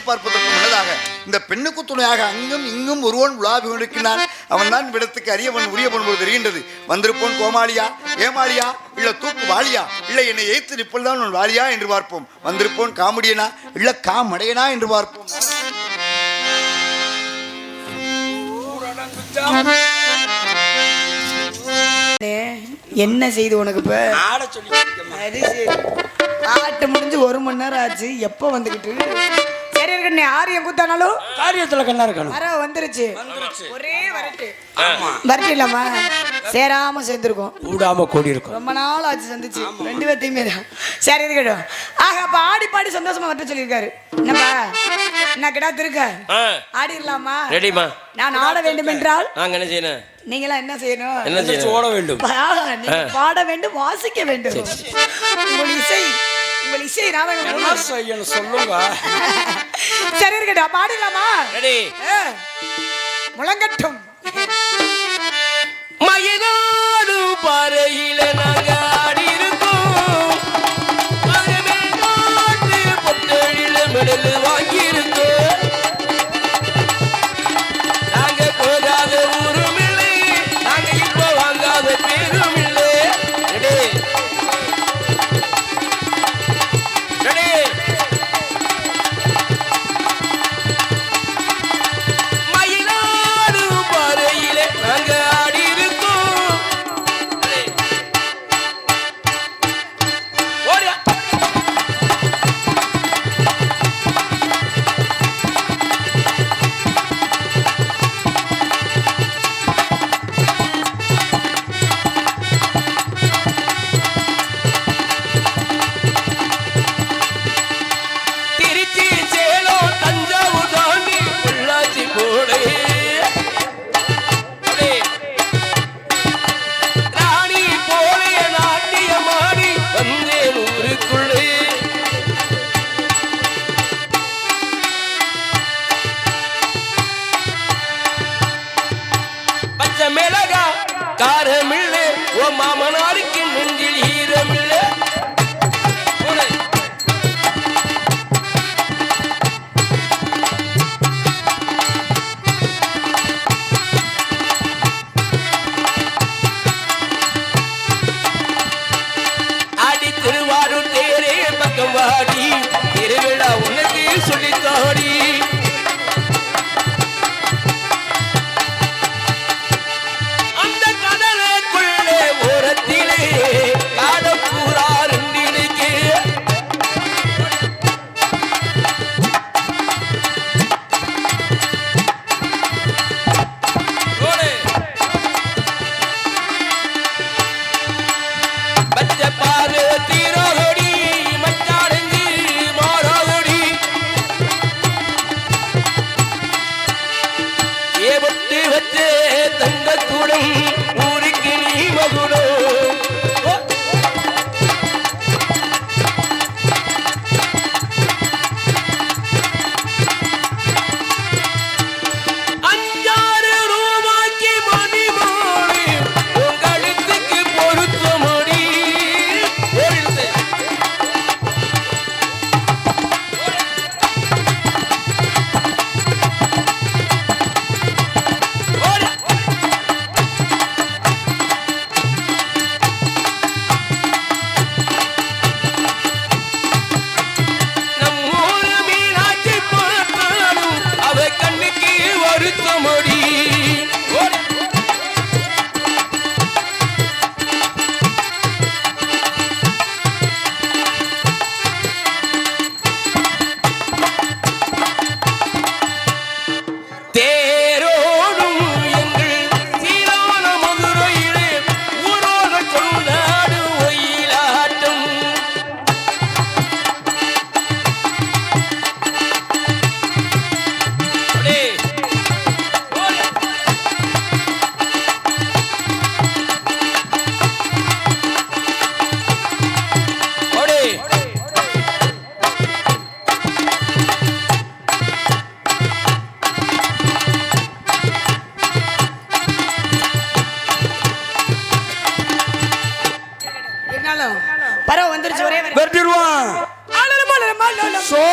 பார்ப்பதற்கு முன்னதாக இந்த பெண்ணுக்கு துணையாக அங்கும் இங்கும் ஒருவன் உலாவி கொண்டிருக்கிறான். அவன் தான் விடத்துக்கு அரியவன் உரியவன் போது தெரிகின்றது. வந்திருப்போன் கோமாளியா ஏமாளியா இல்ல தூக்கு வாளியா இல்லை என்னை எய்த்து நிற்பதுதான் உன் வாளியா என்று பார்ப்போம். வந்திருப்போன் காமெடியனா இல்ல காமடையனா என்று பார்ப்போம். என்ன செய்து உனக்கு இப்ப ஆட்டு முடிஞ்சு 1 மணி நேரம் ஆச்சு, எப்ப வந்துகிட்டு? சரி இருக்கண்ணே, ஆரியம் கூத்தானாலும் காரியத்துல கண்ணா இருக்கணும். வந்துருச்சு ஒரே வரட்டு வரட்டு இல்லாமா சேராம சேர்ந்துருக்கோம், கூடாம கூடி இருக்கும். ரொம்ப நாள் ஆச்சு சந்திச்சு 2 பேர்த்தையுமே தான். சரி இருக்கட்டும். ஆக அப்ப ஆடி பாடி சந்தோஷமா வரட்டு சொல்லியிருக்காரு. என்னப்பா என்ன கிடாத்து இருக்க, ஆடிடலாமா? ரெடிமா? நான் ஆட வேண்டும் என்றால் நாங்க என்ன செய்யணும்? நீங்களா என்ன செய்யணும்? என்ன செய்யணும்? ஓட வேண்டும், பாட வேண்டும், வாசிக்க வேண்டும். உங்கள் இசை நாடகம் சொல்லுங்க. சரி இருக்கட்டும், பாடிடலாமா? ரெடி, முழங்கட்டும். மயிலாடு பாறையில நாங்க ஆடி இருக்கோம், பொட்டழில மெடல் வாங்கி இருக்கோம். நாங்க போகாத ஊரும் இல்லை, நாங்க இப்ப வாங்காத பேரும் இல்லை. Ready ready. மயிலாடு காரமில்லை ஓ மாமனாருக்கு நெஞ்சில் ஈரமில்லை ஆடி திருவாரூர் தேரே பக்கம் வாடி திருவிழா உனக்கு சொல்லித்தாடி அந்த கடலுக்குள்ளே ஓரத்திலே காடப்பூரா ரெண்டினைக்கு பச்சப்பாறு தீரோகடி மச்சானங்கி மாரோகடி ஏவட்டு வச்சே தங்கத்துடன் ஊருக்கு நீ மகுடோ அஞ்சாறு ரூபாய்க்கு மணி மோடி உங்களுக்கு பொருத்த முடி நம்மூரு மீனாட்சி பொறுத்தாலும் அவ கண்ணுக்கு வருத்த முடி தேரோடும் எங்கள் சீரான மதுரையிலே ஊரோட கொண்டாடு ஒயிலாட்டம் இருந்தாலும் பரவ வந்துருச்சு ஒரே வரி. வெட்டிடுவான் ஆளலமா, ஆளலமா, ஆளலமா. சோ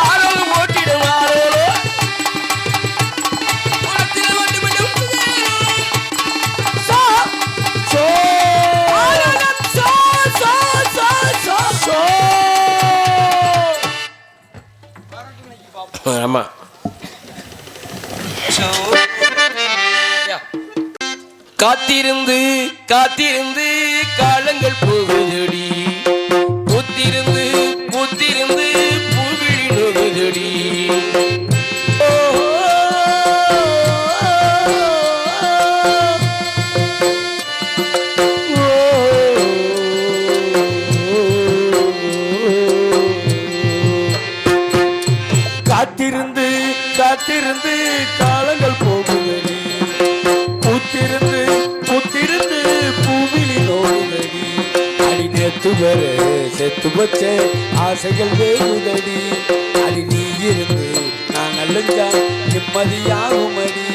ஆளல் ஓட்டிடுவாரோ உனத்தில் ஓட்டு மட்டும் சோ, சோ ஆளலம், சோ, சோ, சோ, சோ, சோ. ஆமா காத்திருந்து காத்திருந்து காலங்கள் போகுதடி பூத்திருந்து பூத்திருந்து பூவிழி நோகுதடி காத்திருந்து காத்திருந்து காலங்கள் போகுதடி பூத்திருந்து பூத்திருந்து பூவிழி நோகுதடி அடி நேத்து வர செத்து வச்ச ஆசைகள் வேகுதடி அடி நீ இருந்து நான் நல்லஞ்சா நிம்மதியாகும் அடி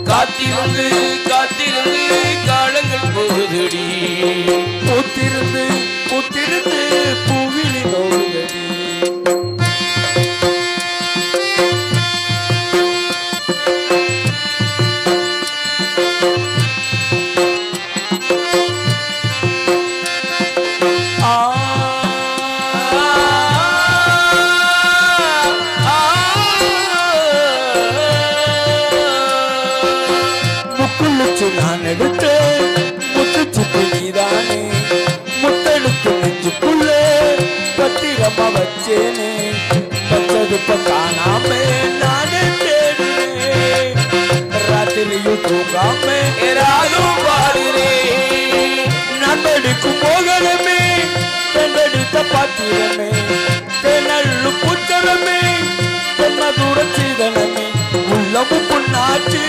காத்திருந்து காத்திருந்து காலங்கள் போகுதடி பூத்திருந்து பூத்திருந்து பூவிழி நோகுதடி நான் எடுத்த முத்து சிப்பி நீதானே முத்தெடுத்து நெஞ்சுக்குள்ள பத்திரமா வச்சேனே பச்சதுப்ப காணாம நானே தேடுறேன் ராத்திரியும் தூங்காம ராகும் பாடுறேன் நான் எடுக்கும் மோகனமே தெண்டெடுத்த பாத்திரமே தென்னள்ளு புத்தரமே தென்ன தூர சீதனமே உள்ளமும் புண்ணாச்சு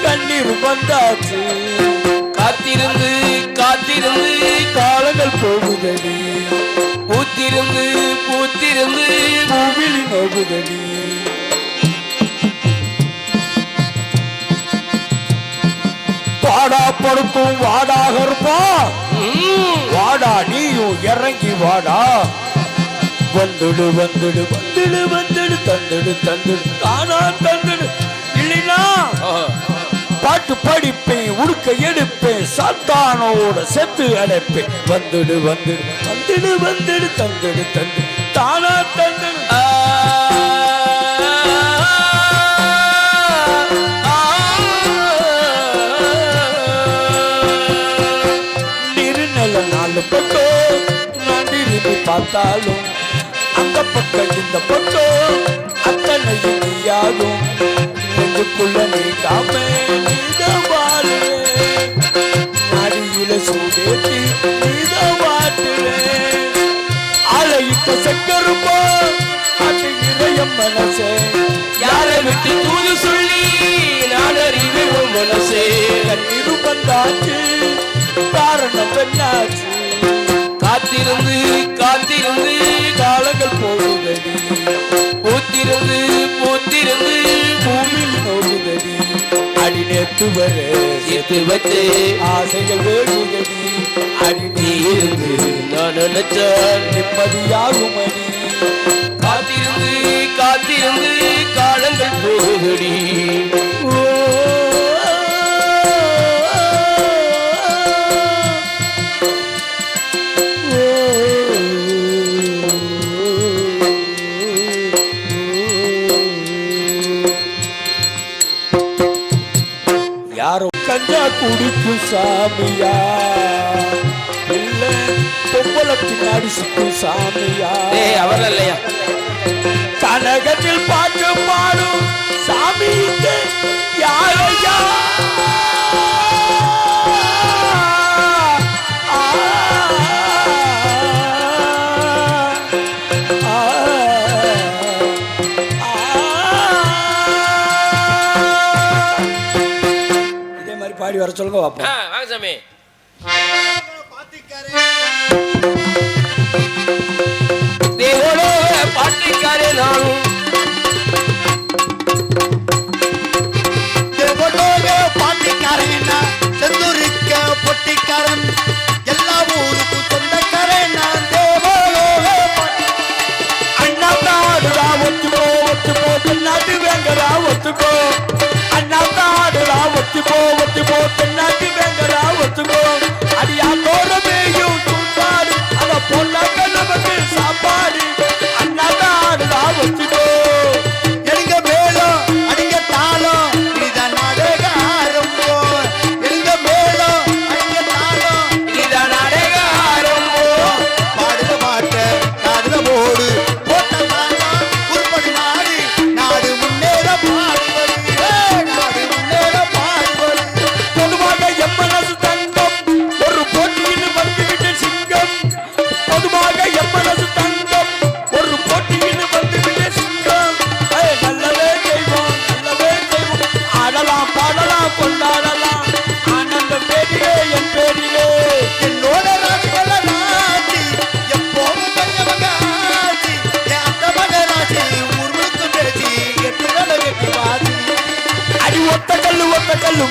கண்ணீர் வந்தாச்சு காத்திருந்து காத்திருந்து காலங்கள் போகுதடி பூத்திருந்து பூத்திருந்து பூவிழி நோகுதடி பாடா படுக்கும் வாடாக இருப்பா வாடா நீயும் இறங்கி வாடா வந்துடு வந்துடு வந்துடு வந்துடு தந்துடு தந்துடு தானா தந்துடு இல்லைனா பாட்டு படிப்பேன் உடுக்க எடுப்பேன் சாத்தானோட செத்து அடைப்பேன் வந்துடு வந்துடு வந்துடு வந்துடு தந்துடு தந்து தானா தந்துடு நிறுநல நாலு பக்கம் நான் திரும்பி பார்த்தாலும் அந்த பக்கம் இந்த பக்கம் அத்தனையும் நீயாகும் நெஞ்சுக்குள்ள நீங்காம நீதான் வாழுவேன் அடியில சூடேற்றி நீதான் வாட்டுவேன் அலையிட்ட செக்கருப்போ அது இதயம் மனசே யாரை விட்டு தூது சொல்லி நான் அறிவிடும் மனசே கண்ணீரு வந்தாச்சு காரணம் என்னாச்சு காத்திருந்து காத்திருந்து காலங்கள் போகுதடி பூத்திருந்து பூத்திருந்து பூமியில் நோகுதடி அடி நேத்து வர சேர்த்து வச்சு ஆசைகள் வேகுதடி அடி நீ இருந்து நான் நினைச்சால் நிம்மதியாகும் அடி காத்திருந்து காத்திருந்து காலங்கள் போகுதடி யாரோ கஞ்சா குடிக்கும் சாமியா இல்ல பொம்பளை பின்னாடி சுக்கும் சாமியா அவர் இல்லையா கனகத்தில் பாட்டு பாடும் சாமிக்கு யாரையா இதே மாதிரி பாடி வர சொல்லுங்க பாப்போம் வாங்க சாமி தேவோட பாட்டிக்காரே நானும் பாட்டிக்காரன் செந்தூரிக்க பொட்டிக்காரன் எல்லா ஊருக்கும் சொந்தக்காரன் நான் தேவலோக பாட்டி அண்ணா தாடுடா ஒத்துக்கோ ஒத்துக்கோ தென்னாட்டு வேங்கடா ஒத்துக்கோ அண்ணா தாடுடா ஒத்துக்கோ ஒத்துக்கோ தென்னாட்டு வேங்கடா ஒத்துக்கோ அடியா தோரமேயும் தூக்காடு அத பொண்ணாக்க நமக்கு சாப்பாடு அண்ணா தாடுடா ஒத்துக்கோ எங்க மேலும் அடிங்க தாளம் இதுதான் நாடக ஆரம்போ எங்க மேலும் அடிங்க தாளம் இதுதான் நாடக ஆரம்போ பாடுத பாட்ட காதுல போடு போட்ட தாளம் உருப்படி நாடு நாடு முன்னேற பாடுவது நாடு முன்னேற பாடுவது பொதுவாக எம்மனசு தங்கம் ஒரு போட்டியில் வந்துவிட்ட சிங்கம் பொதுவாக எம்மனசு தங்கம் ஒரு போட்டியில் வந்துவிட்ட சிங்கம் நல்லவே செய்வோம் ஆடலாம் பாடலாம் கொண்டாடலாம் ஆனந்தம் பேரிலே என் பேரிலே என்னோட ராசிகள நாட்டி எப்போதும் பெரியவங்க ஆட்சி என் அந்த மகராசி ஊர் முழுக்க பேசி எட்டு வேலை வெட்டி பாதி அடி ஒத்த கல்லு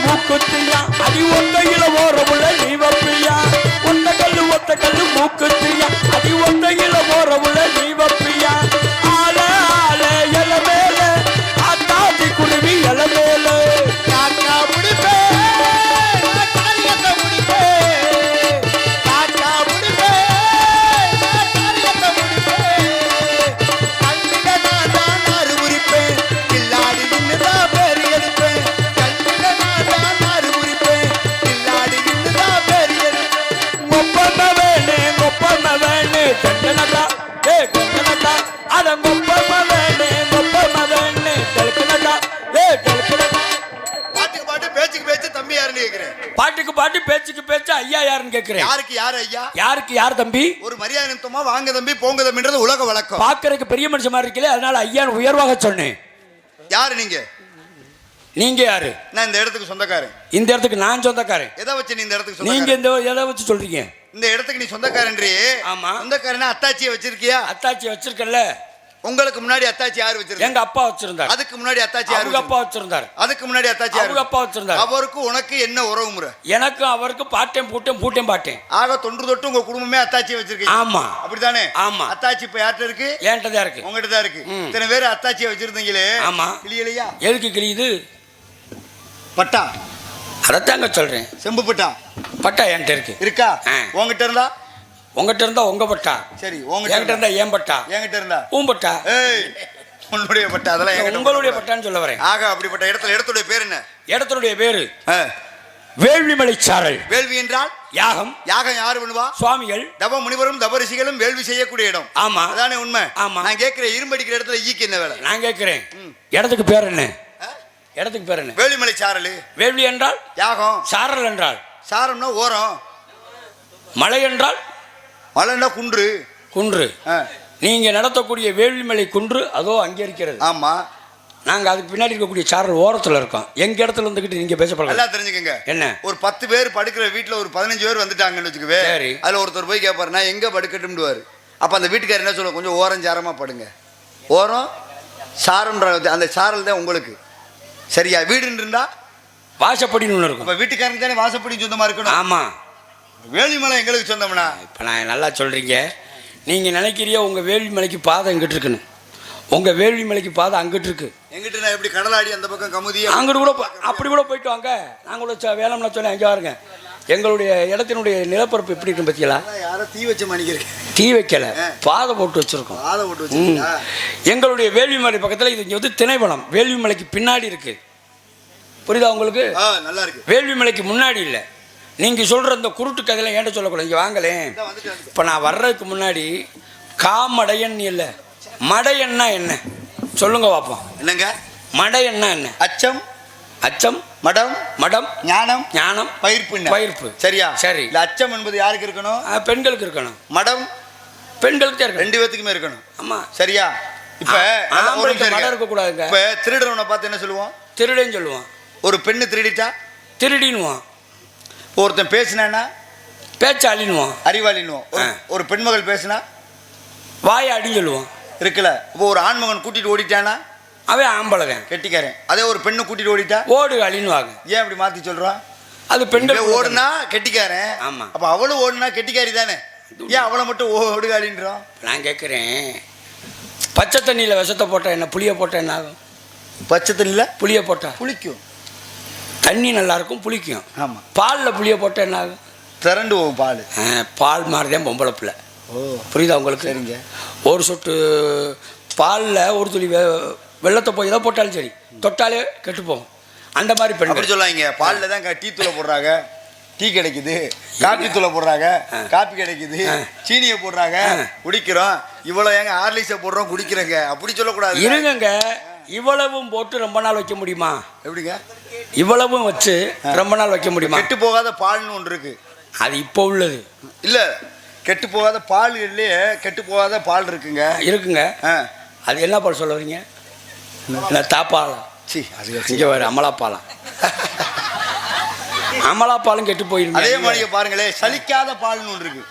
மூக்குத்தியா அடி ஒத்தையில ஓரமுள்ள நீ வப்பியா ஒத்த கல்லு மூக்குத்தியா அடி ஒத்தையில ஓரமுள்ள நீ வப்பியா ஆல ஆல எல மேல ஆத்தாதி குருவி எல மேல காக்கா முடிப்பே நான் காரியத்தை முடிப்பே காக்கா முடிப்பே நான் காரியத்தை முடிப்பே கல்லிட நான் தான் நாறு உரிப்பேன் கில்லாடி இன்னுதான் பேர் எடுப்பேன் கல்லிட நான் தான் நாறு உரிப்பேன் கில்லாடி இன்னுதான் பேர் எடுப்பேன் கொப்பம வேணே கண்டனடா கண்டனடா அட கொப்பம வேணே டெல்கனடா டெல்கனடா பாட்டுக்கு பாட்டு பேச்சுக்கு பேச்சு தம்பி யாருன்னு கேக்குறேன் பாட்டுக்கு பாட்டு பேச்சுக்கு பேச்சு ஐயா யாருன்னு கேக்குறேன் யாருக்கு யாரு ஐயா யாருக்கு யார் தம்பி ஒரு மரியாதை நிமித்தமா வாங்க தம்பி போங்க தம்பின்றது உலக வழக்கம் பாக்குறதுக்கு பெரிய மனுஷன் மாதிரி இருக்கல அதனால ஐயான்னு உயர்வாக சொன்னேன் யாரு நீங்க நீங்க யாரு நான் இந்த இடத்துக்கு சொந்தக்காரன் இந்த இடத்துக்கு நான் சொந்தக்காரன் எதை வச்சு நீ இந்த இடத்துக்கு நீங்க சொந்தக்காரன் இந்த எதை வச்சு சொல்றீங்க இந்த இடத்துக்கு நீ சொந்தக்காரன்றி ஆமா. சொந்தக்காரனா அத்தாச்சியை வச்சிருக்கியா அத்தாச்சி வச்சிருக்கல உங்களுக்கு முன்னாடி அத்தாச்சி யார் வச்சிருந்தாரு? எங்க அப்பா வச்சிருந்தார். அதுக்கு முன்னாடி அத்தாச்சி யார்? அவங்க அப்பா வச்சிருந்தார். அதுக்கு முன்னாடி அத்தாச்சி யார்? அவங்க அப்பா வச்சிருந்தார். அவருக்கு உனக்கு என்ன உறவு முறை? எனக்கு அவருக்கு பாட்டேன் பூட்டேன் பாட்டேன். ஆக தொன்று தொட்டு உங்க குடும்பமே அத்தாச்சி வச்சிருக்கீங்க. ஆமா அப்படிதானே? ஆமா. அத்தாச்சி இப்ப யார்கிட்ட இருக்கு? என்கிட்ட தான் இருக்கு. உங்ககிட்ட தான் இருக்கு. இத்தனை பேர் அத்தாச்சியை வச்சிருந்தீங்களே. ஆமா. கிளியலையா? எதுக்கு கிளியுது? பட்டா அதத்தாங்க சொல்றேன். செம்பு பட்டா பட்டா என்கிட்ட இருக்கு. இருக்கா? உங்ககிட்ட இருந்தா? உங்ககிட்ட இருந்தா உங்க பட்டா. சரி. என்கிட்ட இருந்தா ஏன் பட்டா? என்கிட்ட இருந்தா உன் பட்டா. ஏய், உன்னுடைய பட்டா. அதெல்லாம் உங்களுடைய பட்டான்னு சொல்ல வரேன். ஆக அப்படிப்பட்ட இடத்துடைய பேர் என்ன? இடத்துடைய பேரு வேள்விமலை சாரல். வேள்வி என்றால் யாகம். யாகம் யாரு பண்ணுவா? சுவாமிகள். தவ முனிவரும் தபரிசிகளும் வேள்வி செய்யக்கூடிய இடம். ஆமா. அதானே உண்மை? ஆமா. நான் கேட்கிறேன், இரும்படிக்கிற இடத்துல ஈக்கு என்ன வேலை? நான் கேட்கிறேன், இடத்துக்கு பேர் என்ன? இடத்துக்கு பேர் என்ன? வேள்விமலை சாரல். வேள்வி என்றால் யாகம். சாரல் என்றால் சாரம்னா ஓரம். மலை என்றால் மலைன்னா குன்று. குன்று. நீங்க நடத்தக்கூடிய வேள்விமலை குன்று அதோ அங்கே இருக்கிறது. ஆமா. நாங்க அதுக்கு பின்னாடி இருக்கக்கூடிய சாரல் ஓரத்துல இருக்கோம். எங்க இடத்துல இருந்துகிட்டு நீங்க பேசப்படலாம். எல்லாம் தெரிஞ்சுக்கங்க. என்ன? ஒரு 10 பேர் படுக்கிற வீட்டுல ஒரு 15 பேர் வந்துட்டாங்கன்னு வச்சுக்கவே. அதுல ஒருத்தர் போய் கேட்பாரு, நான் எங்க படுக்கட்டும்டுவாரு. அப்ப அந்த வீட்டுக்காரர் என்ன சொல்லுவாங்க, கொஞ்சம் ஓரம் சாரமா படுங்க. ஓரம் சாரம்ன்ற அந்த சாரல் தான் உங்களுக்கு. சரியா? வீடுன்னு இருந்தா வாசப்படின்னு ஒன்று இருக்கும். அப்ப வீட்டுக்காரங்க தானே வாசப்படி சொந்தமா இருக்கணும். ஆமா. வேள்விமலை எங்களுக்கு சொந்தம்னா? இப்ப நான் நல்லா சொல்றீங்க. நீங்க நினைக்கிறிய உங்க வேள்விமலைக்கு பாதை எங்கிட்டு இருக்குன்னு. உங்க வேள்விமலைக்கு பாதை அங்கிட்டு இருக்கு. எங்கிட்ட நான் எப்படி கடலாடி அந்த பக்கம் கமுதி அங்கிட்டு கூட அப்படி கூட போயிட்டு வாங்க. நாங்க கூட வேலைம்னா சொன்னேன், அங்கே பாருங்க எங்களுடைய இடத்தினுடைய நிலப்பரப்பு எப்படி இருக்கு பத்தியலா? யாரோ தீ வச்ச மணிக்கிறேன். தீ வைக்கல, பாதை போட்டு வச்சிருக்கோம். பாதை போட்டு வச்சிருக்கீங்க. எங்களுடைய வேள்விமலை பக்கத்துல இது வந்து திணைவனம். வேள்விமலைக்கு பின்னாடி இருக்கு. புரியுதா உங்களுக்கு? நல்லா இருக்கு. வேள்விமலைக்கு முன்னாடி இல்லை. நீங்க சொல்ற இந்த குருட்டு கதையெல்லாம் ஏன்ட சொல்லக்கூடாது. இங்க வாங்களேன். இப்ப நான் வர்றதுக்கு முன்னாடி காமடையன் இல்லை, மடையன்னா என்ன சொல்லுங்க பாப்போம். என்னங்க மடையன்னா என்ன? அச்சம். அச்சம். மடம். மடம். ஞானம். ஞானம். பயிர்ப்பு. பயிர்ப்பு. சரியா? சரி. இல்ல அச்சம் என்பது யாருக்கு இருக்கணும்? பெண்களுக்கு இருக்கணும். மடம் பெண்களுக்கு தான் இருக்கணும். 2 பேத்துக்குமே இருக்கணும். ஆமா. சரியா? இப்ப மடம் இருக்க கூடாதுங்க. இப்ப திருடனை பார்த்து என்ன சொல்லுவோம்? திருடன்னு சொல்லுவோம். ஒரு பெண்ணு திருடிட்டா திருடினுவான். ஒருத்தன் பேசினா பேச்சாளினுவான், அறிவாளினுவான். ஒரு பெண்மகள் பேசினா வாய அடி சொல்லுவான். இருக்குல்ல. இப்போ ஒரு ஆண்மகன் கூட்டிட்டு ஓடிட்டானா அவன் ஆம்பளகன், கெட்டிக்காரன். அதே ஒரு பெண்ணு கூட்டிட்டு ஓடிட்டா ஓடு அழினுவாங்க. ஏன் அப்படி மாத்தி சொல்றான்? அது பெண்கள் ஓடுனா கெட்டிக்காரன். ஆமா. அப்ப அவளும் ஓடுனா கெட்டிக்காரி தானே. ஏன் அவளை மட்டும் ஓடுகாலின்றோம்? நான் கேட்கிறேன், பச்சை தண்ணியில விஷத்தை போட்டா என்ன, புளிய போட்டா என்ன ஆகும்? பச்சை தண்ணியில புளிய போட்டா புளிக்கும். தண்ணி நல்லா இருக்கும், புளிக்கும். ஆமா. பாலில் புளிய போட்டா என்ன ஆகும்? திரண்டு போகும் பால். பால் மாதிரிதான் பொம்பளை பிள்ளை. புரியுதா உங்களுக்கு? சரிங்க. ஒரு சொட்டு பாலில் ஒரு துளி வெள்ளத்தை போய் தான் போட்டாலும் சரி, தொட்டாலே கெட்டு போகும். அந்த மாதிரி பெண் அப்படி சொல்லாங்க. பாலில் தான் டீ தூளை போடுறாங்க, டீ கிடைக்குது. காப்பி தூளை போடுறாங்க, காப்பி கிடைக்குது. சீனியை போடுறாங்க, குடிக்கிறோம். இவ்வளோ ஏங்க ஹார்லிக்ஸை போடுறோம், குடிக்கிறேங்க. அப்படி சொல்லக்கூடாது. இருங்க. இவ்வளவும் போட்டு ரொம்ப நாள் வைக்க முடியுமா? எப்படிங்க? இவ்வளவும் வச்சு ரொம்ப நாள் வைக்க முடியுமா? கெட்டு போகாத பால்னு ஒன்று இருக்கு. அது இப்போ உள்ளது இல்ல. கெட்டு போகாத பால் இல்லையே, கெட்டு போகாத பால் இருக்குங்க. இருக்குங்க. அது என்ன பால் சொல்ல வரீங்க? தாப்பாலா? சி, அது இங்கே வர அமலாப்பாலம். அமலாப்பாலும் கெட்டு போயிருக்கு. அதே மாதிரி பாருங்களேன், சலிக்காத பால்னு ஒன்று இருக்கு.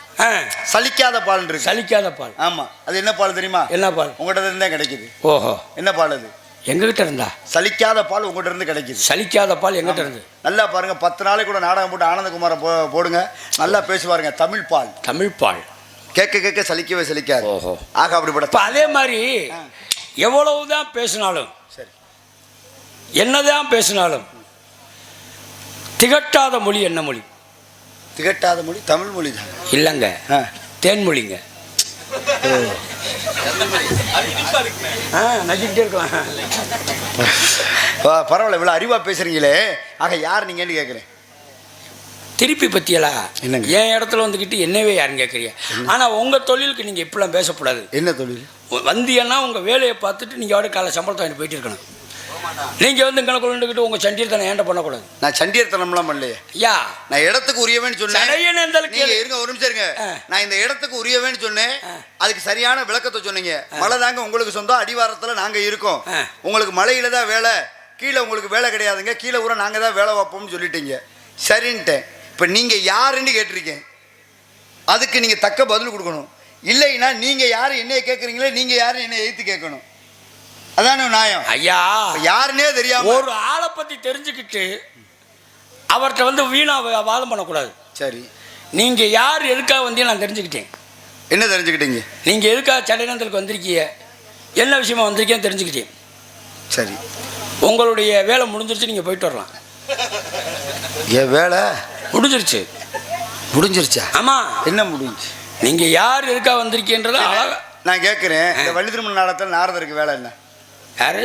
சலிக்காத பால் இருக்கு. சலிக்காத பால். ஆமா. அது என்ன பால் தெரியுமா? என்ன பால்? உங்ககிட்ட இருந்தா கிடைக்குது. ஓஹோ. என்ன பால் அது? எங்ககிட்ட இருந்தா. சலிக்காத பால் உங்ககிட்ட இருந்து கிடைக்குது. சலிக்காத பால் எங்கிட்ட இருந்து. நல்லா பாருங்க, 10 நாளைக்கு கூட நாடகம் போட்டு ஆனந்தகுமார போடுங்க, நல்லா பேசுவாருங்க. தமிழ் பால். தமிழ் பால் கேட்க கேட்க சலிக்கவே சலிக்காது. ஓஹோ. ஆக அப்படிப்பட்ட அதே மாதிரி எவ்வளவுதான் பேசினாலும் சரி, என்னதான் பேசினாலும் திகட்டாத மொழி என்ன மொழி? திகட்டாத மொழி தமிழ் மொழி தான். இல்லைங்க, தேன்மொழிங்க. நச்சுக்கிட்டே இருக்கலாம். பரவாயில்ல, இவ்வளோ அறிவா பேசுறீங்களே. ஆக யார் நீங்கன்னு கேட்குறேன். திருப்பி பற்றியலா என் இடத்துல வந்துக்கிட்டு என்னவே யாருன்னு கேட்குறீங்க. ஆனால் உங்கள் தொழிலுக்கு நீங்கள் இப்படிலாம் பேசக்கூடாது. என்ன தொழில்? வந்தியன்னா உங்கள் வேலையை பார்த்துட்டு நீங்கள் அவட காலை சம்பளத்தை வாங்கி போயிட்டு இருக்கணும். நீங்கள் வந்து இங்கே கொண்டுக்கிட்டு உங்கள் சண்டியத்தனை ஏன்ட பண்ணக்கூடாது. நான் சண்டியத்தனம்லாம் பண்ணலையே. யா, நான் இடத்துக்கு உரியவேன்னு சொன்னேன். இருங்க ஒரு நிமிஷம் இருங்க. நான் இந்த இடத்துக்கு உரியவேன்னு சொன்னேன். அதுக்கு சரியான விளக்கத்தை சொன்னீங்க. மழை தாங்க உங்களுக்கு சொந்தம், அடிவாரத்தில் நாங்கள் இருக்கோம். உங்களுக்கு மழையில தான் வேலை, கீழே உங்களுக்கு வேலை கிடையாதுங்க, கீழே ஊரை நாங்கள் தான் வேலை வைப்போம்னு சொல்லிட்டீங்க. சரின்ட்டேன். இப்போ நீங்கள் யாருன்னு கேட்டிருக்கேன், அதுக்கு நீங்கள் தக்க பதில் கொடுக்கணும். இல்லைன்னா நீங்க யாரு என்னைய கேட்குறீங்களே, நீங்க யாரு என்னை எதிர்த்து கேட்கணும். அதான நியாயம். ஐயா, யாருன்னே தெரியாம ஒரு ஆளை பத்தி தெரிஞ்சுக்கிட்டு அவர்கிட்ட வந்து வீணா வாதம் பண்ணக்கூடாது. சரி, நீங்க யார் எதுக்காக வந்து நான் தெரிஞ்சுக்கிட்டேன். என்ன தெரிஞ்சுக்கிட்டீங்க? நீங்க எதுக்காக சடைநந்தலுக்கு வந்திருக்கீங்க, என்ன விஷயமா வந்திருக்கேன்னு தெரிஞ்சுக்கிட்டேன். சரி, உங்களுடைய வேலை முடிஞ்சிருச்சு, நீங்க போயிட்டு வரலாம். என் வேலை முடிஞ்சிருச்சு. முடிஞ்சிருச்சா? ஆமா. என்ன முடிஞ்சு? நீங்க யார் எதுக்காக வந்திருக்கீன்றத அழகா நான் கேட்கிறேன். இந்த வள்ளி திருமண நாடகத்தில் நாரதருக்கு வேலை என்ன? யாரு?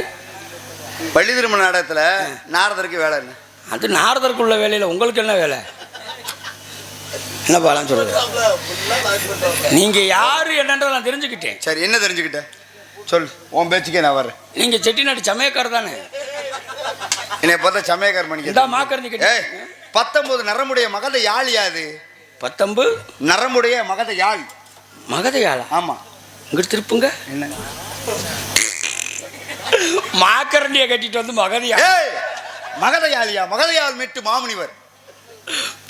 வள்ளி திருமண நாடகத்தில் நாரதருக்கு வேலை என்ன? அது நாரதற்குள்ள வேலையில் உங்களுக்கு என்ன வேலை? என்ன பாலாம் சொல்லுங்க. நீங்க யாரு என்னன்றதை நான் தெரிஞ்சுக்கிட்டேன். சரி, என்ன தெரிஞ்சுக்கிட்டேன் சொல். உன் பேச்சுக்கே நான் வர்றேன். நீங்க செட்டிநாட்டு சமயக்காரர் தானே? என்னை பார்த்தா சமயக்கார மணிக்கு மாக்கறி 19 நரமுடைய மகத யாழ் யாது? 19 நரமுடைய மகத யாழ். மகத யாழா? ஆமா. இங்கிட்டு திருப்புங்க. என்ன மாக்கரண்டியை கட்டிட்டு வந்து மகதையா? மகத யாழியா? மகத யாழ் மெட்டு மாமுனிவர்.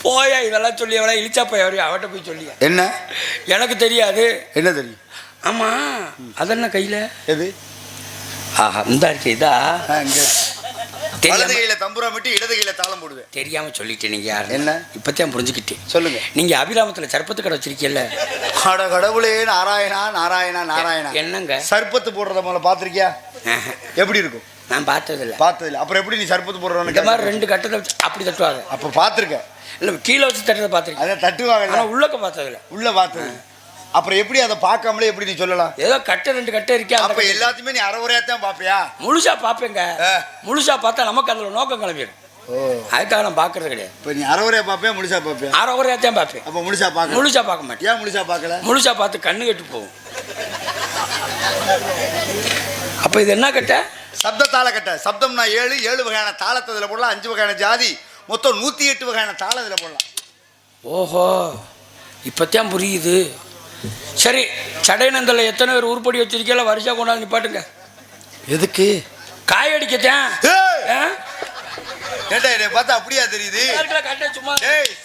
போயா இதெல்லாம் சொல்லி எவ்வளோ இழிச்சா போய் அவட்ட போய் சொல்லியா? என்ன எனக்கு தெரியாது. என்ன தெரியும்? ஆமா, அதென்ன கையில எது? ஆஹா, இந்த இருக்கு. இதா வலது கையில தம்புரா மிட்டு இடது கையில தாளம் போடுவேன். தெரியாம சொல்லிட்டேன். நீங்க யாரு? என்ன? இப்பத்தான் புரிஞ்சுக்கிட்டேன். சொல்லுங்க. நீங்க அபிராமத்துல சர்பத்து கடை வச்சிருக்கீல்ல? அட கடவுளே, நாராயணா நாராயணா நாராயணா. என்னங்க சர்பத்து போடுறத முதல்ல பாத்திருக்கியா? எப்படி இருக்கும்? நான் பார்த்ததில்ல. பார்த்ததில்ல. அப்புறம் எப்படி நீ சர்பத்து போடுறவன்னு? இந்த மாதிரி 2 கட்டத்தை வச்சு அப்படி தட்டுவாங்க. அப்ப பாத்திருக்க? இல்ல, கீழே வச்சு தட்டுறதை பார்த்துருக்கேன். அதை தட்டுவாங்க. உள்ளக்க பார்த்ததில்ல. உள்ள பார்த்தது. அப்புறம் எப்படி அதை பார்க்காமலே எப்படி நீ சொல்லலாம்? ஏதோ கட்டை 2 கட்டை இருக்கா? அப்ப எல்லாத்தையுமே நீ அரைகுறையாத்தான் பாப்பியா? முழுசா பாப்பேங்க. முழுசா பார்த்தா நமக்கு அதுல நோக்கம் கிளம்பிடும். அதுக்காக நான் பாக்குறது கிடையாது. இப்ப நீ அரைகுறையா பாப்பியா முழுசா பாப்பியா? அரைகுறையாத்தான் பாப்பேன். அப்ப முழுசா பார்க்க? முழுசா பார்க்க மாட்டேன். ஏன் முழுசா பார்க்கல? முழுசா பார்த்து கண்ணு கெட்டு போகும். அப்ப இது என்ன கட்ட? சப்த தாள கட்ட. சப்தம்னா 7 வகையான தாளத்தை இதுல போடலாம். 5 வகையான ஜாதி, மொத்தம் 108 வகையான தாளம் இதுல போடலாம். ஓஹோ, இப்பத்தான் புரியுது. சரி, சடைநந்தல எத்தனை பேர் உருப்படி வச்சிருக்கீங்களோ வரிசா கொண்டாந்து நிப்பாட்டுங்க. எதுக்கு? காய் அடிக்கத்தான். கேட்டா என்னை பார்த்தா அப்படியா தெரியுது? சும்மா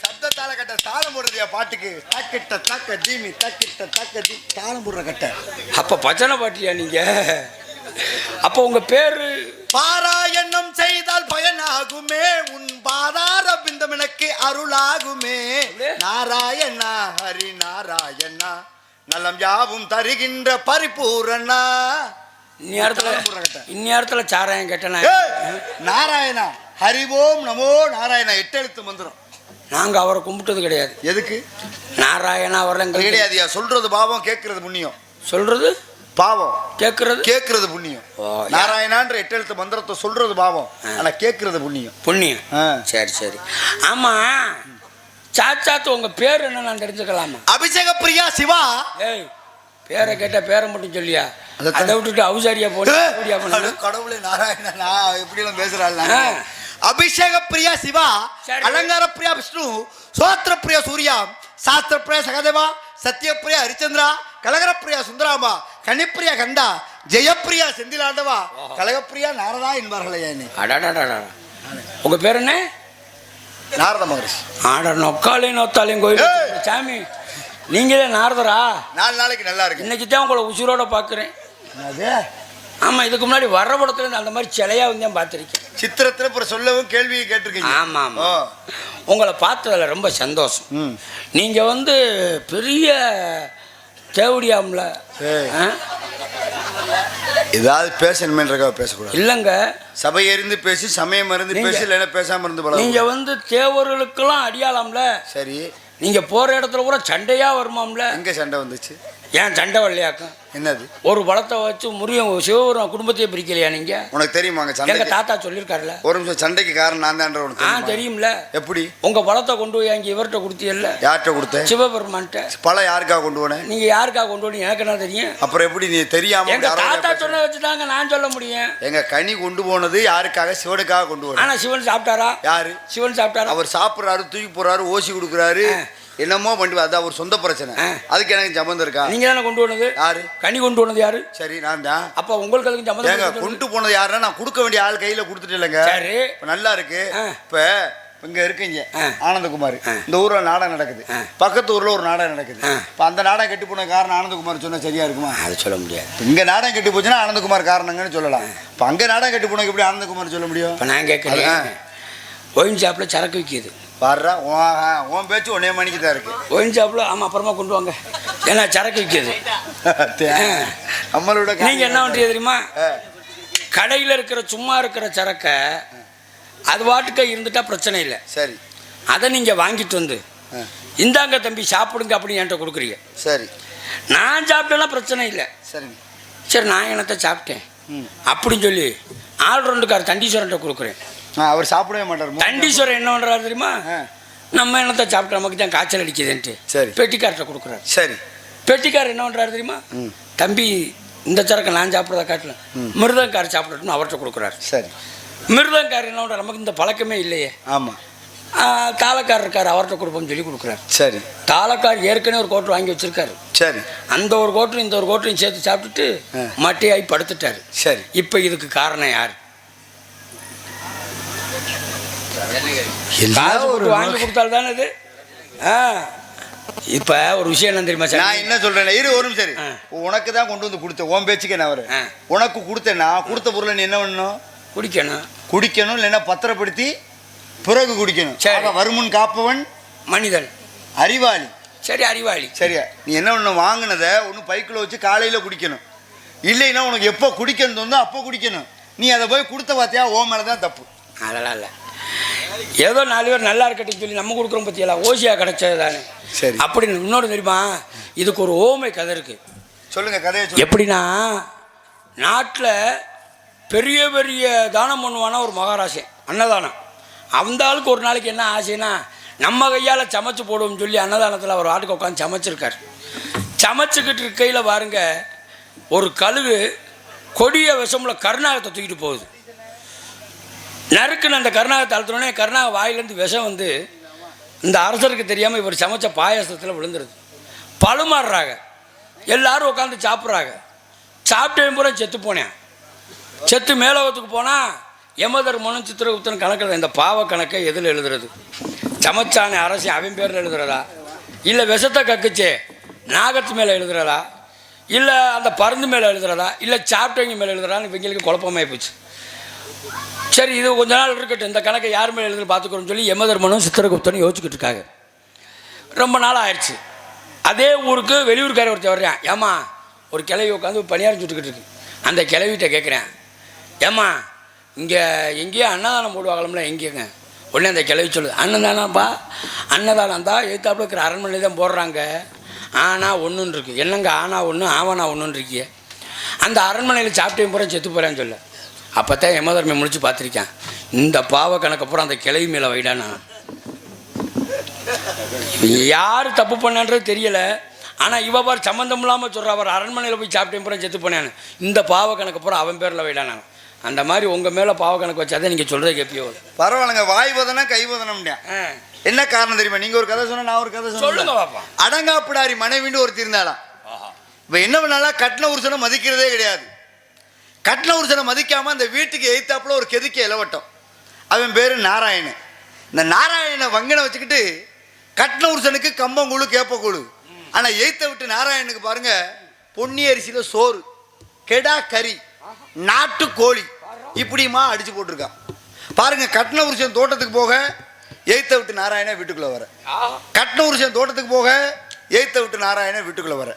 சப்த தாள கட்ட. தாளம் போடுறதுயா பாட்டுக்கு? தக்கிட்ட தக்க ஜீமி தக்கிட்ட தக்க ஜீ தாளம் போடுற கட்ட. அப்ப பச்சனை பாட்டியா நீங்க? அப்ப உங்க பேரு? பாராயணம் செய்தால் பயனாகுமே, உன் பாதார பிந்தம் எனக்கு அருளாகுமே. நாராயணா ஹரி நாராயணா, நலம் யாவும் தருகின்ற பரிபூரணா. இந்நேரத்துல சாராயம் கேட்டனா? நாராயணா ஹரிவோம் நமோ நாராயணா 8 எழுத்து மந்திரம். நாங்க அவரை கும்பிட்டது கிடையாது. எதுக்கு? நாராயணா வரல கிடையாதுயா. சொல்றது பாவம், கேட்கறது புண்ணியம். சொல்றது பாவம், கேட்கறது புண்ணியம். நாராயணான்ற 8 எழுத்து மந்திரத்தை சொல்றது பாவம், ஆனா கேட்கறது புண்ணியம். புண்ணியம். சரி சரி. ஆமா, சாச்சாத்து உங்க பேர் என்ன நான் தெரிஞ்சுக்கலாமா? அபிஷேக பிரியா சிவா. ஏய், பேரை கேட்டா பேரை மட்டும் சொல்லியா? அதை விட்டுட்டு அவுசாரியா போன கடவுளே நாராயணா, நான் எப்படி எல்லாம் பேசுறாள். அபிஷேக பிரியா சிவா, அலங்கார பிரியா விஷ்ணு, சோத்திர பிரியா சூர்யா, சாஸ்திர பிரியா சகதேவா, சத்யப்பிரியா ஹரிச்சந்திரா, கலகரப்பிரியா சுந்தராமா, கனிப்பிரியா கண்டா, ஜெயப்பிரியா செந்திலாண்டவா, கலகப்பிரியா நாரதா என்பார்களே. உங்க பேர் என்ன? நாரத மகரிஷி. ஆட நொக்காலே நோத்தாலையும் கோயில் சாமி, நீங்களே நாரதரா? 4 நாளைக்கு நல்லா இருக்கு. இன்னைக்கு தான் உங்களை உசுரோட பாக்குறேன். ஆமா, இதுக்கு முன்னாடி வர்ற படத்துல அந்த மாதிரி சிலையா வந்து பார்த்திருக்கேன். சித்திரத்துல அப்புறம் சொல்லவும் கேள்வியை கேட்டிருக்கீங்க. ஆமா ஆமா. உங்களை பார்த்ததுல ரொம்ப சந்தோஷம். நீங்க வந்து பெரிய தேவடியாம்ல ஏதாவது பேசணுமேன்றக்காக பேசக்கூடாது இல்லைங்க. சபை எறிந்து பேசி சமயம் மருந்து பேசி இல்லைன்னா பேசாம இருந்து போல. நீங்க வந்து தேவர்களுக்கெல்லாம் அடியாலாம்ல. சரி, நீங்க போற இடத்துல கூட சண்டையா வருமாம்ல. எங்க சண்டை வந்துச்சு? ஏன் சண்டை வரலையாக்கும்? என்னது? ஒரு பலத்தை வச்சு முறியும் சிவபுரம் குடும்பத்தையே பிரிக்கலையா நீங்க? உனக்கு தெரியுமாங்க? எங்க தாத்தா சொல்லியிருக்காருல்ல. ஒரு நிமிஷம், சண்டைக்கு காரணம் நான் தான் உனக்கு தெரியும்ல. எப்படி? உங்க பலத்தை கொண்டு போய் அங்கே இவர்கிட்ட கொடுத்தீல்ல. யார்கிட்ட கொடுத்தேன்? சிவபெருமான்ட்ட. பழம் யாருக்காக கொண்டு போனேன்? நீங்க யாருக்காக கொண்டு போனீங்க எனக்கு என்ன தெரியும்? அப்புறம் எப்படி நீ தெரியாம? எங்க தாத்தா சொன்ன வச்சுதாங்க நான் சொல்ல முடியும். எங்க கனி கொண்டு போனது யாருக்காக? சிவனுக்காக கொண்டு போனேன். ஆனா சிவன் சாப்பிட்டாரா? யாரு? சிவன் சாப்பிட்டாரா? அவர் சாப்பிடுறாரு, தூக்கி போறாரு, ஓசி கொடுக்குறாரு, என்னமோ பண்ணுவா. அது அவர் சொந்த பிரச்சனை. அதுக்கு எனக்கு சம்பந்தம் இருக்கா? நீங்க தானே கொண்டு போனது. யாரு கனி கொண்டு போனது? யாரு? சரி, நான் தான். அப்ப உங்களுக்கு அதுக்கு சம்பந்தம்? கொண்டு போனது யாருன்னா நான் கொடுக்க வேண்டிய ஆள் கையில கொடுத்துட்டு இல்லைங்க. சரி, நல்லா இருக்கு. இப்ப இங்க இருக்கீங்க ஆனந்தகுமார், இந்த ஊர்ல நாடகம் நடக்குது, பக்கத்து ஊர்ல ஒரு நாடகம் நடக்குது. இப்ப அந்த நாடகம் கெட்டு போன காரணம் ஆனந்தகுமார் சொன்னா சரியா இருக்குமா? அது சொல்ல முடியாது. இங்க நாடகம் கெட்டு போச்சுன்னா ஆனந்தகுமார் காரணங்கன்னு சொல்லலாம். இப்ப அங்க நாடகம் கெட்டு போனதுக்கு எப்படி ஆனந்தகுமார் சொல்ல முடியும்? இப்ப நான் கேட்கறேன், ஒயின் ஷாப்ல சரக்கு விற்கிது, வர்றா உன் பேச்சு ஒன்னே மணிக்கு தான் இருக்கு. ஒயின் ஷாப்ல ஆமா அப்புறமா கொண்டு வாங்க, ஏன்னா சரக்கு விற்கிது. நம்மளோட நீங்க என்ன பண்றீங்க தெரியுமா? கடையில் இருக்கிற சும்மா இருக்கிற சரக்கை அது வாட்டுக்க இருந்துட்டா பிரச்சனை இல்லை. சரி, அதை நீங்க வாங்கிட்டு வந்து இந்தாங்க தம்பி சாப்பிடுங்க அப்படின்னு என்கிட்ட கொடுக்குறீங்க. சரி, நான் சாப்பிட்டேன்னா பிரச்சனை இல்லை. சரி சரி, நான் என்னத்தை சாப்பிட்டேன் அப்படின்னு சொல்லி ஆல்ரவுண்டுக்கார் தண்டீஸ்வரன் கொடுக்குறேன். அவர் சாப்பிடவே மாட்டார். தண்டீஸ்வரன் என்ன பண்றாரு தெரியுமா? நம்ம என்னத்தை சாப்பிட்ட நமக்கு தான் காய்ச்சல் அடிக்குதுன்ட்டு சரி பெட்டிக்கார்ட்ட கொடுக்குறாரு. சரி, பெட்டிக்கார் என்ன பண்றாரு தெரியுமா? தம்பி இந்த சரக்கை நான் சாப்பிட்றத காட்டல மிருதங்கார் சாப்பிடட்டும்னு அவர்கிட்ட கொடுக்குறாரு. சரி, மிருதங்கார் என்ன பண்றாரு? நமக்கு இந்த பழக்கமே இல்லையே. ஆமா, தாளக்கார் இருக்கார், அவர்கிட்ட கொடுப்போம்னு சொல்லி கொடுக்குறாரு. சரி, தாளக்கார் ஏற்கனவே ஒரு கோட்டர் வாங்கி வச்சிருக்காரு. சரி, அந்த ஒரு கோட்டரும் இந்த ஒரு கோட்டரையும் சேர்த்து சாப்பிட்டுட்டு மட்டையாகி படுத்துட்டாரு. சரி, இப்போ இதுக்கு காரணம் யார்? வாங்கி கொடுத்தால் தானே இது. இப்ப ஒரு விஷயம் என்ன தெரியுமா? நான் என்ன சொல்றேன், இரு ஒரு நிமிஷம். சரி, உனக்கு தான் கொண்டு வந்து கொடுத்தேன், உன் பேச்சுக்கு என்ன வரும்? உனக்கு கொடுத்தேன்னா கொடுத்த பொருளை நீ என்ன பண்ணணும்? குடிக்கணும். குடிக்கணும், இல்லைன்னா பத்திரப்படுத்தி பிறகு குடிக்கணும். வருமுன் காப்பவன் மனிதன், அறிவாளி. சரி, அறிவாளி. சரியா? நீ என்ன பண்ணணும்? வாங்கினதை ஒன்று பைக்கில் வச்சு காலையில் குடிக்கணும். இல்லைன்னா உனக்கு எப்போ குடிக்கணும் தோணுதோ அப்போ குடிக்கணும். நீ அதை போய் கொடுத்த பார்த்தியா, ஓ மேலே தான் தப்பு. அதெல்லாம் இல்லை, ஏதோ 4 பேர் நல்லா இருக்கட்டும் சொல்லி நம்ம கொடுக்குறோம் பற்றியெல்லாம் ஓசியா கிடைச்சது தானே. சரி, அப்படின்னு இன்னொரு தெரியுமா? இதுக்கு ஒரு ஓமை கதை இருக்கு. சொல்லுங்க, கதையை சொல்லுங்க. எப்படின்னா, நாட்டில் பெரிய பெரிய தானம் பண்ணுவானா ஒரு மகாராஜன், அன்னதானம். அந்த ஆளுக்கு ஒரு நாளைக்கு என்ன ஆசைன்னா, நம்ம கையால் சமைச்சு போடுவோம்னு சொல்லி அன்னதானத்தில் ஒரு ஆட்டுக்கு உட்காந்து சமைச்சிருக்காரு. சமைச்சுக்கிட்டு இருக்கையில் பாருங்க, ஒரு கழுகு கொடிய விஷமுள்ள கருணாகத்தை தூக்கிட்டு போகுது. நறுக்குன்னு அந்த கருணாகத்தை அழுத்தோடனே கருணாக வாயிலேருந்து விஷம் வந்து இந்த அரசருக்கு தெரியாமல் இவர் சமைச்ச பாயாசத்தில் விழுந்துருது. பழுமாறுறாங்க, எல்லாரும் உட்காந்து சாப்பிட்றாங்க. சாப்பிட்டேன் பூரா செத்து போனேன். செத்து மேலோகத்துக்கு போனால் யமதர்மனும் சித்திரகுப்தனும் கணக்கில் இந்த பாவ கணக்கை எதில் எழுதுறது? சமைச்சானே அரசி அவன் பேரில் எழுதுறதா, இல்லை விஷத்தை கக்குச்சே நாகத்து மேலே எழுதுறதா, இல்லை அந்த பருந்து மேலே எழுதுறதா, இல்லை சாப்பிட்டவங்க மேலே எழுதுறான்னு இவங்களுக்கு குழப்பமாகி போச்சு. சரி, இது கொஞ்ச நாள் இருக்கட்டும், இந்த கணக்கை யார் மேலே எழுதுன்னு பார்த்துக்கிறோன்னு சொல்லி யமதர்மனும் சித்திரகுப்தனும் யோசிச்சுக்கிட்டு இருக்காங்க. ரொம்ப நாள் ஆயிடுச்சு. அதே ஊருக்கு வெளியூர்கார ஒருத்தர் வர்றேன். ஏம்மா, ஒரு கிளவி உட்காந்து பணியாரம் சுட்டுக்கிட்டு இருக்கு. அந்த கிளவிகிட்ட கேட்குறேன், ஏம்மா இங்கே எங்கேயோ அன்னதானம் போடுவாங்களம்ல, எங்கேங்க? உடனே அந்த கிளவி சொல்லுது, அன்னதானப்பா, அன்னதானம் தான் எழுத்தாப்புல இருக்கிற அரண்மனை தான் போடுறாங்க. ஆனால் ஒன்றுன்னு இருக்கு. என்னங்க ஆனா ஒன்று ஆவனா ஒன்றுன்னு இருக்கிய? அந்த அரண்மனையில் சாப்பிட்டேன் பூரா செத்து போகிறேன்னு சொல்ல. அப்போ தான் யமதர்மன் முடிச்சு பார்த்துருக்கேன். இந்த பாவ கணக்கு பூரா அந்த கிளவி மேலே வைடானா. யார் தப்பு பண்ணான்றது தெரியலை. ஆனால் இவ பார் சம்மந்தம் இல்லாமல் சொல்கிறா, அவர் அரண்மனையில் போய் சாப்பிட்டேன் பூரா செத்து போனேன்னு. இந்த பாவ கணக்கு பூரா அவன் பேரில் வைடானா. அந்த மாதிரி உங்கள் மேலே பாவ கணக்கு வச்சாதான் நீங்கள் சொல்கிறத கேட்பியோ. பரவாயில்லைங்க, வாய் வதனா கை வதனம்டா. என்ன காரணம் தெரியுமா? நீங்கள் ஒரு கதை சொன்னால் நான் ஒரு கதை சொல்லுங்க பாப்பா. அடங்காப்பிடாரி மனைவின்னு ஒருத்தர் இருந்தாலாம். இப்போ என்ன பண்ணாலும் கட்டின உருசனை மதிக்கிறதே கிடையாது. கட்டின உருசனை மதிக்காமல் அந்த வீட்டுக்கு எய்த்தாப்புல ஒரு கெதுக்க இலவட்டம். அவன் பேர் நாராயணன். இந்த நாராயணனை வங்கனை வச்சுக்கிட்டு கட்டின உருசனுக்கு கம்பங்கூழு கேப்பக்கூழு. ஆனால் எய்த்த விட்டு நாராயணனுக்கு பாருங்க, பொன்னி அரிசியில் சோறு, கெடா கறி, நாட்டு கோழி இப்படிமா அடிச்சு போட்டிருக்கான். பாருங்க, கட்டின உருசன் தோட்டத்துக்கு போக எய்த்த விட்டு நாராயணன் வீட்டுக்குள்ளே வர, கட்டின உருசன் தோட்டத்துக்கு போக எய்த்த விட்டு நாராயணன் வீட்டுக்குள்ளே வர.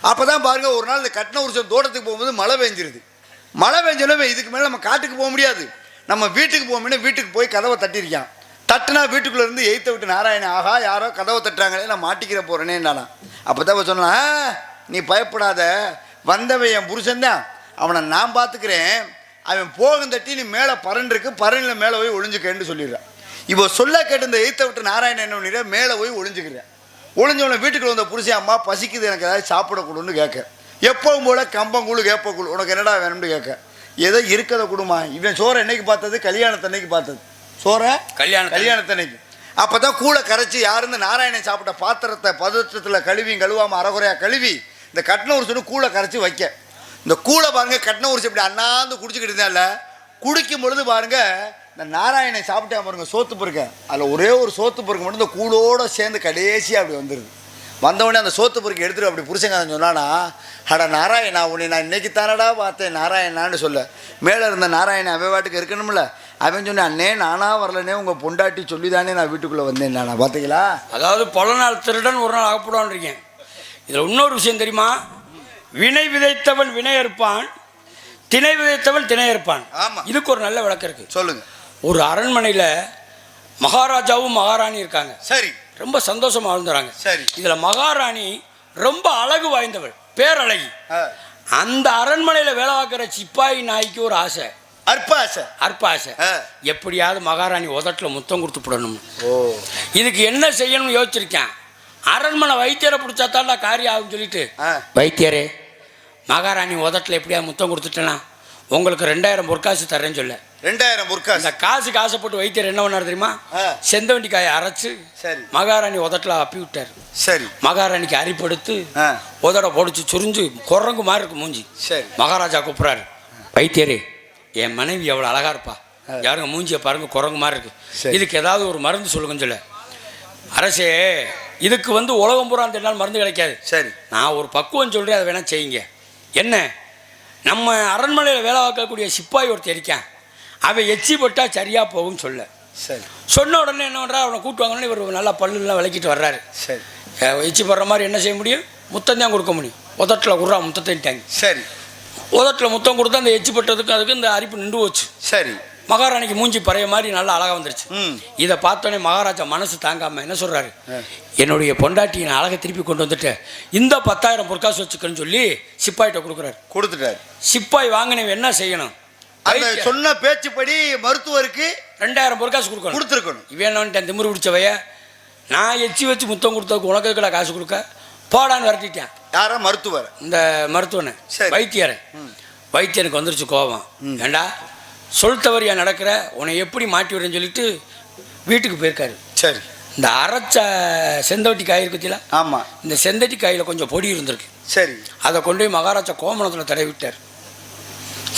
அப்போதான் பாருங்க, ஒரு நாள் இந்த கட்டின உருசன் தோட்டத்துக்கு போகும்போது மழை பெஞ்சிருது. மழை பெஞ்சோன்னே இதுக்கு மேலே நம்ம காட்டுக்கு போக முடியாது, நம்ம வீட்டுக்கு போகணும்னு வீட்டுக்கு போய் கதவை தட்டியிருக்கான். தட்டுனா வீட்டுக்குள்ளே இருந்து எய்த்த விட்டு நாராயணன், ஆகா யாரோ கதவை தட்டுறாங்களே, நான் மாட்டிக்கிற போகிறேனே நானா. அப்போ தான் சொன்னான், நீ பயப்படாத, வந்தவன் என் புருஷன்தான், அவனை நான் பார்த்துக்கிறேன், அவன் போகும் தட்டி நீ மேலே பரன் இருக்கு, பரனில் மேலே போய் ஒளிஞ்சுக்கேன்னு சொல்லிடுறான். இப்போ சொல்ல கேட்டு இந்த எய்த்த விட்டு நாராயணன் என்ன பண்ணிடுற, மேலே போய் ஒளிஞ்சுக்கிறேன். ஒளிஞ்சவனை வீட்டுக்குள்ள வந்த புருஷன், அம்மா பசிக்குது, எனக்கு ஏதாவது சாப்பிடக்கூடாதுன்னு கேட்க. எப்பவும் போல கம்பங்கூழு கேப்பக்கூழு, உனக்கு என்னடா வேணும்னு கேட்க. ஏதோ இருக்கிறத கொடுமா. இவன் சோறை என்னைக்கு பார்த்தது? கல்யாணத்தன்னைக்கு பார்த்தது சோறை, கல்யாணத்தன்னைக்கு. அப்போ தான் கூழை கரைச்சி யாருன்னு நாராயணன் சாப்பிட்ட பாத்திரத்தை பதற்றத்தில் கழுவியும் கழுவாமல் அரைகுறையாக கழுவி இந்த கட்டின உருசனு கூழை கரைச்சி வைக்க. இந்த கூழை பாருங்க, கட்டின உருசு இப்படி அண்ணாந்து குடிச்சுக்கிட்டு இருந்தால, குடிக்கும் பொழுது பாருங்க இந்த நாராயணை சாப்பிட்டா பாருங்க சோத்து பொறுக்க அதில் ஒரே ஒரு சோத்து பொறுக்க மட்டும் இந்த கூடோட சேர்ந்து கடைசியாக அப்படி வந்துடுது. வந்தவொடனே அந்த சோத்து பொறுக்க எடுத்துட்டு அப்படி புருஷங்க சொன்னானா, அட நாராயணா உன்னை நான் இன்னைக்கு தானடா பார்த்தேன் நாராயணான்னு சொல்ல. மேலே இருந்த நாராயணன் அவன் வாட்டுக்கு இருக்கணும்ல. அவன் சொன்னேன், அண்ணே நானா வரலனே உங்கள் பொண்டாட்டி சொல்லி தானே நான் வீட்டுக்குள்ளே வந்தேன். நான் பார்த்தீங்களா? அதாவது பல நாள் திருடன் ஒரு நாள் அகப்படுவான் இருக்கேன். இதில் இன்னொரு விஷயம் தெரியுமா? வினை விதைத்தவன் வினை இருப்பான், திணை விதைத்தவன் திணை இருப்பான். ஆமாம், இதுக்கு ஒரு நல்ல விளக்கம் இருக்கு. சொல்லுங்க. ஒரு அரண்மனையில் மகாராஜாவும் மகாராணி இருக்காங்க. சரி. ரொம்ப சந்தோஷமா வாழ்ந்துறாங்க. சரி. இதில் மகாராணி ரொம்ப அழகு வாய்ந்தவள், பேரழகி. அந்த அரண்மனையில் வேலை பார்க்குற சிப்பாய் நாய்க்கு ஒரு ஆசை, அற்ப ஆசை. எப்படியாவது மகாராணி உதட்டில் முத்தம் கொடுத்து போடணும். இதுக்கு என்ன செய்யணும்னு யோசிச்சிருக்கேன். அரண்மனை வைத்தியரை பிடிச்சா தாண்டா காரியம் ஆகுன்னு சொல்லிட்டு, வைத்தியரே மகாராணி உதட்டில் எப்படியாவது முத்தம் கொடுத்துட்டேன்னா உங்களுக்கு 2000 பொற்காசு தரேன்னு சொல்ல. 2000 பொற்காசு? அந்த காசுக்கு ஆசைப்பட்டு வைத்தியர் என்ன பண்ணார் தெரியுமா? செந்தவண்டி காயை அரைச்சு மகாராணி உதட்டில் அப்பி விட்டார். சரி. மகாராணிக்கு அரிப்படுத்து உதட பொடிச்சு சுரிஞ்சு குரங்கு மாதிரி இருக்கு மூஞ்சி. சரி. மகாராஜா கூப்பிட்றாரு, வைத்தியரே என் மனைவி எவ்வளோ அழகா இருப்பா, யாருங்க மூஞ்சியை பாருங்க குரங்கு மாதிரி இருக்கு, இதுக்கு ஏதாவது ஒரு மருந்து சொல்லுங்கன்னு சொல்ல. அரசே இதுக்கு உலகம் பூரா அந்த நாள் மருந்து கிடைக்காது. சரி. நான் ஒரு பக்குவம் சொல்கிறேன், அதை வேணால் செய்யுங்க. என்ன, நம்ம அரண்மனையில் வேலை பார்க்கக்கூடிய சிப்பாய் ஒருத்தர் இருக்கான், அவன் எச்சி போட்டால் சரியாக போகும்னு சொல்ல. சரி. சொன்ன உடனே என்ன பண்ணுறா, அவனை கூட்டுவாங்கன்னு இவர் நல்லா பல்லுலாம் விளக்கிட்டு வர்றாரு. சரி. எச்சி போடுற மாதிரி என்ன செய்ய முடியும்? முத்தம் தான் கொடுக்க முடியும். உதட்டில் குடுறா முத்தத்தைட்டாங்க. சரி. உதட்டில் முத்தம் கொடுத்தா அந்த எச்சி போட்டதுக்கு அதுக்கு இந்த அரிப்பு நின்று போச்சு. சரி. மகாராணிக்கு மூஞ்சி பறைய மாதிரி நல்லா அழகாக வந்துருச்சு. இதை பார்த்தோன்னே மகாராஜா மனசு தாங்காமல் என்ன சொல்கிறாரு, என்னுடைய பொண்டாட்டியை நான் அழகை திருப்பி கொண்டு வந்துட்டேன், இந்த 10000 பொற்காசு வச்சுக்கன்னு சொல்லி சிப்பாயிட்ட கொடுத்துட்டாரு. சிப்பாய் வாங்கினவன் என்ன செய்யணும்? சொன்ன பேச்சுப்படி மருத்துவருக்கு 2000 பொற்காசு கொடுத்துருக்கணும். இவன் திமிரு பிடிச்சவைய, நான் எச்சி வச்சு முத்தம் கொடுத்ததுக்கு உனக்கு எதுக்குடா காசு கொடுக்க, போடான்னு விரட்டிட்டேன். யாரா? மருத்துவர். இந்த மருத்துவனை, வைத்தியரை. வைத்தியனுக்கு வந்துருச்சு கோபம். ஏண்டா சொல் தவறியா நடக்கிற, உன்னை எப்படி மாட்டி விடுறேன்னு சொல்லிட்டு வீட்டுக்கு போயிருக்காரு. சரி. இந்த அரைச்ச செந்தவட்டி காய் இருக்குதுல, ஆமாம், இந்த செந்தட்டி காயில் கொஞ்சம் பொடி இருந்திருக்கு. சரி. அதை கொண்டு போய் மகாராஜா கோமணத்தில் தடவி விட்டார்.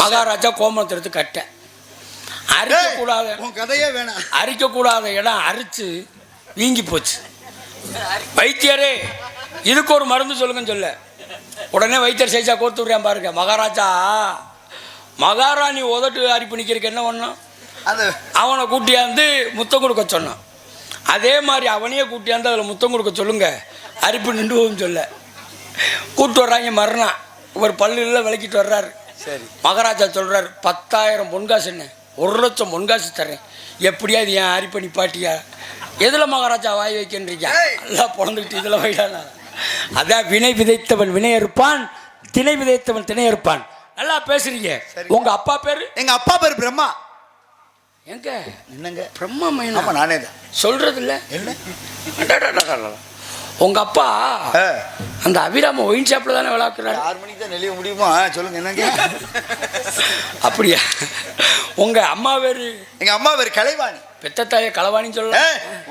மகாராஜா கோமணத்தை எடுத்து கட்ட அரிக்கக்கூடாத, கதையே வேணாம், அரிக்கக்கூடாத இடம் அரிச்சு வீங்கி போச்சு. வைத்தியரே இதுக்கு ஒரு மருந்து சொல்லுங்கன்னு சொல்ல. உடனே வைத்தியர் சைஸா கோர்த்து விடுறான் பாருங்க. மகாராஜா மகாராணி உதட்டு அரிப்பு நிற்கிறதுக்கு என்ன பண்ணோம், அது அவனை கூட்டியாந்து முத்தம் கொடுக்க சொன்னான். அதே மாதிரி அவனையே கூட்டியாந்து அதில் முத்தம் கொடுக்க சொல்லுங்க, அரிப்பு நின்று போகும் சொல்ல. கூப்பிட்டு வர்றாங்க. மறுநாள் ஒரு பல்லுல விளக்கிட்டு வர்றாரு. சரி. மகாராஜா சொல்கிறார், 10000 பொன்காசு என்ன, 1,00,000 பொன்காசு தரேன், எப்படியா இது என் அரிப்பை நிப்பாட்டியா? எதில் மகாராஜா வாய் வைக்கின்றீங்க? நல்லா பிறந்துக்கிட்டு இதில் வைடானா? அதான் வினை விதைத்தவன் வினை இருப்பான், திணை விதைத்தவன் திணை இருப்பான். நல்லா பேசுறீங்க. உங்க அப்பா பேரு? எங்க அப்பா பேரு பிரம்மா. எங்க என்னங்க பிரம்மா மைனா? ஆமா, நானே தான். சொல்றது இல்ல என்ன? உங்க அப்பா அந்த அபிராம ஒயின் ஷாப்ல தானே விளாக்குறாரு. 6 மணிக்கு தான் நெளிய முடியுமா? சொல்லுங்க என்னங்க. அப்படியா? உங்க அம்மா பேரு? எங்க அம்மா பேரு கலைவாணி. பெத்த தாய களவாணின்னு சொல்ல.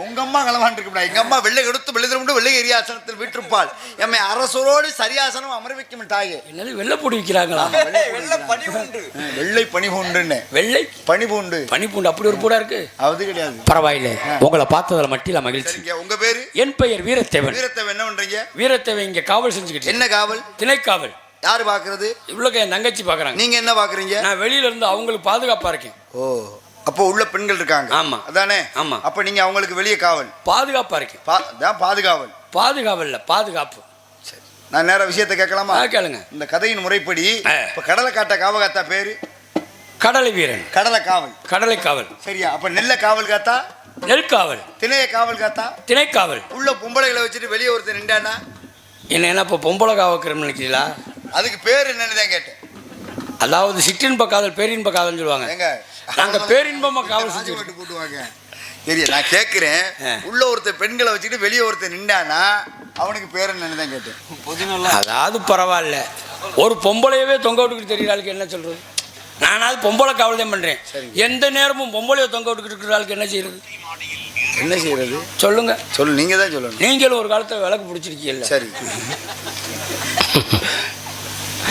உங்க அம்மா களவாணி இருக்குடா. எங்க அம்மா வெள்ளை எடுத்து வெள்ளை வெள்ளை எரியாசனத்தில் வீட்டிருப்பாள், எம்மை அரசரோடு சரியாசனம் அமர வைக்கும் தாயே. என்னது வெள்ளை பூண்டு விற்கிறாங்களா? வெள்ளை பனிபூண்டுன்னு. வெள்ளை பனிபூண்டு. பனிபூண்டு அப்படி ஒரு பூடா இருக்கு? அது கிடையாது. பரவாயில்லை, உங்களை பார்த்ததுல மட்டில மகிழ்ச்சி. உங்க பேரு? என் பெயர் வீரத்தேவன். வீரத்தேவன் என்ன பண்றீங்க? வீரத்தேவன் இங்க காவல் செஞ்சுக்கிட்டு. என்ன காவல்? திணைக்காவல். யாரு பாக்குறது? இவ்வளவு என் தங்கச்சி பாக்குறாங்க. நீங்க என்ன பாக்குறீங்க? நான் வெளியில இருந்து அவங்களுக்கு பாதுகாப்பா இருக்கேன். ஓ, அப்போ உள்ள பெண்கள் இருக்காங்க. ஆமா. அதானே? ஆமா. அப்ப நீங்க அவங்களுக்கு வெளியே காவல்? பாதுகாப்பா இருக்கேன். பாதுகாவல். பாதுகாவல்ல பாதுகாப்பு. சரி, நான் நேர விஷயத்தை கேட்கலாமா? கேளுங்க. இந்த கதையின் முறைப்படி இப்ப கடலை காட்ட காவகாத்தா பேரு கடலை வீரன். கடலை காவல். கடலை காவல். சரியா? அப்ப நெல்ல காவல் காத்தா நெற்காவல். திணைய காவல் காத்தா திணைக்காவல். உள்ள பொம்பளைகளை வச்சுட்டு வெளியே ஒருத்தர் நின்றானா என்ன இப்போ பொம்பளை காவக்கிறோம் நினைக்கிறீங்களா? அதுக்கு பேர் என்னன்னு தான் கேட்டேன். அதாவது சிற்றின்ப காதல் பேரின்ப காதல்னு சொல்லுவாங்க. எங்க நாங்க பேரின்பமா காவல் செஞ்சு போட்டுவாங்க. சரியா? நான் கேட்கிறேன், உள்ள ஒருத்தர் பெண்களை வச்சுட்டு வெளியே ஒருத்தர் நின்றானா அவனுக்கு பேர் என்னன்னு தான் கேட்டேன். அதாவது பரவாயில்ல, ஒரு பொம்பளையவே தொங்க விட்டுக்கிட்டு தெரியறாளுக்கு என்ன சொல்றது? நானாவது பொம்பளை காவல் தான் பண்றேன். எந்த நேரமும் பொம்பளையை தொங்க விட்டுக்கிட்டு இருக்கிறாளுக்கு என்ன செய்யறது? என்ன செய்யறது சொல்லுங்க. சொல்லு, நீங்க தான் சொல்லணும். நீங்களும் ஒரு காலத்துல விளக்கு பிடிச்சிருக்கீங்கல்ல. சரி,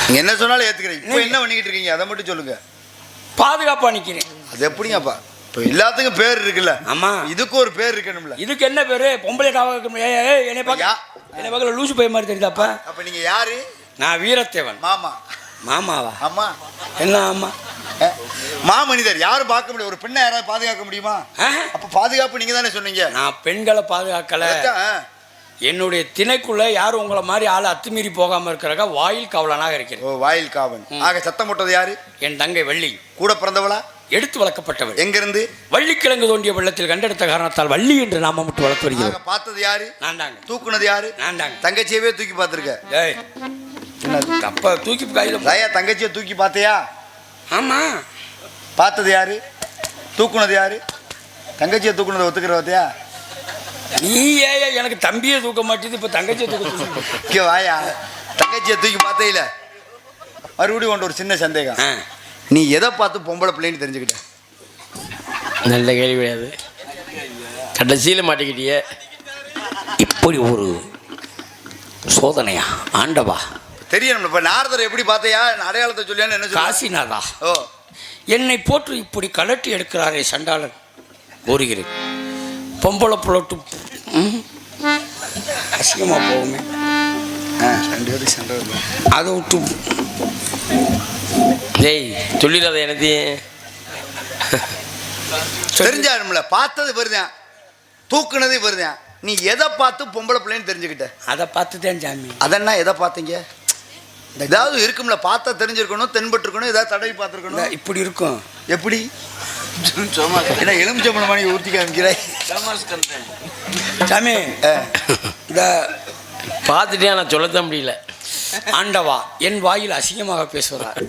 நீங்க என்ன சொன்னாலும் ஏத்துக்கிறீங்க. இப்போ என்ன பண்ணிக்கிட்டு இருக்கீங்க அதை மட்டும் சொல்லுங்க. பாதுகாப்பா நிக்கிறேன். அது எப்படிங்கப்பா? எல்லாத்துக்கும் பேர் இருக்குல்ல. ஆமா, இதுக்கு ஒரு பேர் இருக்கணும்ல. இதுக்கு என்ன பேரு? பொம்பளை காவல். என்னை பார்க்கல லூசு போய் மாதிரி தெரியுதாப்பா? அப்ப நீங்க யாரு? நான் வீரத்தேவன். மாமா. மாமாவா? ஆமா. என்ன ஆமா? மாமனிதர் யாரும் பார்க்க முடியும். ஒரு பெண்ணை யாராவது பாதுகாக்க முடியுமா? அப்ப பாதுகாப்பு நீங்க தானே சொன்னீங்க. நான் பெண்களை பாதுகாக்கல. என்னுடைய திணைக்குள்ள யாரும் உங்களை மாதிரி ஆளை அத்துமீறி போகாம இருக்கிறக்க வாயில் காவலனாக இருக்கிறேன். ஓ, வாயில் காவல். ஆக சத்தம் போட்டது யாரு? என் தங்கை வள்ளி. கூட பிறந்தவளா? எடுத்து வளர்க்கப்பட்டவள். எங்கிருந்து? வள்ளிக்கிழங்கு தோண்டிய வெள்ளத்தில் கண்டெடுத்த காரணத்தால் வள்ளி என்று நாம மட்டும் வளர்த்து வருகிறோம். பார்த்தது யாரு? நான் தாங்க. தூக்குனது யாரு? நான் தாங்க. தங்கச்சியவே தூக்கி பார்த்திருக்க. ஏய், தப்ப தூக்கி கையில தங்கச்சியை தூக்கி பார்த்தியா? ஆமா. பார்த்தது யாரு? தூக்குனது யாரு? தங்கச்சியை தூக்குனதை ஒத்துக்கிற பார்த்தியா? நீ ஏன் எனக்கு தம்பியை தூக்க மாட்டேது, இப்ப தங்கச்சியை தூக்க வாயா? தங்கச்சியை தூக்கி பார்த்தே இல்ல. மறுபடியும் ஒன்று ஒரு சின்ன சந்தேகம். நீ எதை பார்த்து பொம்பளை பிள்ளைன்னு தெரிஞ்சுக்கிட்ட? நல்ல கேள்வி கிடையாது. கடைசியில் மாட்டிக்கிட்டிய. இப்படி ஒரு சோதனையா ஆண்டவா? தெரியணும். இப்ப நாரதர் எப்படி பார்த்தையா? அடையாளத்தை சொல்லியான்னு என்ன? காசிநாதா. ஓ, என்னை போற்று இப்படி கலட்டி எடுக்கிறாரே சண்டாளன், கூறுகிறேன். பொம்பளை புலட்டு அசிங்கமா போகுமே. அதை விட்டு ஜெய் சொல்லிடாத எனக்கு தெரிஞ்சாரும்ல. பார்த்தது வருதேன், தூக்குனது வருதேன். நீ எதை பார்த்து பொம்பளை பிள்ளைன்னு தெரிஞ்சுக்கிட்ட? அதை பார்த்துதான் சாமி. அதென்னா எதை பார்த்தீங்க? ஏதாவது இருக்கும்ல, பார்த்தா தெரிஞ்சிருக்கணும், தென்பட்டு இருக்கணும், ஏதாவது தடவி பார்த்துருக்கணும். இப்படி இருக்கும். எப்படி? என்ன எலுமிச்சம்பழம் நீ ஊற்றி காமிக்கிறாய் சாமி? இந்த பார்த்துட்டே நான் சொல்லத்தான் முடியல. ஆண்டவா, என் வாயில் அசிங்கமாக பேசுவதார்.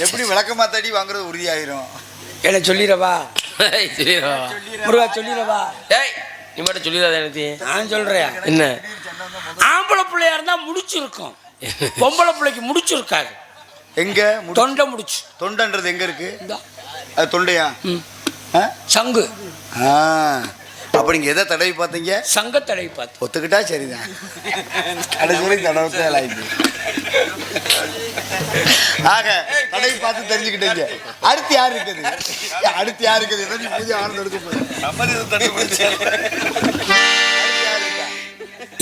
எப்படி விளக்கமா தடி வாங்குறது உறுதியாயிரும். என்ன சொல்லிடவா? சொல்லிடுவா முருகா, சொல்லிடவா? ஏய், நீ மட்டும் சொல்லிடாத எனக்கு. நான் சொல்றேன். என்ன? ஆம்பளை பிள்ளையா இருந்தா முடிச்சிருக்கும், பொம்பளை பிள்ளைக்கு முடிச்சிருக்காது. எங்க? தொண்டை முடிச்சு. தொண்டன்றது எங்க இருக்கு? அது தொண்டையா? சங்கு. அப்ப நீங்க எதை தடவி பார்த்தீங்க? சங்க தடவி பார்த்து. ஒத்துக்கிட்டா சரிதான். ஆக தடவி பார்த்து தெரிஞ்சுக்கிட்டீங்க. அடுத்து யாரு இருக்குது? அடுத்து யாரு இருக்குது? பூஜை ஆனந்த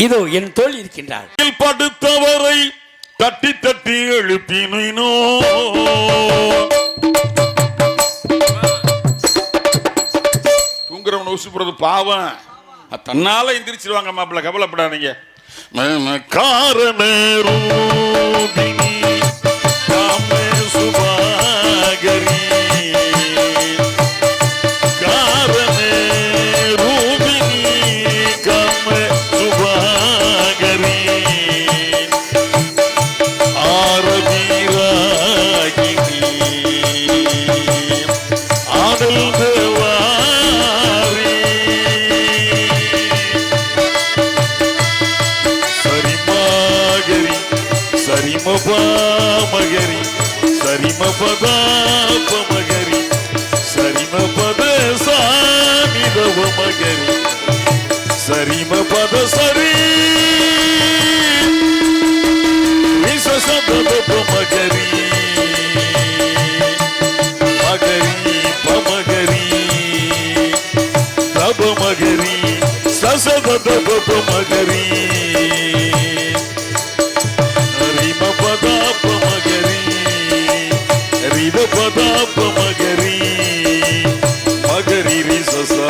இதோ என் தோல் இருக்கின்றார். படுத்தவரை தட்டி தட்டி எழுப்பினோ. தூங்குறவன் ஊசிப்படுறது பாவம். தன்னால எந்திரிச்சிருவாங்க மாப்பிள்ள, கவலைப்படாதீங்க. சுபாகரி மகரி சரிம பதா பமகரி சரிம பத சாமிதவ மகரி சரிம பத சரி விசசதவ பமகரி மகரி பமகரி தப மகரி சசதவ பமகரி மகரி மகரி ரிசசா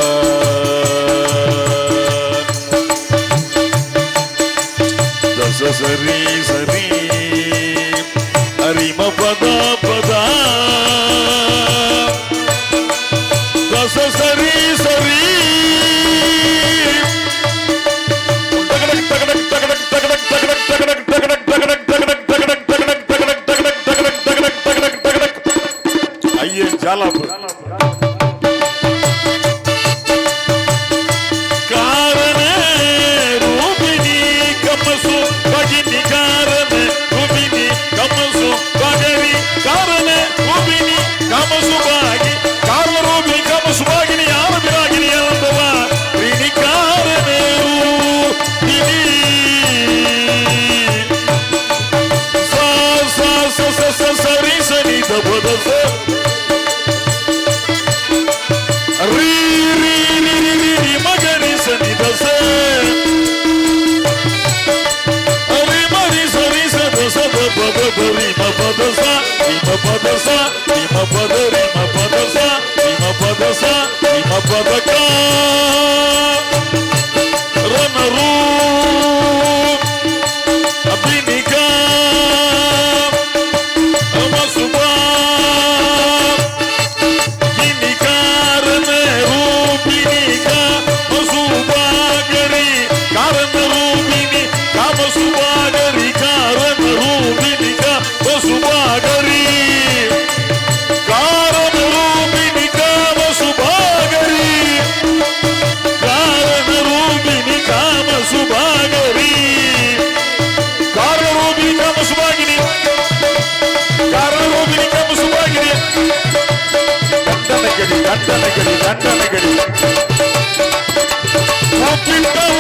தச சரி சரி ஹரிம பதா பதா தச சரி சரி ஜாலாபு காரண ரூபினி கமசு பகினி காரண ரூபினி கமசு பகரி காரண ரூபினி கமசு பாகி காரண ரூபினி கமசு பாகினி ஆரம்பிராகினி ஆனந்தவா ரினி காரண ரூபினி சா சா ச ச ச சரி சனி தபத ச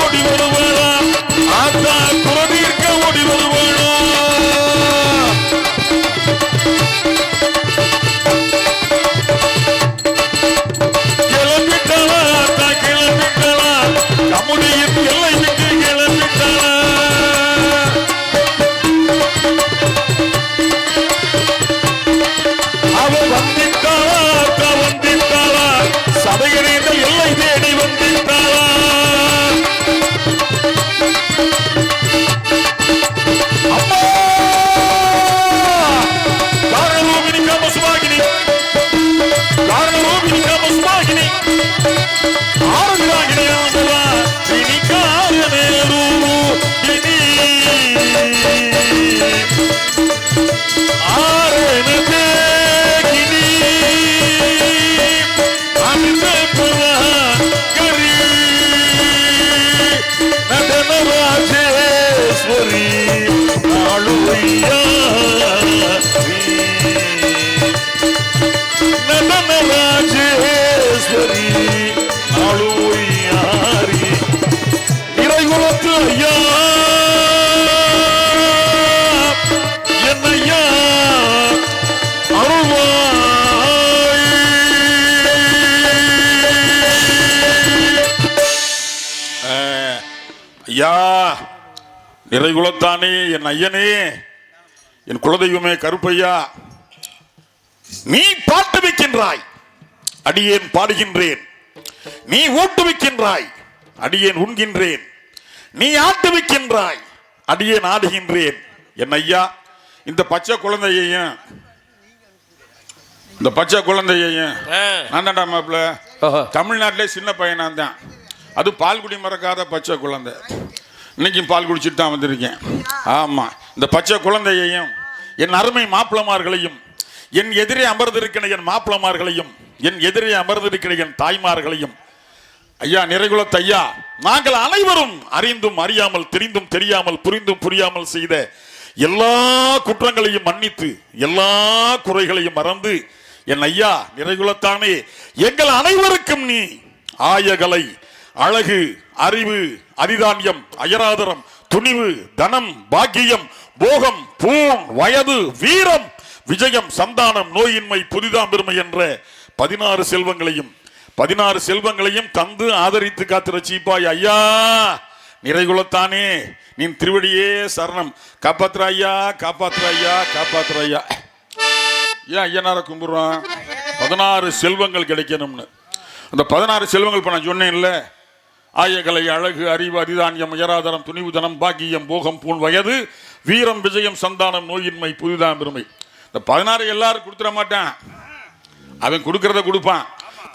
ஓடி வருவாளா ஆத்தா குறதீர்க்க ஓடி வருவாளா கிளம்பிட்டாளா ஆத்தா கிளம்பிட்டாளா கமுடியின் எல்லை விட்டு கிளம்பிட்டாளா அவ வந்திட்டாளா ஆத்தா வந்திட்டாளா சபையறிந்த எல்லை தேடி வந்திட்டாளா அம்மா காரணரூபிணி காமசுபாகினி காரணரூபிணி காமசுபாகினி ஆரம்பிராகினி ஆமரா இனி காரணே ரூபிணி ஆரண தேகினி அமிர்த புராகரி நடன ராஜேஸ்வரி நடன ராஜேஸ்வரி ஆளுயாரி இறைகுலத்து ஐயா என்னையா அருள்வாய் ஐயா நிறைகுலத்தானே என் ஐயனே என் குலதெய்வமே கருப்பையா நீ பாட்டு வைக்கின்றாய் அடியேன் பாடுகின்றேன் நீ ஊட்டு வைக்கின்றாய் அடியேன் உண்கின்றேன் நீ ஆட்டு வைக்கின்றாய் அடியேன் ஆடுகின்றேன் என் ஐயா இந்த பச்சை குழந்தையையும் நான் தான்டா மாப்பிள்ள தமிழ்நாட்டிலே சின்ன பையனா தான் அது பால் குடி மறக்காத பச்சை குழந்தை இன்னைக்கும் பால் குடிச்சிட்டு தான் வந்திருக்கேன் ஆமா இந்த பச்சை குழந்தையையும் என் அருமை மாப்பிளமார்களையும் என் எதிரே அமர்ந்திருக்கிற என் மாப்பிளமார்களையும் என் எதிரே அமர்ந்திருக்கிற என் தாய்மார்களையும் ஐயா நிறைகுலத்து ஐயா நாங்கள் அனைவரும் அறிந்தும் அறியாமல் தெரிந்தும் தெரியாமல் புரிந்தும் புரியாமல் செய்த எல்லா குற்றங்களையும் மன்னித்து எல்லா குறைகளையும் மறந்து என் ஐயா நிறைகுலத்தானே எங்கள் அனைவருக்கும் நீ ஆயகலை அழகு அறிவு அதிதானியம் அயராதரம் துணிவு தனம் பாக்கியம் போகம் பூண் வயது வீரம் விஜயம் சந்தானம் நோயின்மை புதிதாம் பெருமை என்ற 16 செல்வங்களையும் தந்து ஆதரித்து காத்து ரட்சிப்பாய் ஐயா நிறைகுலத்தானே நீ திருவடியே சரணம் காப்பாத்துற ஐயா காப்பாத்துற ஐயா காப்பாத்துற ஐயா ஏன் ஐயனார கும்பிடுறான் 16 செல்வங்கள் கிடைக்கணும்னு அந்த 16 செல்வங்கள் இப்ப நான் சொன்னேன் இல்ல ஆயகலை அழகு அறிவு அதிதானியம் உயராதரம் துணிவு தனம் பாக்கியம் போகம் பூண் வயது வீரம் விஜயம் சந்தானம் நோயின்மை புதிதாம் பெருமை இந்த 16 எல்லாரும் கொடுத்துட மாட்டான் அவன் கொடுக்கறத கொடுப்பான்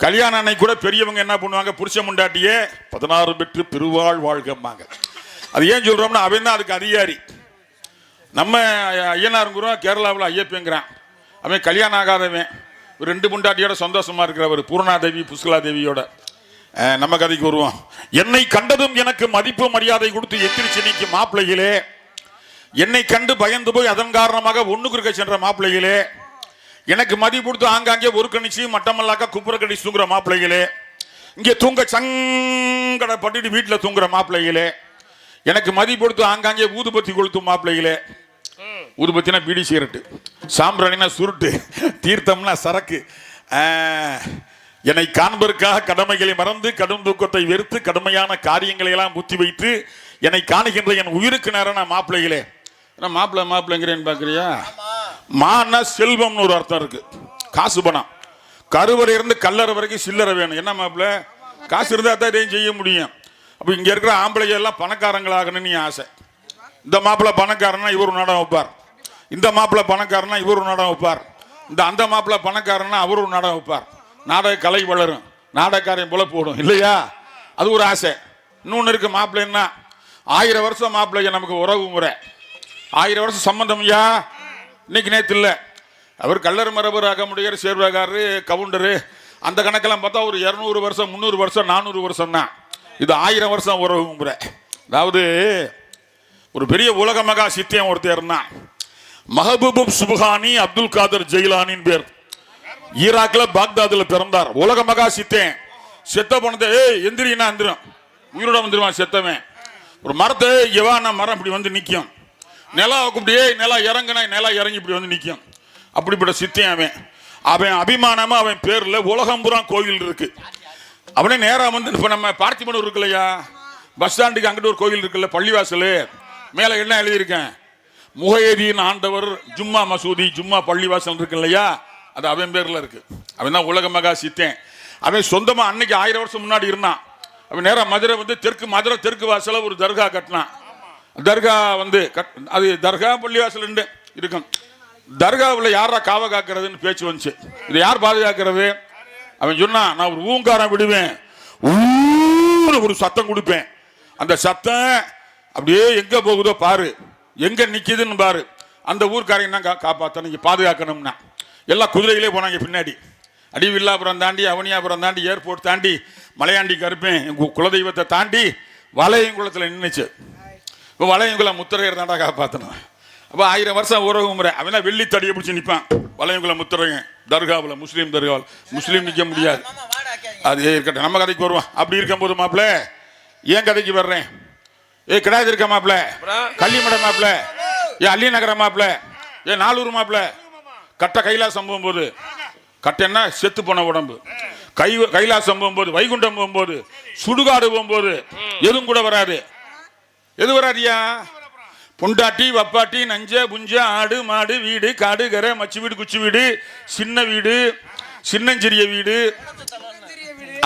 கல்யாணம் அன்னைக்கு கூட பெரியவங்க என்ன பண்ணுவாங்க புருஷ முண்டாட்டியே 16 பெற்று பெருவாழ் வாழ்க்கம்பாங்க அது ஏன் சொல்றோம்னா அவன் தான் அதுக்கு அதிகாரி நம்ம ஐயனாருங்கிறோம் கேரளாவில் ஐயப்பங்கிறான் அவன் கல்யாணம் ஆகாதவன் ஒரு 2 முண்டாட்டியோட சந்தோஷமா இருக்கிறவர் பூர்ணாதேவி புஷ்கலாதேவியோட நம்ம கதைக்கு வருவோம் என்னை கண்டதும் எனக்கு மதிப்பு மரியாதை கொடுத்து எந்திரிச்சு நீக்கி மாப்பிள்ளைகளே என்னை கண்டு பயந்து போய் அதன் காரணமாக ஒண்ணுக்கு இருக்க சென்ற மாப்பிள்ளைகளே எனக்கு மதிப்பு கொடுத்து ஆங்காங்கே ஒரு கணிச்சு மட்டமல்லாக்க குப்புற கடிச்சு தூங்குற மாப்பிள்ளைகளே இங்கே தூங்க சங்கட பட்டுட்டு வீட்டில் தூங்குற மாப்பிள்ளைகளே எனக்கு மதிப்பு கொடுத்து ஆங்காங்கே ஊதுபத்தி கொளுத்து மாப்பிள்ளைகளே ஊதுபத்தினா பீடி சிகரெட்டு சாம்பிராணினா சுருட்டு தீர்த்தம்னா சரக்கு என்னை காண்பதற்காக கடமைகளை மறந்து கடும் தூக்கத்தை வெறுத்து கடுமையான காரியங்களை எல்லாம் புத்தி வைத்து என்னை காணுகின்ற என் உயிருக்கு நேரான மாப்பிள்ளைகளே ஏன்னா மாப்பிள்ளைங்கிறேன்னு பார்க்குறியா? மான்னா செல்வம்னு ஒரு அர்த்தம் இருக்கு, காசு பணம். கருவறை இருந்து கல்லறை வரைக்கும் சில்லறை வேணும். என்ன மாப்பிள்ளை? காசு இருந்தால் தான் இதையும் செய்ய முடியும். அப்போ இங்கே இருக்கிற ஆம்பளைங்க எல்லாம் பணக்காரங்களாகணும்னு நீ ஆசை. இந்த மாப்பிள்ளை பணக்காரனா இவர் ஒரு நாடகம் வைப்பார், இந்த மாப்பிள்ளை பணக்காரனா இவர் ஒரு நாடகம் வைப்பார், அந்த மாப்பிள்ளை பணக்காரனா அவர் ஒரு நாடகம் வைப்பார். நாடக கலை வளரும், நாடகக்காரையும் போல போடும் இல்லையா? அது ஒரு ஆசை. இன்னொன்று இருக்கு, மாப்பிள்ளைன்னா 1000 வருஷம் மாப்பிள்ளைங்க நமக்கு உறவு முறை. 1000 வருஷம் சம்பந்தம் ஐயா, இன்னைக்கு நேற்று இல்லை. அவர் கல்லர் மரபர் அகமுடையர் சேர்வகாரரு கவுண்டரு அந்த கணக்கெல்லாம் பார்த்தா ஒரு 200 வருஷம் 300 வருஷம் 400 வருஷம் தான். இது 1000 வருஷம் உறவு முறை. அதாவது ஒரு பெரிய உலக மகா சித்தியம் ஒருத்தர் இருந்தான், மஹபூப் சுப்ஹானி அப்துல் காதர் ஜெயிலானின் பேர். ஈராக்ல பாக்தாதுல பிறந்தார். உலக மகா சித்தேன். செத்த போனதை எந்திரினா எந்திரும், உயிரோட வந்துருவான் செத்தவன். ஒரு மரத்தை எவான மரம் இப்படி வந்து நிற்கும், நிலா கூப்பிட்டே நிலா இறங்கினா நிலா இறங்கி இப்படி வந்து நிற்கும். அப்படிப்பட்ட சித்தேன் அவன். அவன் அபிமானமா அவன் பேர்ல உலகம் பூரா கோயில் இருக்கு. அவனே நேராக வந்து இப்போ நம்ம பார்த்திபனூர் இருக்கு இல்லையா, பஸ் ஸ்டாண்டுக்கு அங்கிட்டு ஒரு கோயில் இருக்குல்ல, பள்ளிவாசல் மேலே என்ன எழுதியிருக்கேன், முஹையதீன் ஆண்டவர் ஜும்மா மசூதி ஜும்மா பள்ளிவாசல் இருக்கு இல்லையா, அது அவன் பேர்ல இருக்கு. அவன் தான் உலக மகா சித்தேன். அவன் சொந்தமா அன்னைக்கு 1000 வருஷம் முன்னாடி இருந்தான். அவன் நேராக மதுரை வந்து மதுரை தெற்கு வாசல ஒரு தர்கா கட்டினான். தர்கா வந்து அது தர்கா பள்ளிவாசல் இருக்கும். தர்காவில் யாரா காவ காக்கிறதுன்னு பேச்சு வந்துச்சு. இதை யார் பாதுகாக்கிறது? அவன் சொன்னான், நான் ஒரு ஊங்காரம் விடுவேன், ஒரு சத்தம் கொடுப்பேன், அந்த சத்தம் அப்படியே எங்க போகுதோ பாரு, எங்க நிக்குதுன்னு பாரு, அந்த ஊர்க்காரங்க தான் காப்பாற்ற நீங்க பாதுகாக்கணும்னா. எல்லாம் குதிரையிலே போனாங்க பின்னாடி. அடி வில்லாபுரம் தாண்டி அவனியாபுரம் தாண்டி ஏர்போர்ட் தாண்டி மலையாண்டி கருப்பேன் குலதெய்வத்தை தாண்டி வளையங்குளத்தில் நின்றுச்சு. இப்போ வளையங்குளம் முத்திரையர் தாண்டா காப்பாற்றணும். அப்போ 1000 வருஷம் உறவு முறை. அவனா வெள்ளி தடியை பிடிச்சி நிற்பான். வளையங்குளம் முத்திரைங்க தர்காவில், முஸ்லீம் தர்காவில் முஸ்லீம் நிற்க முடியாது. அது இருக்கட்டும், நம்ம கதைக்கு வருவான். அப்படி இருக்கும்போது மாப்பிள்ள ஏன் கதைக்கு வர்றேன், கிடையாது இருக்க மாப்பிள்ள, கள்ளிமட மாப்பிள்ள, அள்ளி நகர மாப்பிள்ள, நாலூர் மாப்பிள்ள, கட்ட கைலாசம் போகும்போது, கட்டன்னா செத்து போன உடம்பு, கைலாசம் போகும்போது, வைகுண்டம் போகும்போது, சுடுகாடு போகும்போது எதுவும் கூட வராது. எது வராதியா? பொண்டாட்டி வப்பாட்டி நஞ்ச புஞ்ச ஆடு மாடு வீடு காடு கரை மச்சி வீடு குச்சி வீடு சின்ன வீடு சின்னஞ்சிறிய வீடு.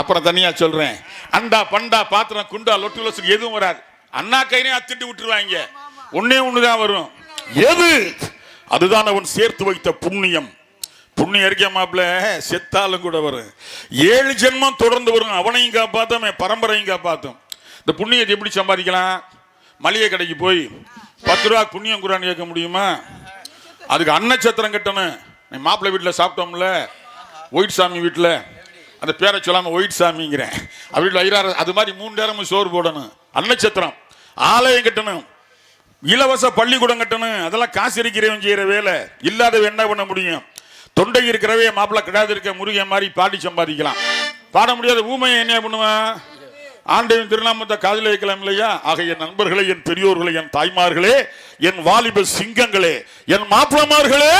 அப்புறம் தனியா சொல்றேன், அண்டா பண்டா பாத்திரம் குண்டா லொட்டு லொசுக்கு எதுவும் வராது. அண்ணா கைனே அத்திட்டு விட்டுருவாங்க. ஒன்னே ஒண்ணுதான் வரும். எது? அதுதான் அவன் சேர்த்து வைத்த புண்ணியம். புண்ணியம் இருக்க மாப்பிள்ள செத்தாலும் கூட வரும். 7 ஜென்மம் தொடர்ந்து வரும். அவனையும் காப்பாத்தும், பரம்பரையும் காப்பாத்தும். இந்த புண்ணியத்தை எப்படி சம்பாதிக்கலாம்? மளிகை கடைக்கு போய் 10 ரூபா புண்ணியம் குரான் கேட்க முடியுமா? அதுக்கு அன்னச்சத்திரம் கட்டணும். மாப்பிள்ளை வீட்டில் சாப்பிட்டோம்ல, ஒயிட் சாமி வீட்டில், அந்த பேரை சொல்லாம ஒயிட் சாமிங்கிறேன், அப்படி அது மாதிரி 3 நேரமும் சோறு போடணும். அன்னச்சத்திரம், ஆலயம் கட்டணும், இலவச பள்ளிக்கூடம் கட்டணும். அதெல்லாம் காசு இருக்கிறவன் செய்யற வேலை. இல்லாதவன் என்ன பண்ண முடியும்? தொண்டை இருக்கிறவே மாப்பிள்ளை கிடாது இருக்க முருகன் மாதிரி பாடி சம்பாதிக்கலாம். பாட முடியாத ஊமையை என்ன பண்ணுவான்? ஆண்டவன் திருநாமத்தை காதில் வைக்கலாம் இல்லையா? ஆக என் நண்பர்களே, என் பெரியோர்களே, என் தாய்மார்களே, என் வாலிப சிங்கங்களே, என் மாப்பிளமார்களே,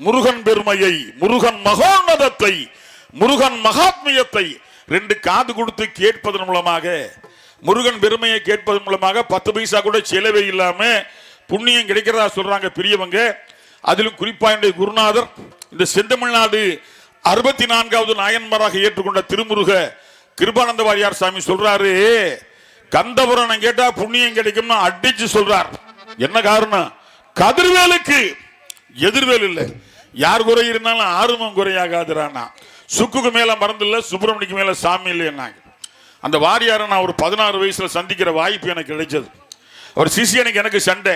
முருகன் பெருமையை, முருகன் மகோன்னதத்தை, முருகன் மகாத்மியத்தை 2 காது கொடுத்து கேட்பதன் மூலமாக, முருகன் பெருமையை கேட்பதன் மூலமாக 10 பைசா கூட செலவே இல்லாம புண்ணியம் கிடைக்கிறதா சொல்றாங்க பெரியவங்க. அதிலும் குறிப்பா என்னுடைய குருநாதர் இந்த செந்தமிழ்நாடு 64வது நாயன்மாராக ஏற்றுக்கொண்ட திருமுருக கிருபானந்த வாரியார் சாமி சொல்றாரு, கந்தபுராணம் கேட்டா புண்ணியம் கிடைக்கும்னு அடிச்சு சொல்றார். என்ன காரணம்? கதிர்வேலுக்கு எதிர்வேல் இல்லை. யார் குறை இருந்தாலும் ஆர்வம் குறையாகாதுரானா. சுக்குக்கு மேல மறந்து இல்ல, சுப்பிரமணிக்கு மேல சாமி இல்லைன்னா. அந்த வாரியாரை நான் ஒரு 16 வயசுல சந்திக்கிற வாய்ப்பு எனக்கு கிடைச்சது. அவர் சிசியனுக்கு எனக்கு சண்டை,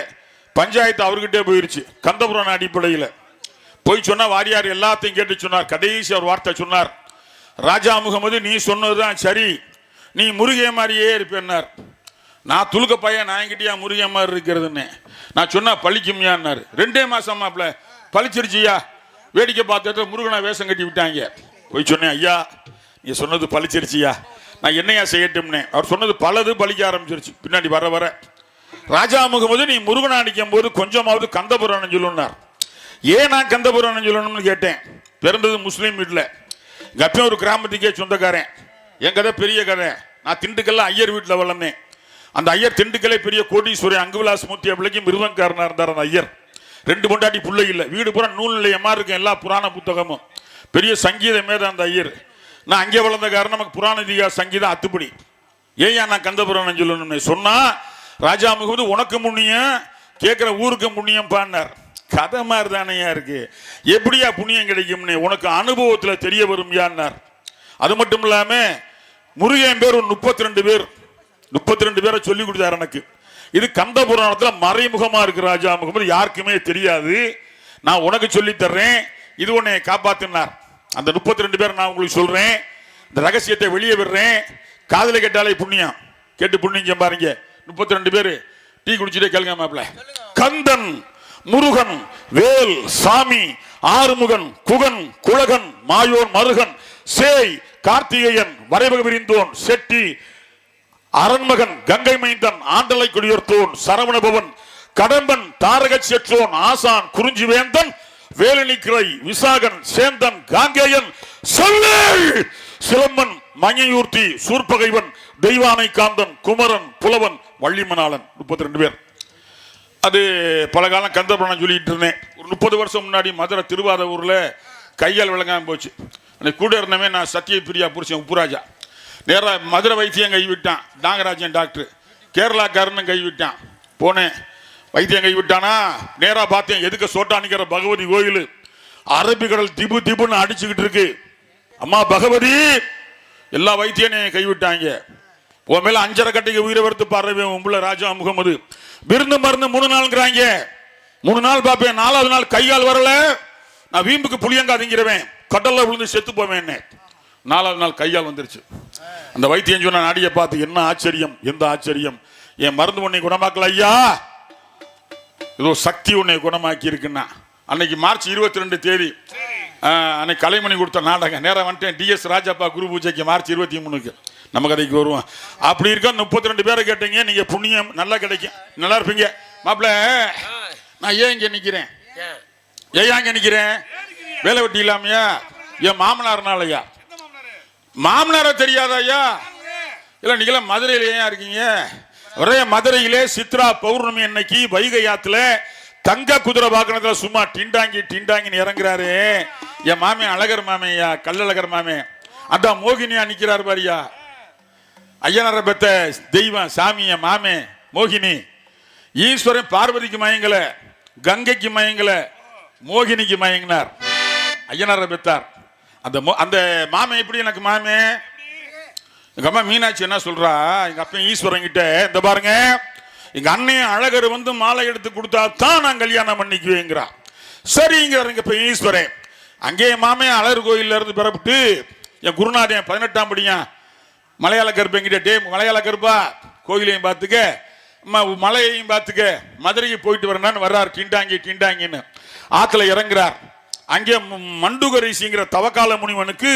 பஞ்சாயத்து அவர்கிட்டே போயிருச்சு. கந்தபுராண அடிப்படையில் போய் சொன்னா வாரியார் எல்லாத்தையும் கேட்டு சொன்னார். கடைசி ஒரு வார்த்தை சொன்னார், ராஜா முகமது நீ சொன்னதுதான் சரி, நீ முருகே மாதிரியே இருப்பேன்னார். நான் துலுக்க பையன், நான் என்கிட்டயா முருகே மாதிரி இருக்கிறதுன்னு நான் சொன்னா பழிக்கும்யான்னாரு. 2 மாசம் மாப்பிள்ள பழிச்சிருச்சியா. வேடிக்கை பார்த்துட்டு முருகனை வேஷம் கட்டி விட்டாங்க. போய் சொன்னேன், ஐயா நீ சொன்னது பழிச்சிருச்சியா, நான் என்னையா செய்யட்டும்னே. அவர் சொன்னது பலது பழிக்க ஆரம்பிச்சிருச்சு. பின்னாடி வர வர ராஜா முகமது நீ முருகனை அடிக்கும் போது கொஞ்சமாவது கந்தபுராணம் சொல்லணும்னார். ஏன் நான் கந்தபுராணம் சொல்லணும்னு கேட்டேன். பிறந்தது முஸ்லீம் வீட்டில், எங்க அப்பயும் ஒரு கிராமத்துக்கே சொந்தக்காரன். என் கதை பெரிய கதை. நான் திண்டுக்கல்ல ஐயர் வீட்டில் வளர்ந்தேன். அந்த ஐயர் திண்டுக்கலை பெரிய கோடீஸ்வரி அங்குவிலாஸ் மூர்த்தி பிள்ளைக்கு மிருதங்காரனா இருந்தார் அந்த ஐயர். 2 பொண்டாட்டி பிள்ளை இல்லை, வீடு பூரா நூல் நிலையமா இருக்கும், எல்லா புராண புத்தகமும், பெரிய சங்கீத மேத அந்த ஐயர். நான் அங்கே வளர்ந்த காரணம் நமக்கு புராண இதிகா சங்கீதம் அத்துப்படி. ஏன் நான் கந்தபுராணம் சொல்லணும்னு சொன்னா, ராஜா முகமது உனக்கு புண்ணியம் கேட்கிற ஊருக்கு புண்ணியம் பாடினார். கதை மாதிரி தானையா இருக்கு, எப்படியா புண்ணியம் கிடைக்கும்னு உனக்கு அனுபவத்துல தெரிய வரும் யான்னார். அது மட்டும் இல்லாம முருகன் பேர் ஒரு 32 பேர், 32 பேரை சொல்லி கொடுத்தார் எனக்கு. இது கந்த புராணத்துல மறைமுகமா இருக்கு ராஜா முகமது, யாருக்குமே தெரியாது, நான் உனக்கு சொல்லி தர்றேன், இது உன்னை காப்பாத்தினார். அந்த 32 பேர் நான் உங்களுக்கு சொல்றேன், இந்த ரகசியத்தை வெளியே விடுறேன், காதல கேட்டாலே புண்ணியம், கேட்டு புண்ணியம் பாருங்க. 32 பேரு டீ குடிச்சுட்டே கேளுங்க மாப்பிள்ள. கந்தன், முருகன், வேல், சாமி, ஆறுமுகன், குகன், குலகன், மாயோன், மருகன், சேய், கார்த்திகேயன், வரைவக விரிந்தோன், செட்டி, அரண்மகன், கங்கை மைந்தன், ஆண்டலை குடியர்த்தோன், சரவணபவன், கடம்பன், தாரக செற்றோன், ஆசான், குறிஞ்சி வேந்தன், வேலனிக்கிளை, விசாகன், சேந்தன், காங்கேயன், சொல்லல், சிலம்பன், மங்கையூர்த்தி, சூர்பகைவன், தெய்வானை காந்தன், குமரன், புலவன், வள்ளிமணாளன். 32 பேர். அது பல காலம் கந்தபுராணம் சொல்லிட்டு இருந்தேன். ஒரு 30 வருஷம் முன்னாடி மதுரை திருவாரூர்ல கையால் விளங்காம போச்சு. அன்னைக்கு கூட இருந்தவன் நான் சத்திய பிரியா புருஷன் உப்புராஜா. நேராக மதுரை வைத்தியம் கைவிட்டான், நாகராஜன் டாக்டர். கேரளாக்காரனும் கைவிட்டான். போனேன், வைத்தியம் கைவிட்டானா நேராக பார்த்தேன், எதுக்கு சோட்டானிக்கிற பகவதி கோயில் அரபிக்கடல் திபு திபுன்னு அடிச்சுக்கிட்டு இருக்கு. அம்மா பகவதி, எல்லா வைத்தியனையும் கைவிட்டாங்க. உன் மேல 5.5 கட்டைக்கு உயிரை வறுத்து பாருவே உள்ள ராஜா முகமது. விருந்து மருந்து 3 நாள்ங்கிறாங்க. 3 நாள் பார்ப்பேன், 4வது நாள் கையால் வரல, நான் வீம்புக்கு புளியங்கா திங்கிறவேன், கடல்ல விழுந்து செத்து போவேன். 4வது நாள் கையால் வந்துருச்சு. அந்த வைத்தியம் சொன்ன நாடியை பார்த்து என்ன ஆச்சரியம், எந்த ஆச்சரியம், என் மருந்து உன்னை குணமாக்கல ஐயா, ஏதோ சக்தி உன்னை குணமாக்கி இருக்குன்னா. அன்னைக்கு மார்ச் 22 தேதி அன்னைக்கு கலைமணி கொடுத்த நாடகம். நேரம் வந்துட்டேன், டிஎஸ் ராஜப்பா குரு பூஜைக்கு மார்ச் 23க்கு நம்ம கதைக்கு வருவோம். அப்படி இருக்க 32 பேரை கேட்டீங்க, நீங்க புண்ணியம் நல்லா கிடைக்கும், நல்லா இருப்பீங்க. மாப்பிள்ள, நான் ஏன் இங்க நிக்கிறேன், ஏன் இங்க நிக்கிறேன், வேலை வெட்டி இல்லாமையா, என் மாமனார்னாலயா. மாமனார தெரியாதா ஐயா? இல்ல நீங்கள மதுரையில ஏன் இருக்கீங்க? ஒரே மதுரையிலே சித்ரா பௌர்ணமி அன்னைக்கு வைகை ஆத்துல தங்க குதிரை வாகனத்துல சும்மா டிண்டாங்கி டிண்டாங்கின்னு இறங்குறாரு என் மாமே, அழகர் மாமையா, கல்லழகர் மாமே. அதான் மோகினியா நிக்கிறார் பாரியா, ஐயனார பெத்த தெய்வம் சாமிய மாமே மோகினி. ஈஸ்வரன் பார்வதிக்கு மயங்கல, கங்கைக்கு மயங்கல, மோகினிக்கு மயங்கினார், ஐயனார பெத்தார். அந்த மாமே எப்படி எனக்கு மாமே? எங்க அம்மா மீனாட்சி என்ன சொல்றா, எங்க அப்பா ஈஸ்வரன் கிட்ட, இந்த பாருங்க எங்க அண்ணன் அழகர் வந்து மாலை எடுத்து கொடுத்தா தான் நான் கல்யாணம் பண்ணிக்குவேங்கிறா. சரிங்கிறாருங்க இப்ப ஈஸ்வரன். அங்கே மாமே அழகர் கோயில்ல இருந்து பெறப்பட்டு என் குருநாதன் 18ஆம் படியா மலையாள கருப்பங்கிட்ட, டே மலையாள கருப்பா கோயிலையும் பார்த்துக்க, மலையையும் பார்த்துக்க, மதுரைக்கு போயிட்டு வரணும்னு வர்றார். டிண்டாங்கி டிண்டாங்கின்னு ஆத்துல இறங்குறார். அங்கே மண்டுகரிசிங்கிற தவக்கால முனிவனுக்கு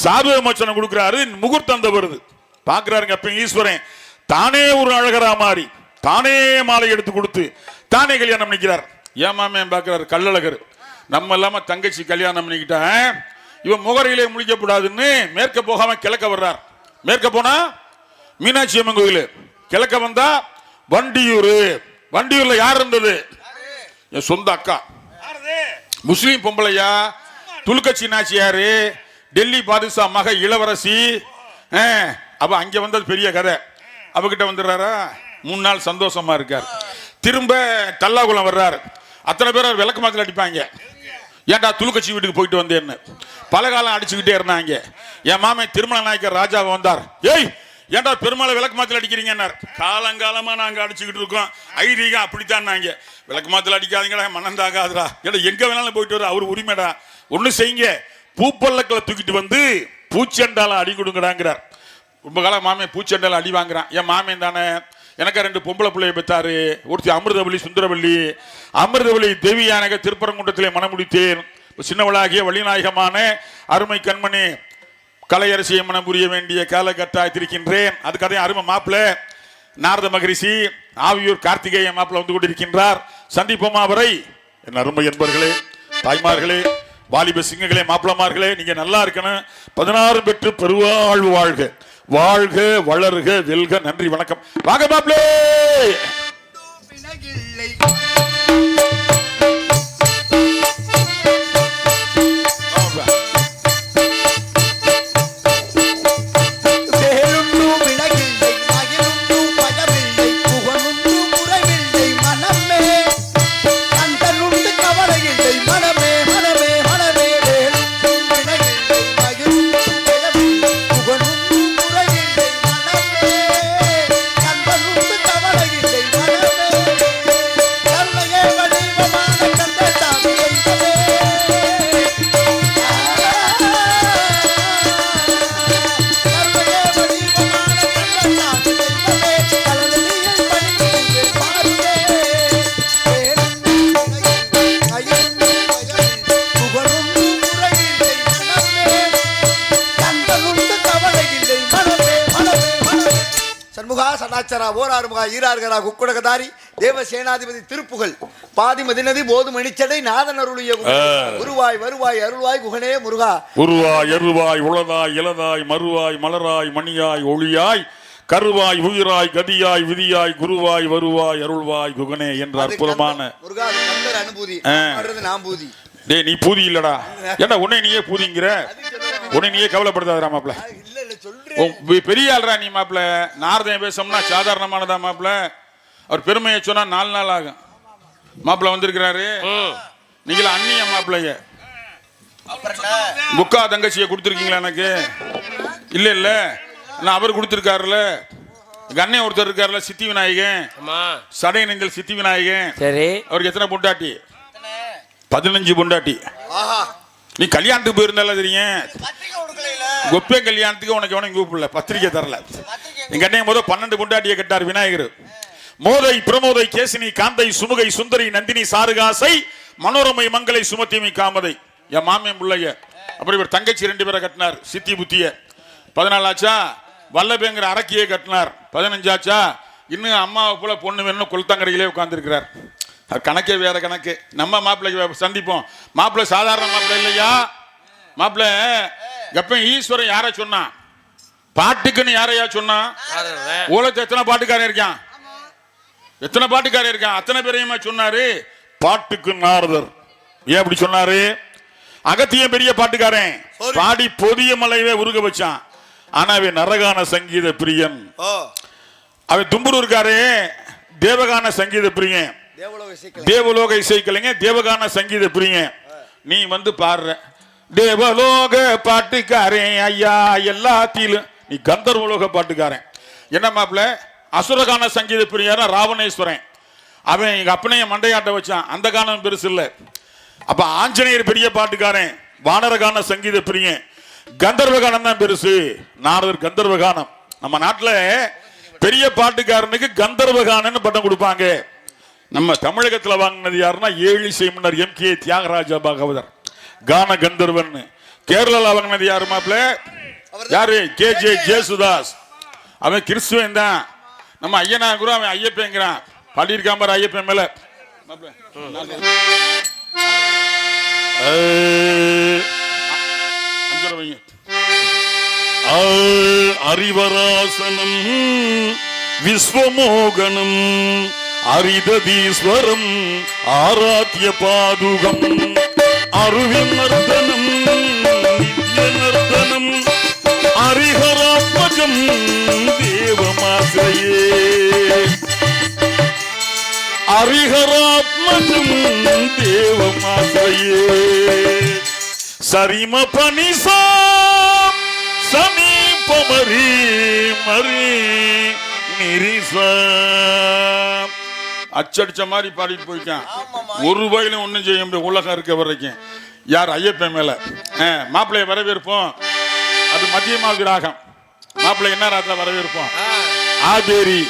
சாப விமோச்சனம் கொடுக்கிறாரு. முகூர்த்தம் அந்த வருது, பாக்குறாருங்க அப்ப ஈஸ்வரன் தானே ஒரு அழகரா மாறி தானே மாலை எடுத்து கொடுத்து தானே கல்யாணம் பண்ணிக்கிறார். ஏமாமே பாக்குறாரு கல்லழகர், நம்ம இல்லாம தங்கச்சி கல்யாணம் பண்ணிக்கிட்டா இவன் முகரையிலே முழிக்கப்படாதுன்னு மேற்க போகாம கிழக்க வர்றார். மேற்க போனா மீனாட்சி அம்மன் கோயில், கிழக்க வந்தா வண்டியூர். வண்டியூர்ல யார் இருந்தது? என் சொந்த அக்கா, முஸ்லீம் பொம்பளையா, துலுக்கச்சி நாச்சியாரு, டெல்லி பாதுஷா மக இளவரசி. அப்ப அங்க வந்தது பெரிய கதை. அவகிட்ட வந்துடுறாரா, 3 நாள் சந்தோஷமா இருக்கார். திரும்ப தல்லாகுளம் வர்றாரு. அத்தனை பேர் விளக்கு மாத்திர அடிப்பாங்க, ஏன்டா துலுக்கச்சி வீட்டுக்கு போயிட்டு வந்தேன்னு பல காலம் அடிச்சுக்கிட்டே இருந்தாங்க. என் மாமன் திருமல நாயக்கர் ராஜா வந்தார். ஏய் ஏன்டா பெருமாளை விளக்கு மாத்திர அடிக்கிறீங்க? காலங்காலமா நாங்க அடிச்சுக்கிட்டு இருக்கோம், ஐதீகம் அப்படித்தான். நாங்க விளக்கு மாத்திர அடிக்காதீங்கடா, மனந்தாகாதுடா, ஏடா எங்க வேணாலும் போயிட்டு வர அவர் உரிமைடா. ஒண்ணு செய்யுங்க, பூப்பல்லக்களை தூக்கிட்டு வந்து பூச்செண்டால அடி கொடுங்கடாங்கிறார். ரொம்ப காலம் மாமே பூச்செண்டால அடி வாங்குறான். என் மாமன் தானே, எனக்கு 2 பொம்பளை பிள்ளைய பெற்றாரு. ஒருத்தி அமிர்தவல்லி, சுந்தரவல்லி. அமிர்தவல்லி தேவியானக திருப்பரங்குன்றத்திலே மனமுடித்தேன். சின்னவளாகிய வள்ளிநாயகமான அருமை கண்மணி கலையரசியை மனம் புரிய வேண்டிய காலகட்டாயத்திருக்கின்றேன். அது கதையும் அருமை மாப்பிள்ள நாரத மகரிஷி ஆவியூர் கார்த்திகேய மாப்பிள்ள வந்து கொண்டிருக்கின்றார். சந்திப்போமா அவரை? என் அருமை என்பர்களே, தாய்மார்களே, வாலிப சிங்கங்களே, மாப்பிளமார்களே, நீங்க நல்லா இருக்கணும். 16 பெற்று பெருவாழ்வு வாழ்க. வாழ்க வளர்க வெல்க. நன்றி வணக்கம். வாங்க மாப்ளே. சடாச்சரா ஓராறுமுகா ஈராறுகரா குக்குடகதாரி தேவ சேனாதிபதி திருப்புகழ் பாதிமதினதி போது மணிச்சடை நாதன் அருளிய குருவாய் வருவாய் அருள்வாய் குகனே முருகா. உருவாய் அருவாய் உளதாய் இளதாய் மறுவாய் மலராய் மணியாய் ஒளியாய் கருவாய் உயிராய் கதியாய் விதியாய் குருவாய் வருவாய் அருள்வாய் குகனே என்ற அற்புதமான முருகா அனுபூதி. டே நீ பூதி இல்லடா, ஏன்னா உன்னை நீயே பூதிங்கிற, உன்னை நீயே கவலைப்படுத்தாதா மாப்ள. பெரிய ஆள்ரா நீ மாப்ள. நாரதன் பேசம்னா சாதாரணமானதா மாப்ள. அவர் பெருமையை சொன்னா 4 நாள் ஆகும். மாப்ள வந்திருக்கிறாரு, நீங்கள அண்ணிய மாப்பிள்ளைய முக்கா தங்கச்சியை கொடுத்துருக்கீங்களா? எனக்கு இல்ல இல்ல, நான் அவர் கொடுத்துருக்காருல. எங்க அண்ணன் ஒருத்தர் இருக்காருல, சித்தி விநாயகன், சடை நெஞ்சல் சித்தி விநாயகன். சரி, அவருக்கு எத்தனை பொண்டாட்டி? 15 பொண்டாட்டி. நீ கல்யாணத்துக்கு போயிருந்தால தெரியும். கொப்பே கல்யாணத்துக்கு உனக்கு எவனும் கூப்பிடல, பத்திரிக்கை தரல. எங்க அண்ணன் முதல் 12 பொண்டாட்டியை கட்டார் விநாயகர். மோதை பிரமோதை கேசினி காந்தை சுமுகை சுந்தரி நந்தினி சாருகாசை மனோரமை மங்களை சுமத்திமி காமதை என் மாமியம் பிள்ளைய. அப்புறம் இவர் தங்கச்சி 2 பேரை கட்டினார், சித்தி புத்திய. 14 ஆச்சா. வல்லபேங்கிற அரக்கியை கட்டினார். 15 ஆச்சா. இன்னும் அம்மாவை போல பொண்ணு வேணும்னு கொளுத்தங்கரையிலே உட்கார்ந்து இருக்கிறார். கணக்கே வேற கணக்கு. நம்ம மாப்பிள்ளைக்கு சந்திப்போம். மாப்பிள்ளை சாதாரண மாப்பிள்ளை இல்லையா. மாப்பிள்ளை எப்ப ஈஸ்வரன் யார சொன்னா? பாட்டுக்குன்னு யாரையா சொன்னா? உலகத்துல எத்தனை பாட்டுக்காரன் இருக்கான்? எத்தனை பாட்டுக்காரன் இருக்கான்? அத்தனை பேரையுமா சொன்னாரு பாட்டுக்கு நாரதர். ஏன் அப்படி சொன்னாரு? அகத்திய பெரிய பாட்டுக்காரன், பாடி பொதிய மலையவே உருக வச்சான். ஆனா அவன் நரகான சங்கீத பிரியன். அவன் தும்புரு இருக்காரு, தேவகான சங்கீத பிரியன். தேவலோக இசைக்கலைங்க, தேவகான சங்கீத பிரியன். நீ வந்து பாடுற தேவலோக பாட்டுக்காரன் ஐயா எல்லாத்திலும். நீ கந்தர்வலோக பாட்டுக்காரன். என்ன மாப்பிள்ள? அசுரகான சங்கீத பிரியாரா ராவணேஸ்வரன். அவன் எங்க அப்பனைய மண்டையாட்ட வச்சான். அந்த கானம் பெருசு இல்ல. அப்ப ஆஞ்சநேயர் பெரிய பாட்டுக்காரன், வானரகான சங்கீத பிரியன். கந்தர்வகானம் தான் பெருசு. நாரதர் கந்தர்வகானம். நம்ம நாட்டுல பெரிய பாட்டுக்காரனுக்கு கந்தர்வகானன்னு பட்டம் கொடுப்பாங்க. நம்ம தமிழகத்துல வாங்கினது யாருன்னா ஏழிசை மன்னர் எம்.கே. தியாகராஜா பாகவதர், கான கந்தர்வன். கேரளால வாங்கினது யாரு மாப்பிள்ள? யாரு? கே.ஜே. ஜேசுதாஸ். அவன் கிறிஸ்துவன் தான். நம்ம ஐயனா குரு, அவன் ஐயப்பங்கிறான். பாடியிருக்கான் பாரு ஐயப்பன் மேல. அறிவராசனம் விஸ்வமோகனம் அரிததீஸ்வரம் ஆராத்திய பாதுகம் அருவிநர்த்தனம் நித்யநர்த்தனம் ஹரிஹராத்மஜம் தேவமாசிரயே ஹரிஹராத்மஜம் தேவமாசிரயே சரிம பனிசா சமீபமரி மரி நிரிசா. அச்சடிச்ச மாதிரி பாடிட்டு போயிட்டான். ஒரு ரூபாயிலும் ஒன்றும் செய்ய முடியும் உலகம் இருக்க வரைக்கும். யார்? ஐயப்பன் மேல. மாப்பிள்ளைய வரவேற்போம். அது மத்தியமாவது ராகம். மாப்பிள்ளை என்ன ராத்திர வரவேற்போம்? ஆதேரி